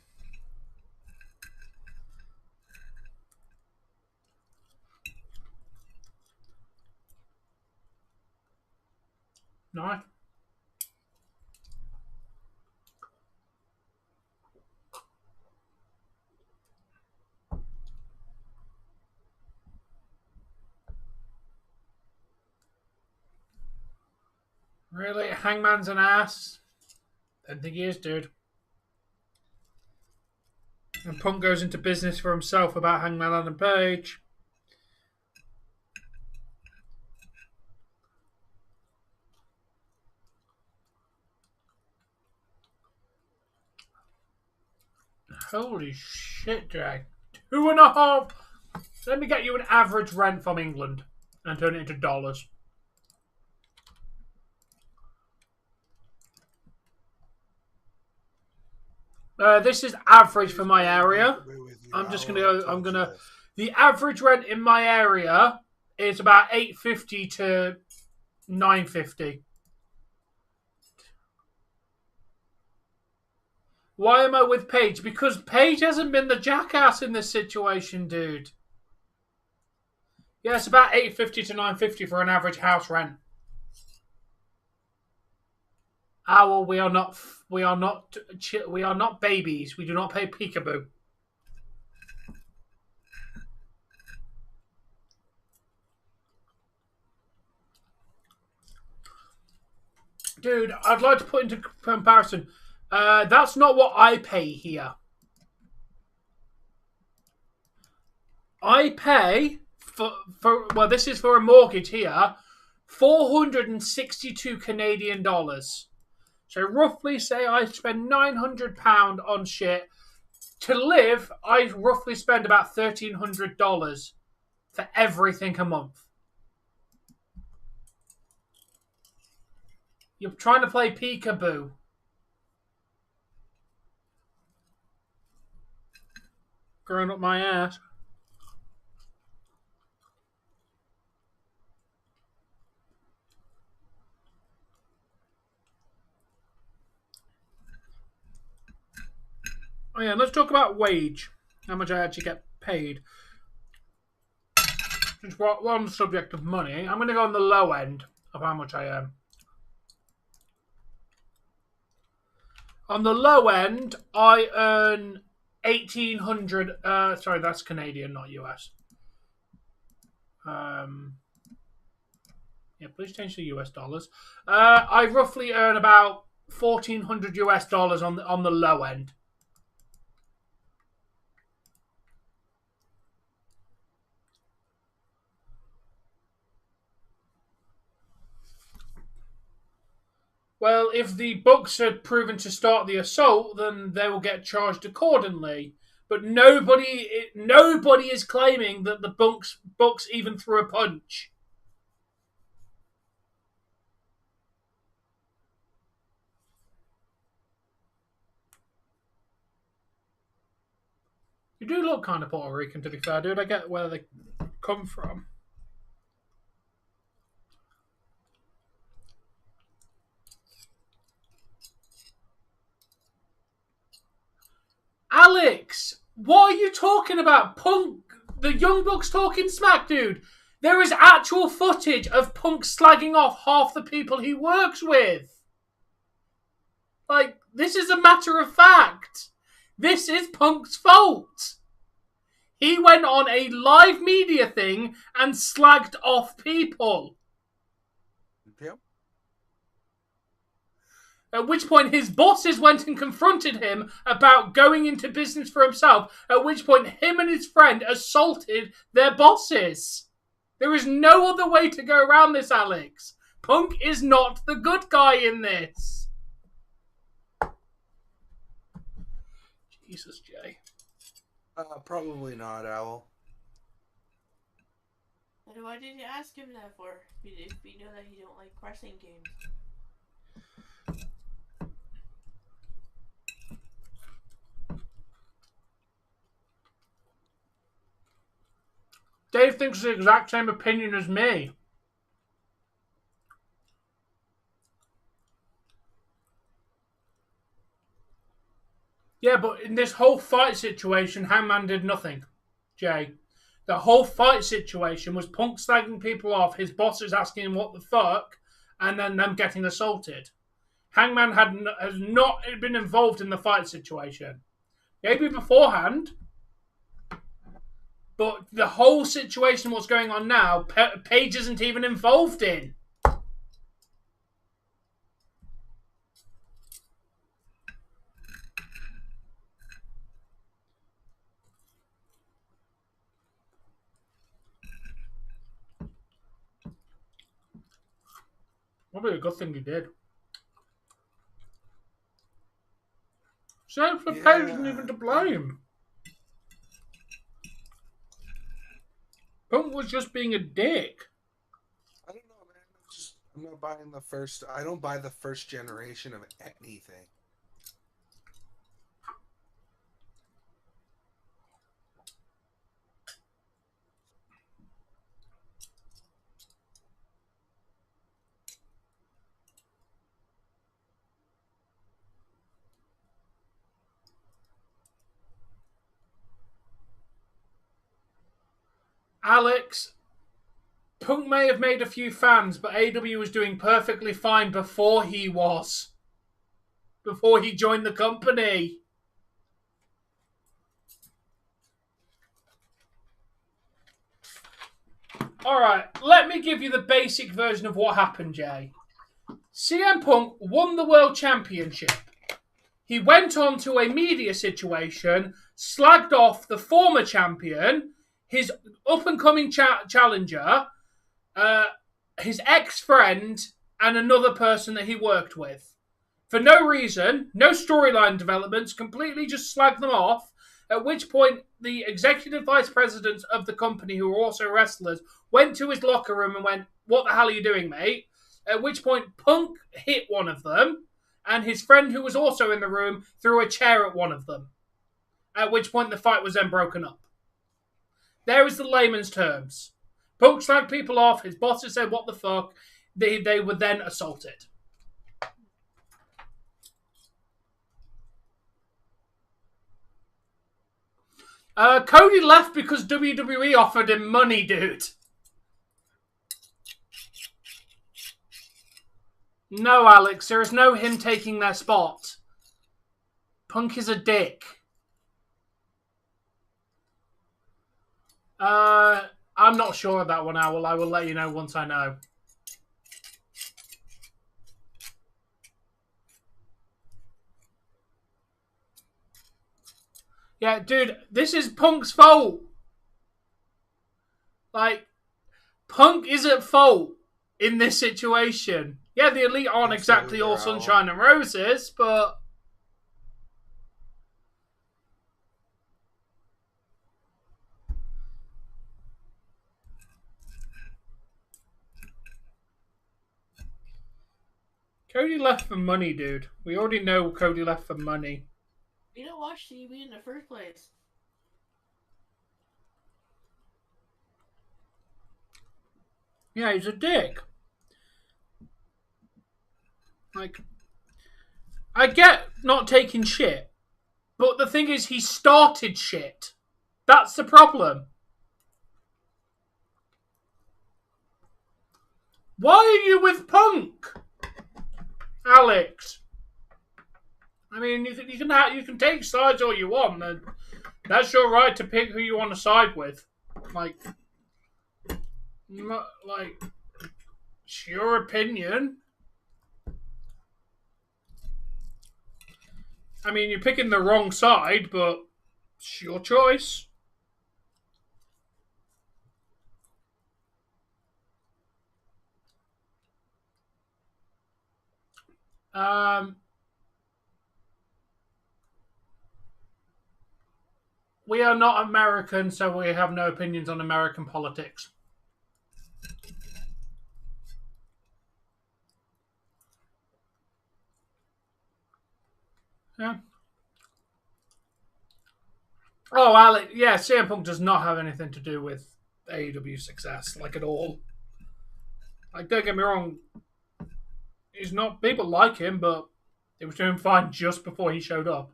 Nice. Really? Hangman's an ass? Don't think he is, dude. And Punk goes into business for himself about Hangman Adam Page. Holy shit, Jay. 2.5. Let me get you an average rent from England and turn it into dollars. This is average for my area. I'm just gonna go. The average rent in my area is about $8.50 to $9.50. Why am I with Paige? Because Paige hasn't been the jackass in this situation, dude. Yeah, it's about $8.50 to $9.50 for an average house rent. Owl, we are not babies. We do not play peekaboo. Dude, I'd like to put into comparison. That's not what I pay here. I pay for well, this is for a mortgage here, 462 Canadian dollars. So roughly, say I spend £900 on shit. To live, I roughly spend about $1,300 for everything a month. You're trying to play peekaboo. Growing up my ass. Oh yeah, let's talk about wage. How much I actually get paid. Since we're on the subject of money, I'm going to go on the low end of how much I earn. On the low end, I earn 1,800. Sorry, that's Canadian, not US. Yeah, please change to US dollars. I roughly earn about $1,400 US on the low end. Well, if the Bucks had proven to start the assault, then they will get charged accordingly. But nobody is claiming that the Bucks even threw a punch. You do look kind of Puerto Rican, to be fair, dude. I get where they come from. Alex, what are you talking about? Punk, the Young Bucks talking smack, dude. There is actual footage of Punk slagging off half the people he works with. Like, this is a matter of fact. This is Punk's fault. He went on a live media thing and slagged off people. Yep. At which point his bosses went and confronted him about going into business for himself. At which point him and his friend assaulted their bosses. There is no other way to go around this, Alex. Punk is not the good guy in this. Jesus, Jay. Probably not, Owl. Why did you ask him that for? If you know that he don't like wrestling games. Dave thinks the exact same opinion as me. Yeah, but in this whole fight situation, Hangman did nothing, Jay. The whole fight situation was Punk slagging people off, his bosses asking him what the fuck, and then them getting assaulted. Hangman has not been involved in the fight situation. Maybe beforehand, but the whole situation, what's going on now, Paige isn't even involved in. Probably a good thing he did. So for Paige isn't even to blame. Punk was just being a dick. I don't know, man. I'm not buying the first. I don't buy the first generation of anything. Alex, Punk may have made a few fans, but AEW was doing perfectly fine before he was. before he joined the company. Alright, let me give you the basic version of what happened, Jay. CM Punk won the World Championship. He went on to a media situation, slagged off the former champion, his up-and-coming challenger, his ex-friend, and another person that he worked with. For no reason, no storyline developments, completely just slagged them off, at which point the executive vice presidents of the company, who were also wrestlers, went to his locker room and went, "What the hell are you doing, mate?" At which point Punk hit one of them, and his friend, who was also in the room, threw a chair at one of them. At which point the fight was then broken up. There is the layman's terms. Punk slagged people off, his bosses said, "What the fuck?" They were then assaulted. Cody left because WWE offered him money, dude. No, Alex, there is no him taking their spot. Punk is a dick. I'm not sure of that one, Owl. I will let you know once I know. Yeah, dude, this is Punk's fault. Like, Punk is at fault in this situation. Yeah, the Elite aren't exactly all sunshine and roses, but... Cody left for money, dude. We already know Cody left for money. You don't watch TV in the first place. Yeah, he's a dick. Like, I get not taking shit, but the thing is, he started shit. That's the problem. Why are you with Punk, Alex? I mean, you can take sides all you want, and that's your right to pick who you want to side with. Like, it's your opinion. I mean, you're picking the wrong side, but it's your choice. We are not American, so we have no opinions on American politics. Yeah. Oh, Alex. Yeah, CM Punk does not have anything to do with AEW success, like, at all. Like, don't get me wrong. He's not... People like him, but they were doing fine just before he showed up.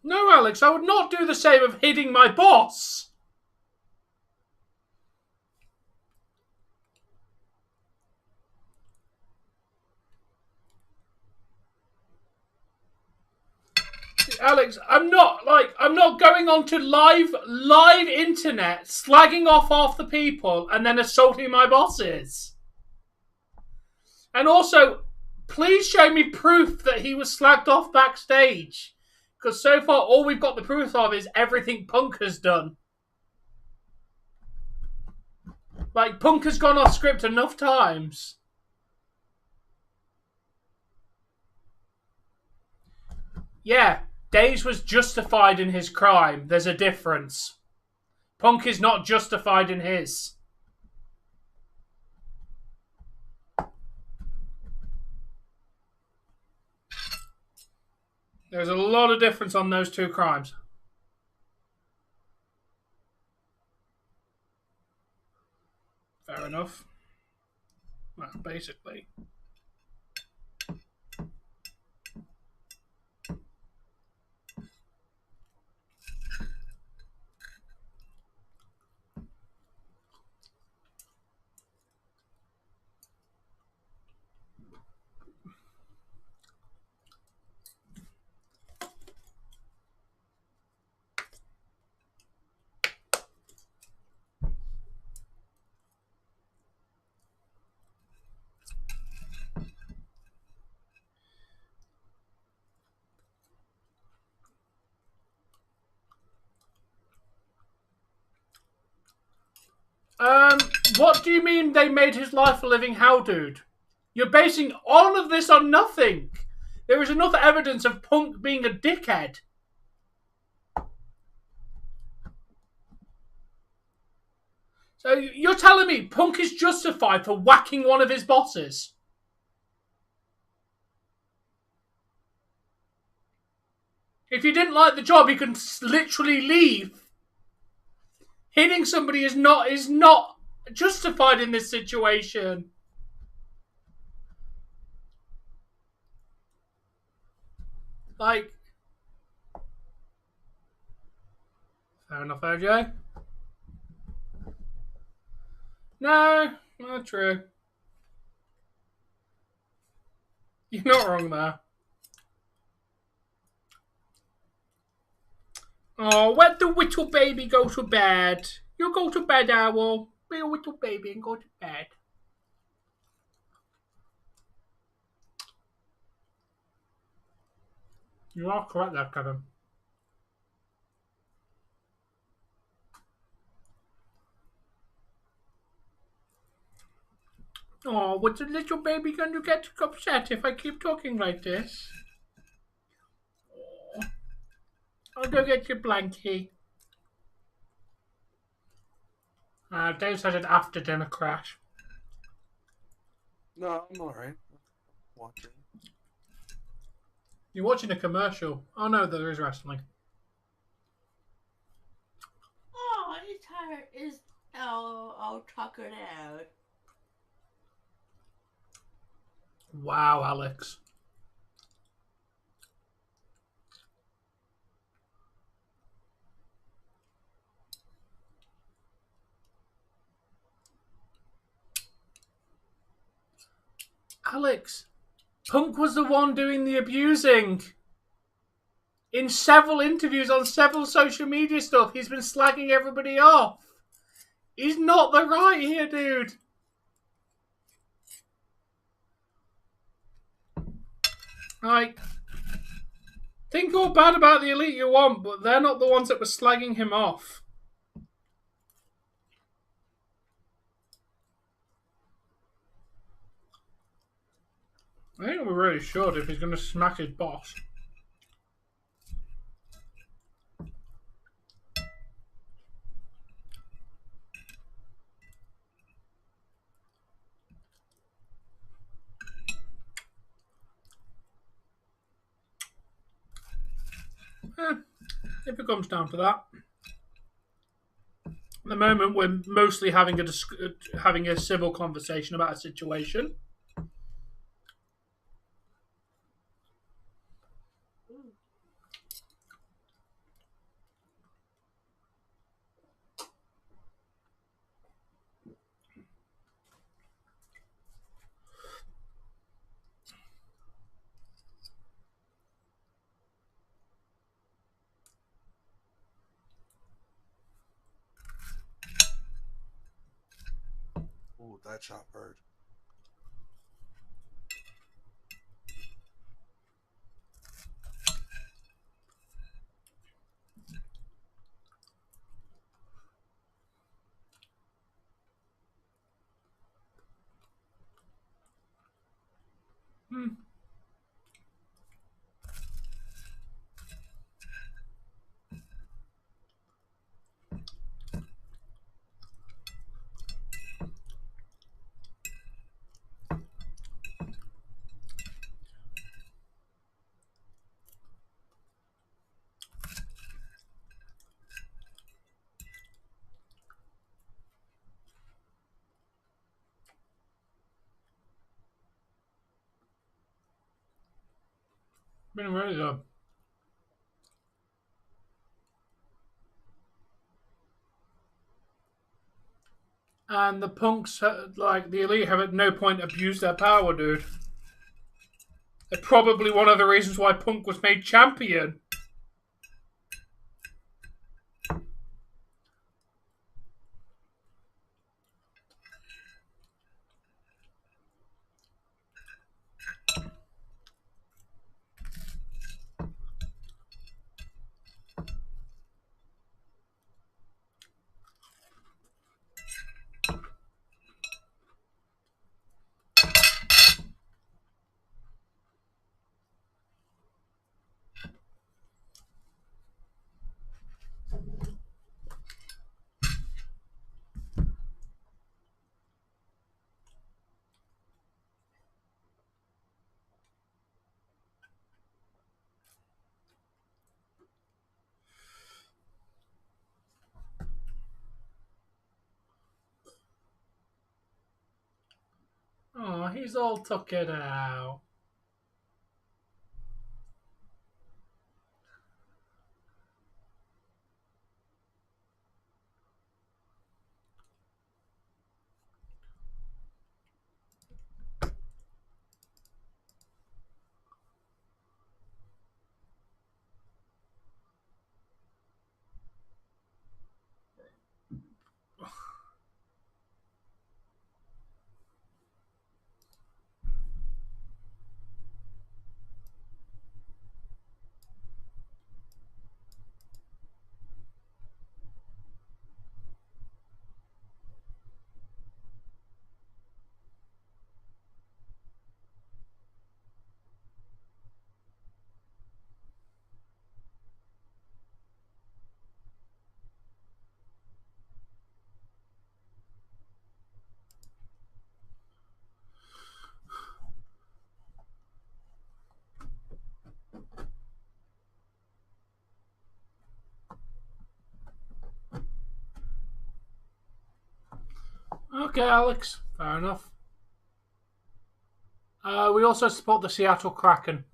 No, Alex, I would not do the same of hitting my boss. Alex, I'm not going on to live internet slagging off half the people and then assaulting my bosses. And also, please show me proof that he was slagged off backstage. Because so far, all we've got the proof of is everything Punk has done. Like, Punk has gone off script enough times. Yeah, Days was justified in his crime. There's a difference. Punk is not justified in his. There's a lot of difference on those two crimes. Fair enough. Well, basically. What do you mean they made his life a living hell, dude? You're basing all of this on nothing. There is enough evidence of Punk being a dickhead. So you're telling me Punk is justified for whacking one of his bosses? If you didn't like the job, you can literally leave. Hitting somebody is not justified in this situation. Like, fair enough, OJ. No, not true. You're not wrong there. Oh, let the little baby go to bed. You go to bed, Owl. Be a little baby and go to bed. You are correct there, Kevin. Oh, what's the little baby going to get upset if I keep talking like this? Oh, I'll go get your blankie. Dave said an after dinner crash. No, I'm alright. Watching. You're watching a commercial. Oh no, there is wrestling. Oh, his heart is all tuckered out. Wow, Alex. Alex, Punk was the one doing the abusing. In several interviews on several social media stuff, he's been slagging everybody off. He's not the right here, dude. Like, think all bad about the Elite you want, but they're not the ones that were slagging him off. I think we really should if he's going to smack his boss. If it comes down to that. At the moment, we're mostly having a civil conversation about a situation. Ooh, that shot hurt. Been really good. And the punks, like the elite, have at no point abused their power, dude. They're probably one of the reasons why Punk was made champion. Oh, he's all tucked out. Okay, Alex. Fair enough. We also support the Seattle Kraken.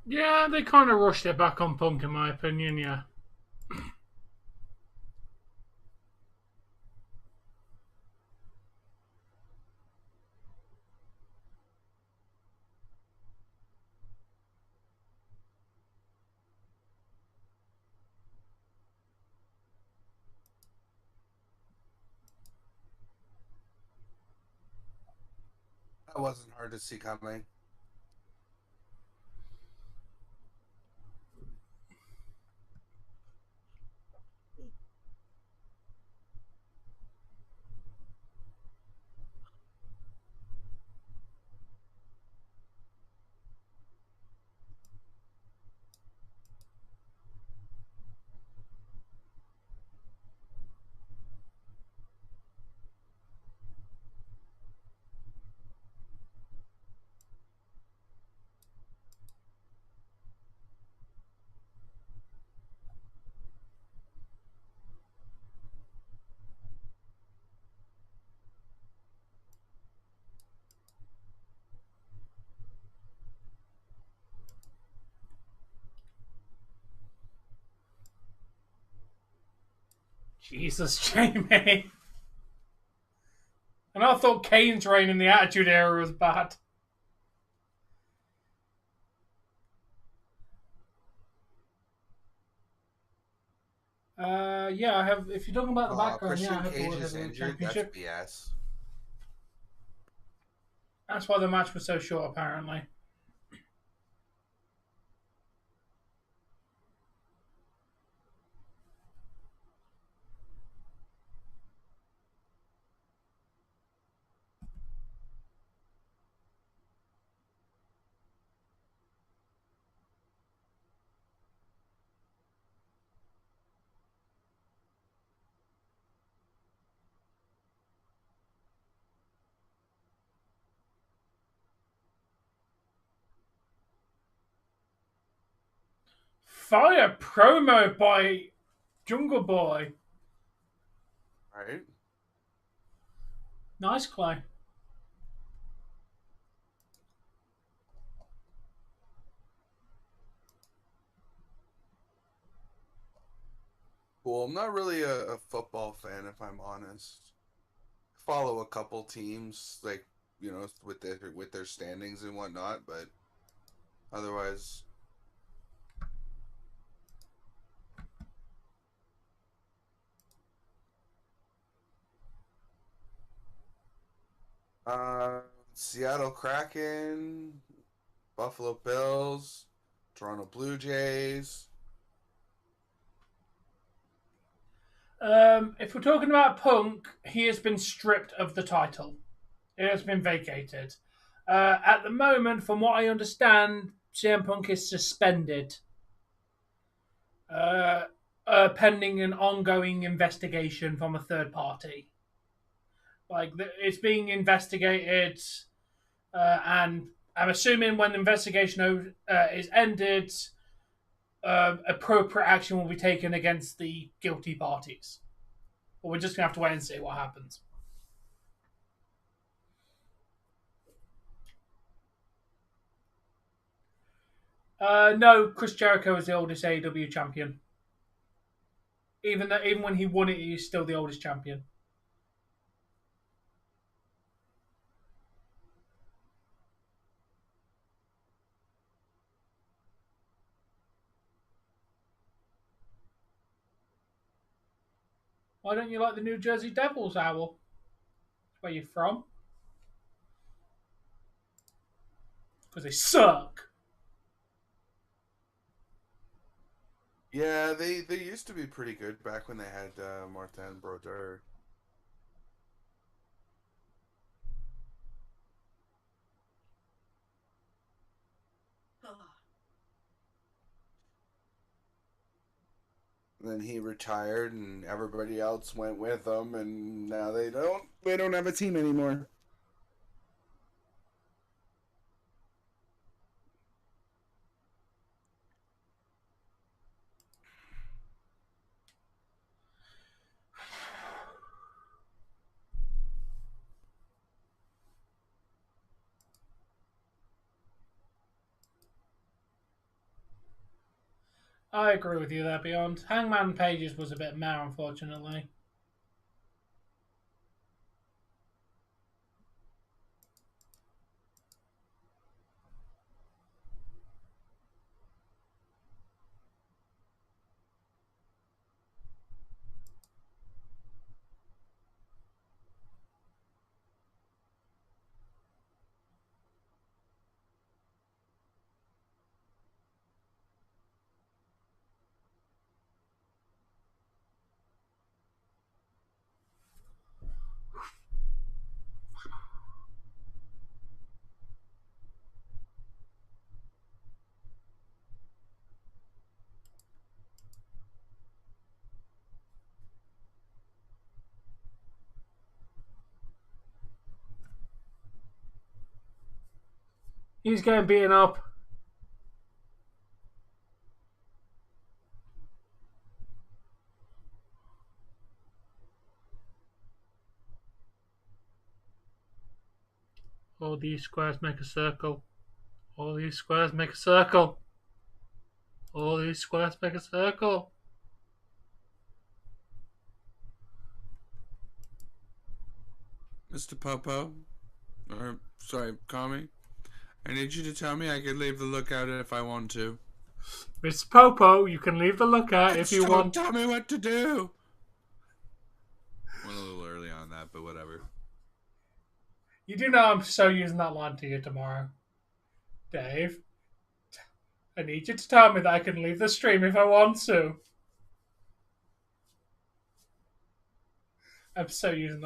Yeah, they kind of rushed it back on Punk, in my opinion, yeah. That wasn't hard to see coming. Jesus, Jamie. And I thought Kane's reign in the Attitude Era was bad. Yeah, I have. If you're talking about the background, Christian I have Cage the is injured. Championship. That's BS. That's why the match was so short, apparently. Fire promo by Jungle Boy. Right. Nice, Clay. Cool. I'm not really a football fan, if I'm honest. Follow a couple teams, like, you know, with their standings and whatnot, but otherwise. Seattle Kraken, Buffalo Bills, Toronto Blue Jays. If we're talking about Punk, he has been stripped of the title. It has been vacated. At the moment, from what I understand, CM Punk is suspended, pending an ongoing investigation from a third party. Like, it's being investigated, and I'm assuming when the investigation is ended, appropriate action will be taken against the guilty parties. But we're just going to have to wait and see what happens. No, Chris Jericho is the oldest AEW champion. Even when he won it, he's still the oldest champion. Why don't you like the New Jersey Devils, Owl? Where you from? Because they suck. Yeah, they used to be pretty good back when they had Martin Brodeur. Then he retired, and everybody else went with him, and now they don't have a team anymore. I agree with you there, Beyond. Hangman Pages was a bit meh, unfortunately. He's getting beaten up. All these squares make a circle. All these squares make a circle. All these squares make a circle. Mr. Popo, or sorry, Kami, I need you to tell me I could leave the lookout if I want to. Mr. Popo, you can leave the lookout if you want. Tell me what to do. Went a little early on that, but whatever. You do know I'm so using that line to you tomorrow. Dave, I need you to tell me that I can leave the stream if I want to. I'm so using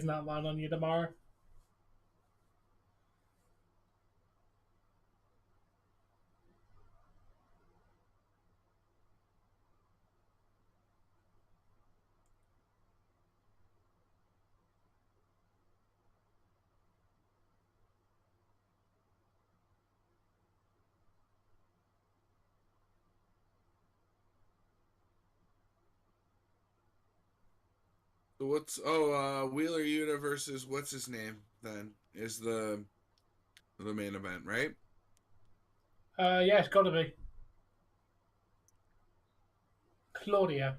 that line on you tomorrow. Wheeler Yuta versus what's his name then is the main event, right? Yeah, it's got to be Claudia.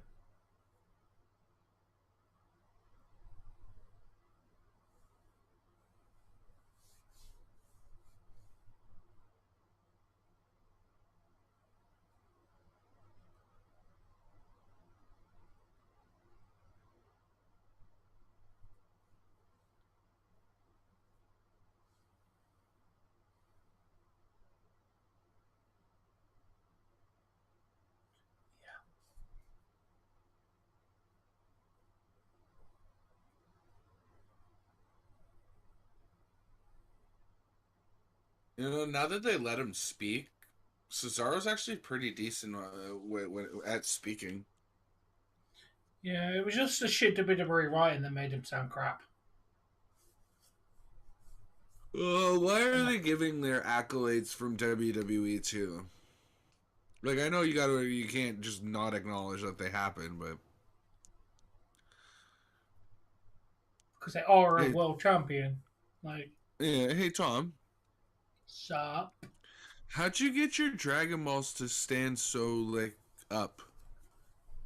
You know, now that they let him speak, Cesaro's actually pretty decent at speaking. Yeah, it was just the shit WWE writing that made him sound crap. Why are they giving their accolades from WWE too? Like, I know you can't just not acknowledge that they happen, but because they are a world champion. Like, yeah, hey Tom, sup? How'd you get your Dragon Balls to stand so like up?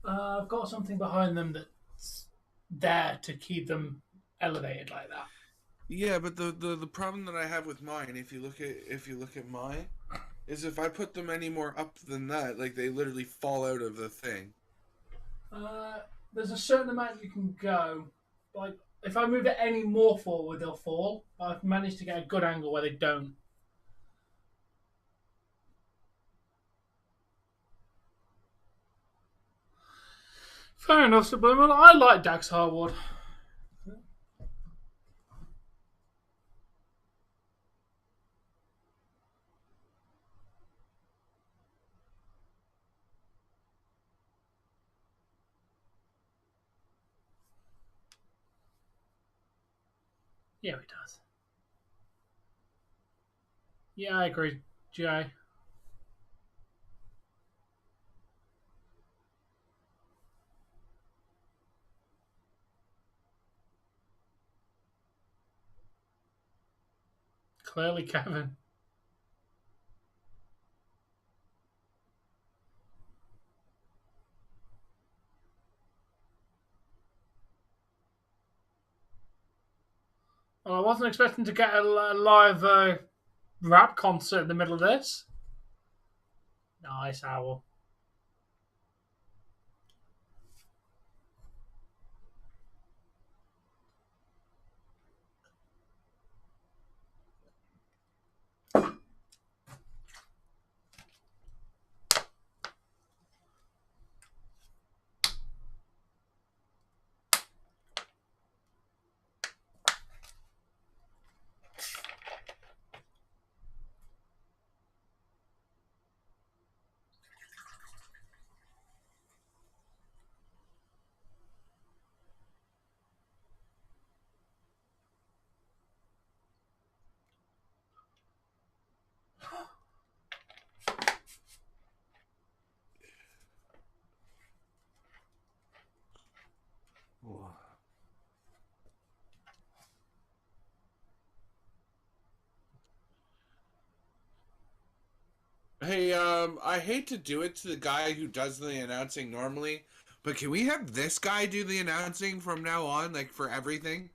I've got something behind them that's there to keep them elevated like that. Yeah, but the problem that I have with mine, if you look at mine, is if I put them any more up than that, like they literally fall out of the thing. There's a certain amount you can go. Like, if I move it any more forward, they'll fall. I've managed to get a good angle where they don't. Fair enough, Subliminal. I like Dax Harwood. Yeah, he does. Yeah, I agree, Jay. Clearly, Kevin. Well, I wasn't expecting to get a live rap concert in the middle of this. Nice, Owl. Hey, I hate to do it to the guy who does the announcing normally, but can we have this guy do the announcing from now on, like for everything?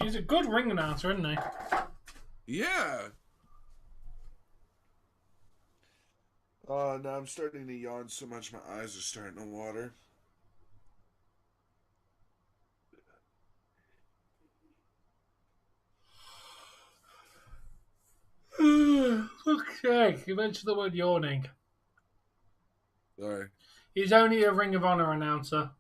He's a good ring announcer, isn't he? Yeah. Oh, now I'm starting to yawn so much my eyes are starting to water. Okay, you mentioned the word yawning. Sorry. He's only a Ring of Honor announcer.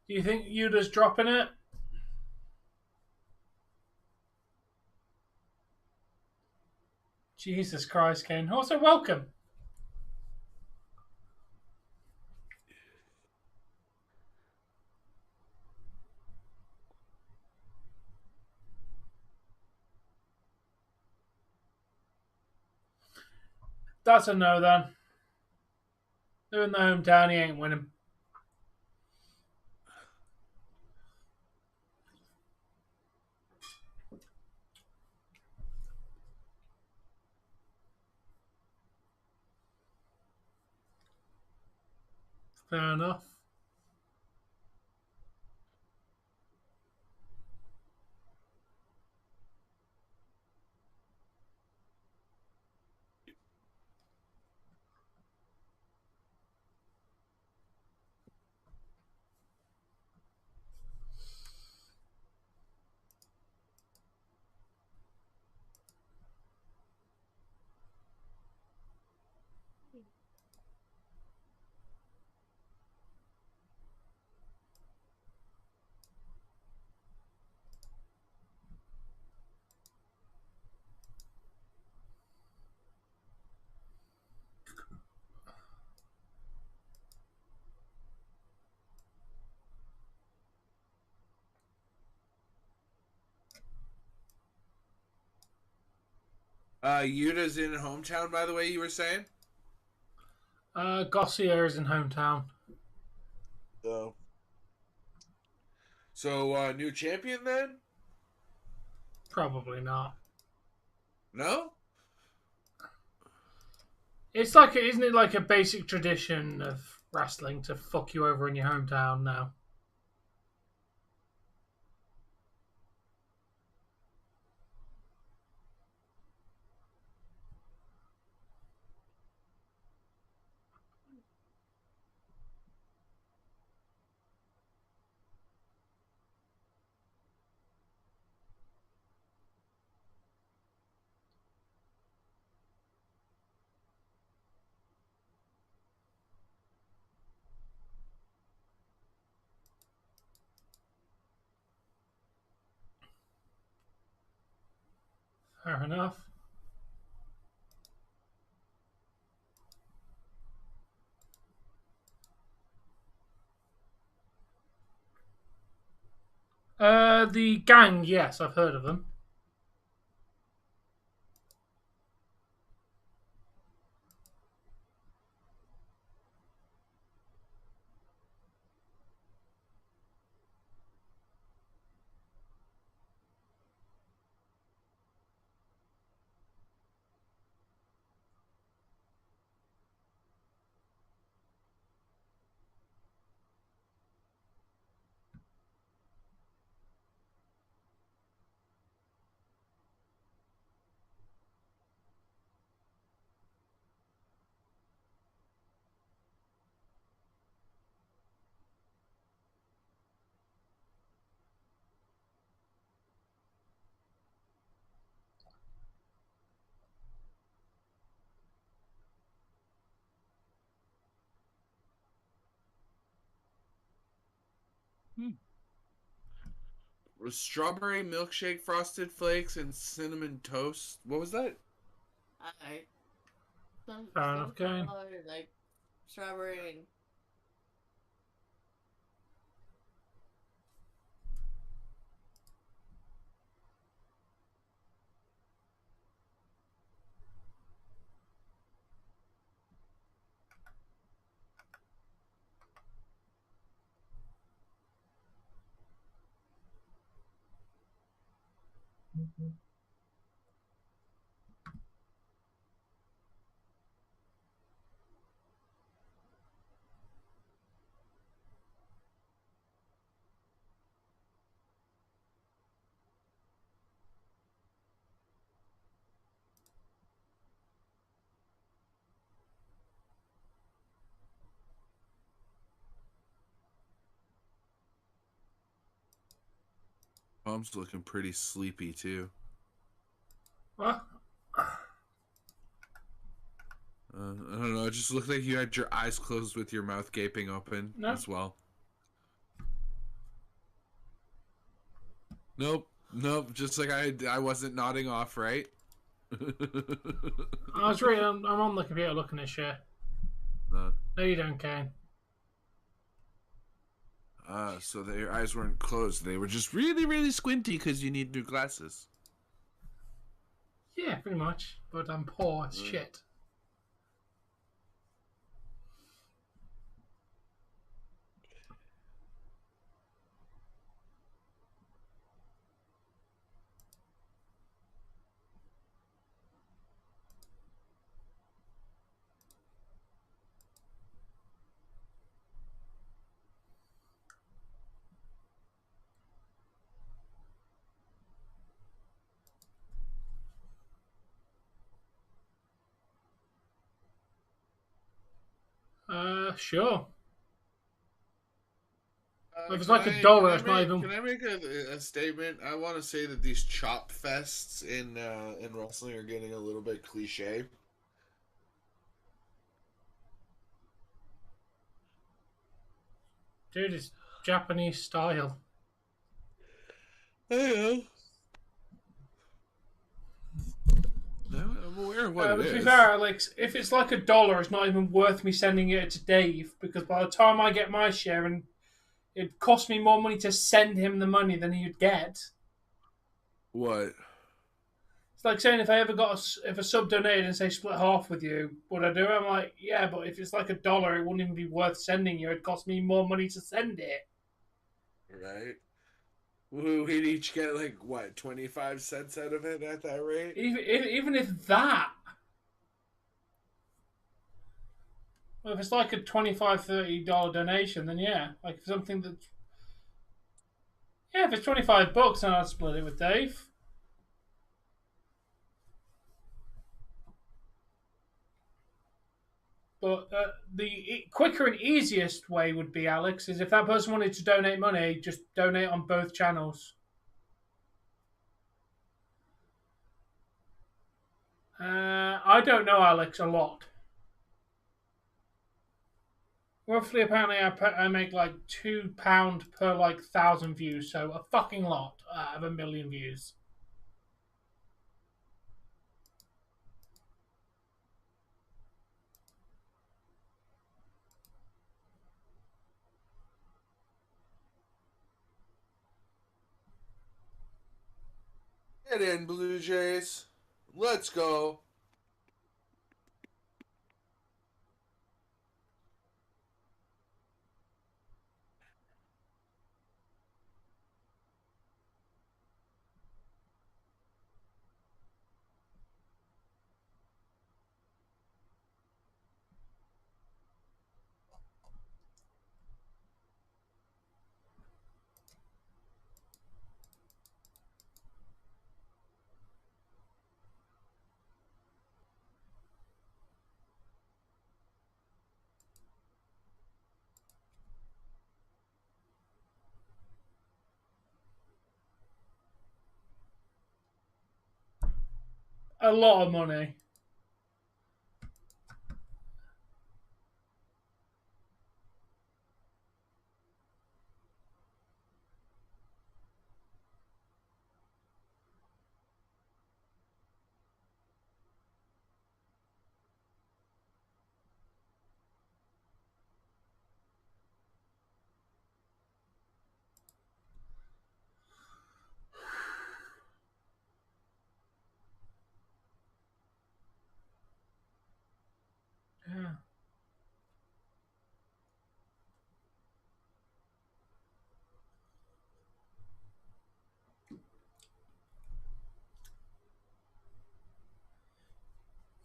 Do you think Yuta's dropping it? Jesus Christ, Kane. Also, welcome. That's a no, then. They're in the hometown, he ain't winning. Fair enough. Yuta's in hometown, by the way, you were saying? Garcia is in hometown. Oh. So, new champion then? Probably not. No? It's like, isn't it like a basic tradition of wrestling to fuck you over in your hometown now? Fair enough. The gang, yes, I've heard of them. Strawberry milkshake, frosted flakes, and cinnamon toast. What was that? Alright. Fair enough, Kane. Like strawberry and Mom's looking pretty sleepy too. What? I don't know. It just looked like you had your eyes closed with your mouth gaping open as well. Nope. Just like I wasn't nodding off, right? I was really. I'm on the computer looking at shit. No, you don't, Kane. So their eyes weren't closed. They were just really, really squinty because you need new glasses. Yeah, pretty much. But I'm poor as shit. Sure. If it's like $1, it's not even. Can I make a statement? I want to say that these chop fests in wrestling are getting a little bit cliche. Dude, it's Japanese style. I know. I'm aware of what it is. To be fair, Alex, if it's like $1, it's not even worth me sending it to Dave, because by the time I get my share, and it costs me more money to send him the money than he'd get. What? It's like saying if I ever if a sub donated and say split half with you, would I do it? I'm like, yeah, but if it's like $1, it wouldn't even be worth sending you. It'd cost me more money to send it. Right. We'd each get like what, 25 cents out of it at that rate? Even if that. Well, if it's like a $25, $30 donation, then yeah, like something that's. Yeah, if it's $25, then I'd split it with Dave. But the quicker and easiest way would be, Alex, is if that person wanted to donate money, just donate on both channels. I don't know, Alex, a lot. Roughly, apparently, I make like £2 per like 1,000 views, so a fucking lot out of 1 million views. Get in, Blue Jays. Let's go. A lot of money.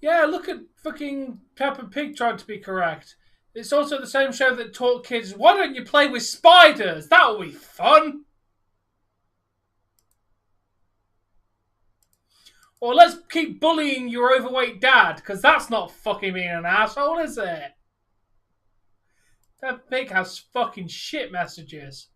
Yeah, look at fucking Peppa Pig trying to be correct. It's also the same show that taught kids, why don't you play with spiders? That'll be fun. Or let's keep bullying your overweight dad, because that's not fucking being an asshole, is it? Peppa Pig has fucking shit messages.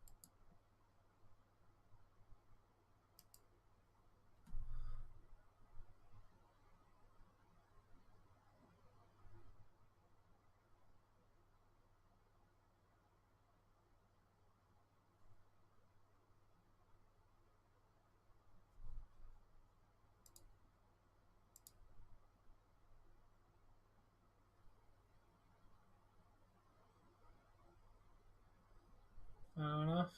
Fair enough.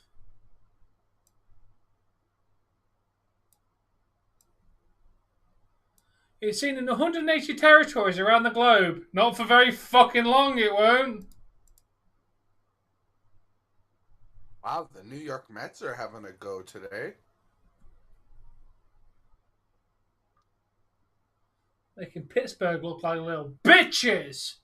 It's seen in 180 territories around the globe. Not for very fucking long, it won't. Wow, the New York Mets are having a go today. Making Pittsburgh look like little bitches.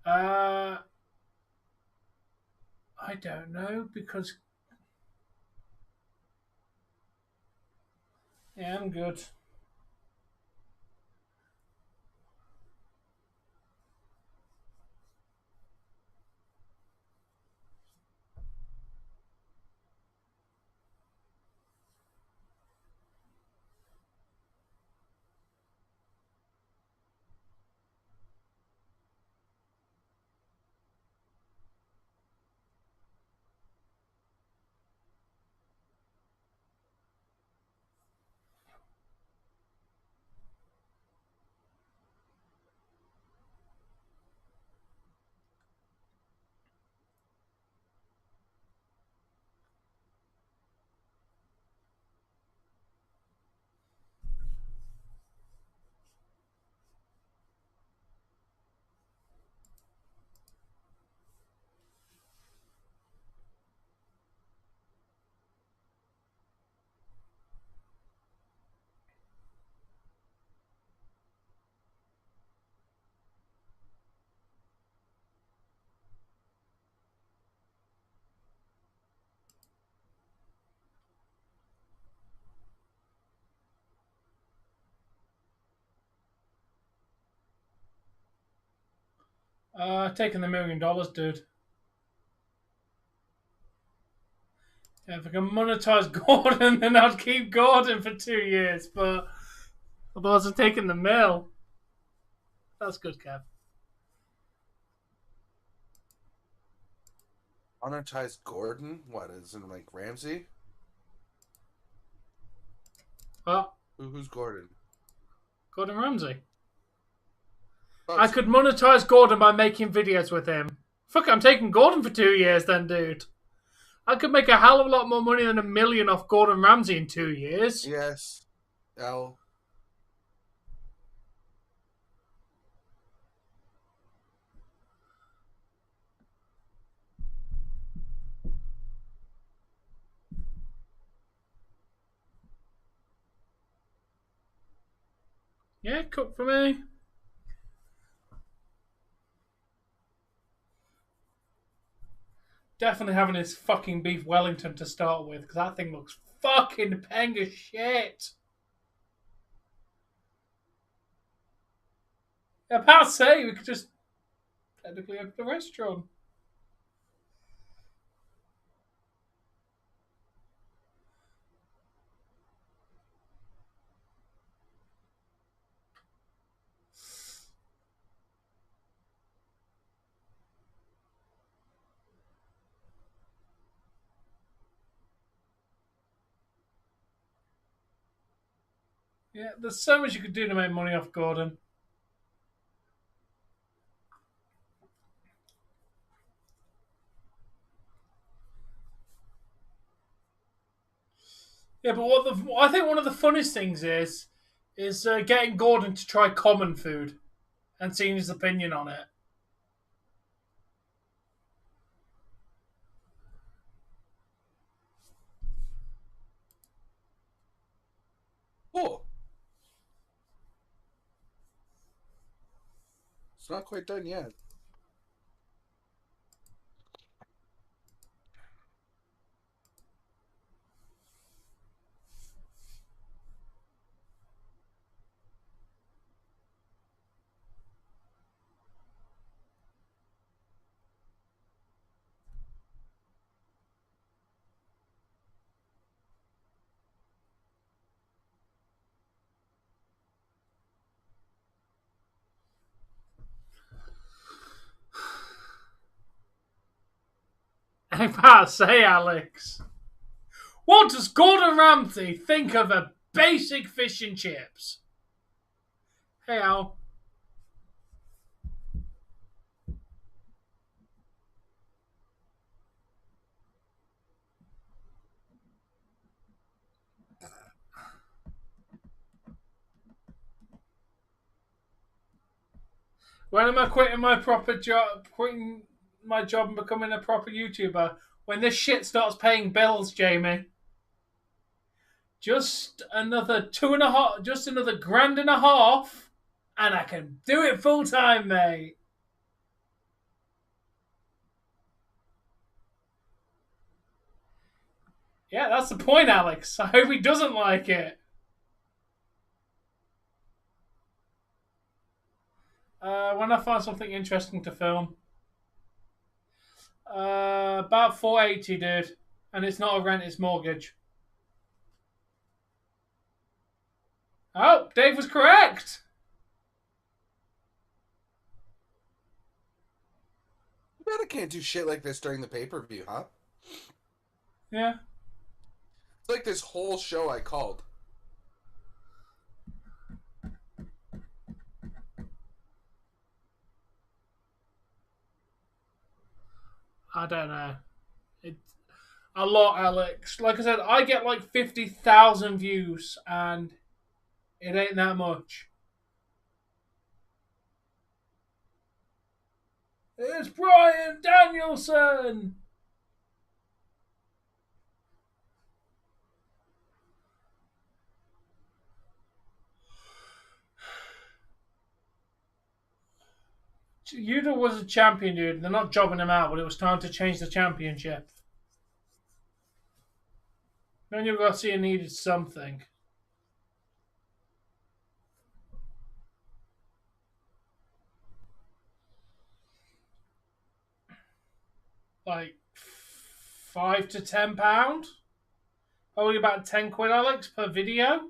I don't know, because... Yeah, I'm good. Taking the $1 million, dude. Yeah, if I can monetize Gordon, then I'd keep Gordon for 2 years, but otherwise I'm taking the mill. That's good, Kev. Monetize Gordon? What, isn't like Ramsey? What? Who's Gordon? Gordon Ramsay. Oh, I could monetize Gordon by making videos with him. Fuck, I'm taking Gordon for 2 years then, dude. I could make a hell of a lot more money than $1 million off Gordon Ramsay in 2 years. Yes. L. Yeah, cook for me. Definitely having his fucking beef Wellington to start with, because that thing looks fucking peng as shit. Yeah, about to say, we could just technically open a restaurant. Yeah, there's so much you could do to make money off Gordon. Yeah, but I think one of the funnest things is getting Gordon to try common food and seeing his opinion on it. It's not quite done yet. I'm about to say, Alex, what does Gordon Ramsay think of a basic fish and chips? Hey, Al. When am I quitting my proper job? Quitting my job and becoming a proper YouTuber? When this shit starts paying bills, Jamie. Just another just another $1.50, and I can do it full time, mate. Yeah, that's the point, Alex. I hope he doesn't like it. When I find something interesting to film. About 480, dude. And it's not a rent, it's mortgage. Oh, Dave was correct. I bet I can't do shit like this during the pay-per-view, huh? Yeah. It's like this whole show I called. I don't know. It's a lot, Alex. Like I said, I get like 50,000 views, and it ain't that much. It's Bryan Danielson! Yuta was a champion, dude. They're not jobbing him out, but it was time to change the championship. Daniel Garcia needed something. Like £5 to £10? Probably about 10 quid, Alex, per video.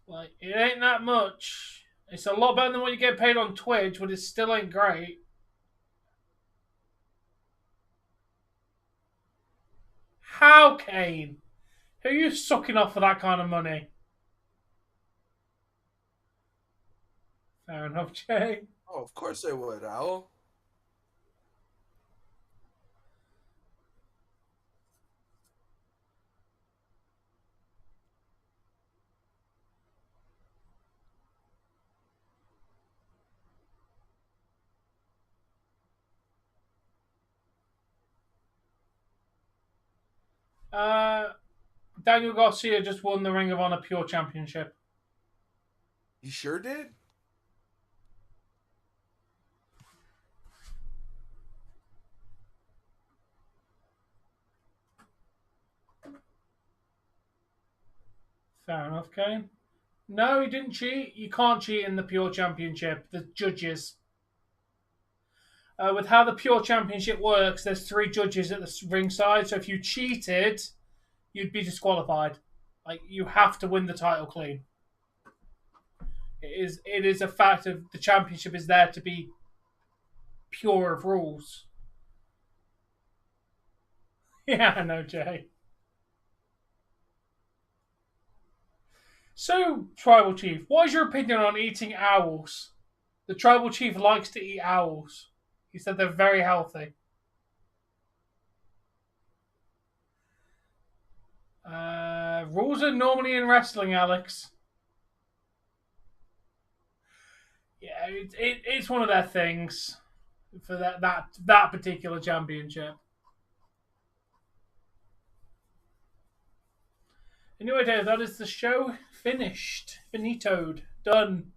Like, it ain't that much. It's a lot better than what you get paid on Twitch, but it still ain't great. How, Kane? Who are you sucking off for that kind of money? Fair enough, Jay. Oh, of course I would, Al. Daniel Garcia just won the Ring of Honor Pure Championship. You sure did? Fair enough, Kane. No, he didn't cheat. You can't cheat in the Pure Championship. The judges. With how the Pure Championship works, there's 3 judges at the ringside, so if you cheated, you'd be disqualified. Like, you have to win the title clean. It is a fact of the championship is there to be pure of rules. Yeah, I know, Jay. So, Tribal Chief, what is your opinion on eating owls? The Tribal Chief likes to eat owls. He said they're very healthy. Rules are normally in wrestling, Alex. Yeah, it's one of their things for that particular championship. Anyway, Dave, that is the show finished. Finitoed. Done.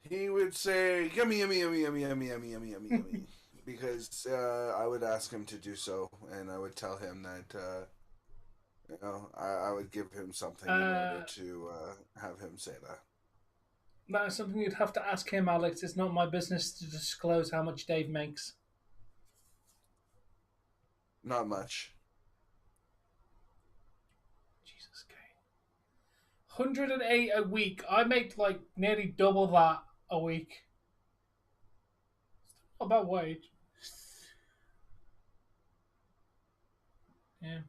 He would say, yummy, yummy, yummy, yummy, yummy, yummy, yummy, yummy, yummy. Because I would ask him to do so, and I would tell him that, I would give him something in order to have him say that. That is something you'd have to ask him, Alex. It's not my business to disclose how much Dave makes. Not much. Jesus, Kane. 108 a week. I make like nearly double that a week. Not a bad wage. Yeah.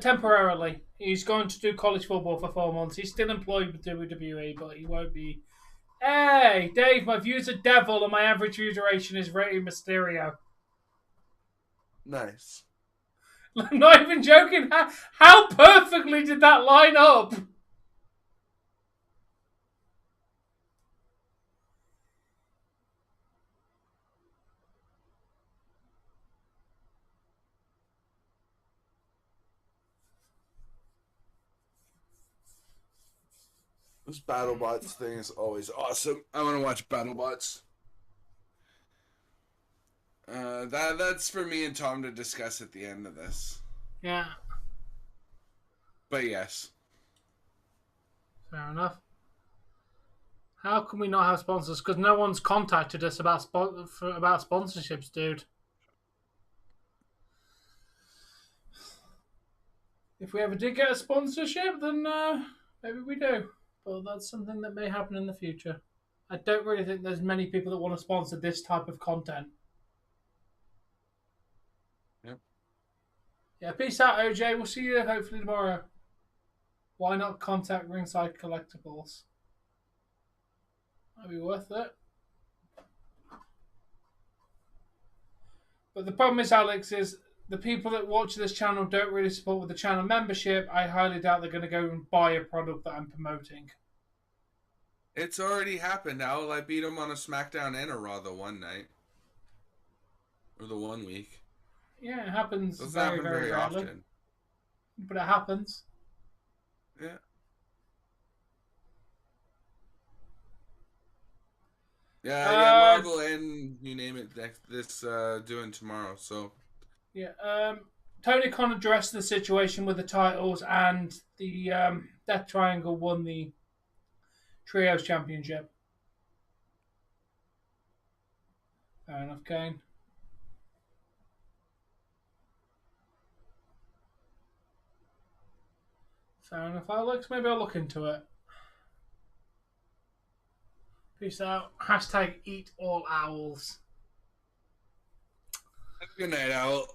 Temporarily. He's going to do college football for 4 months. He's still employed with WWE, but he won't be. Hey, Dave, my views are devil and my average view duration is Rey Mysterio. Nice. I'm not even joking. How perfectly did that line up? This BattleBots thing is always awesome. I want to watch BattleBots. That's for me and Tom to discuss at the end of this. Yeah. But yes. Fair enough. How can we not have sponsors? Because no one's contacted us about sponsorships, dude. If we ever did get a sponsorship, then maybe we do. But that's something that may happen in the future. I don't really think there's many people that want to sponsor this type of content. Yep. Yeah, peace out, OJ. We'll see you hopefully tomorrow. Why not contact Ringside Collectibles? Might be worth it. But the problem is, Alex, is the people that watch this channel don't really support with the channel membership. I highly doubt they're going to go and buy a product that I'm promoting. It's already happened, Owl. I beat him on a SmackDown and a Raw the one night. Or the 1 week. Yeah, it happens Doesn't happen very often. But it happens. Yeah. Yeah, Marvel and you name it, this doing tomorrow, so. Yeah, Tony Khan addressed the situation with the titles, and the Death Triangle won the Trios Championship. Fair enough, Kane. Fair enough, Alex. Maybe I'll look into it. Peace out. Hashtag eat all owls. Good night, Owl.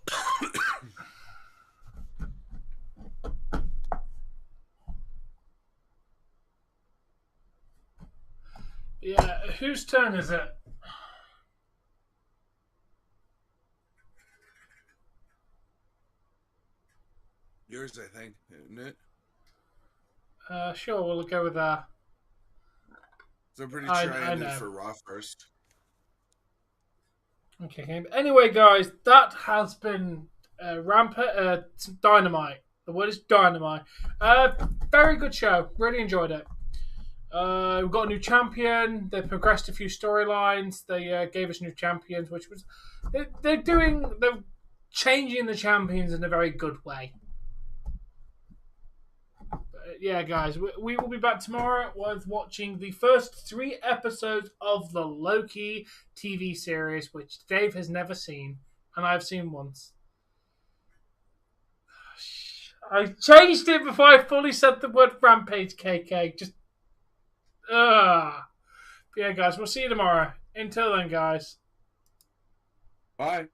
Yeah, whose turn is it? Yours, I think, isn't it? Sure, we'll go with that. So I'm pretty sure I ended for Raw first. Okay. Anyway, guys, that has been Dynamite. The word is Dynamite. Very good show. Really enjoyed it. We've got a new champion. They progressed a few storylines. They gave us new champions, which was they're changing the champions in a very good way. Yeah, guys, we will be back tomorrow with watching the first 3 episodes of the Loki TV series, which Dave has never seen, and I've seen once. I changed it before I fully said the word Rampage, KK. Just, yeah, guys, we'll see you tomorrow. Until then, guys. Bye.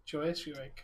Joyous Eureka.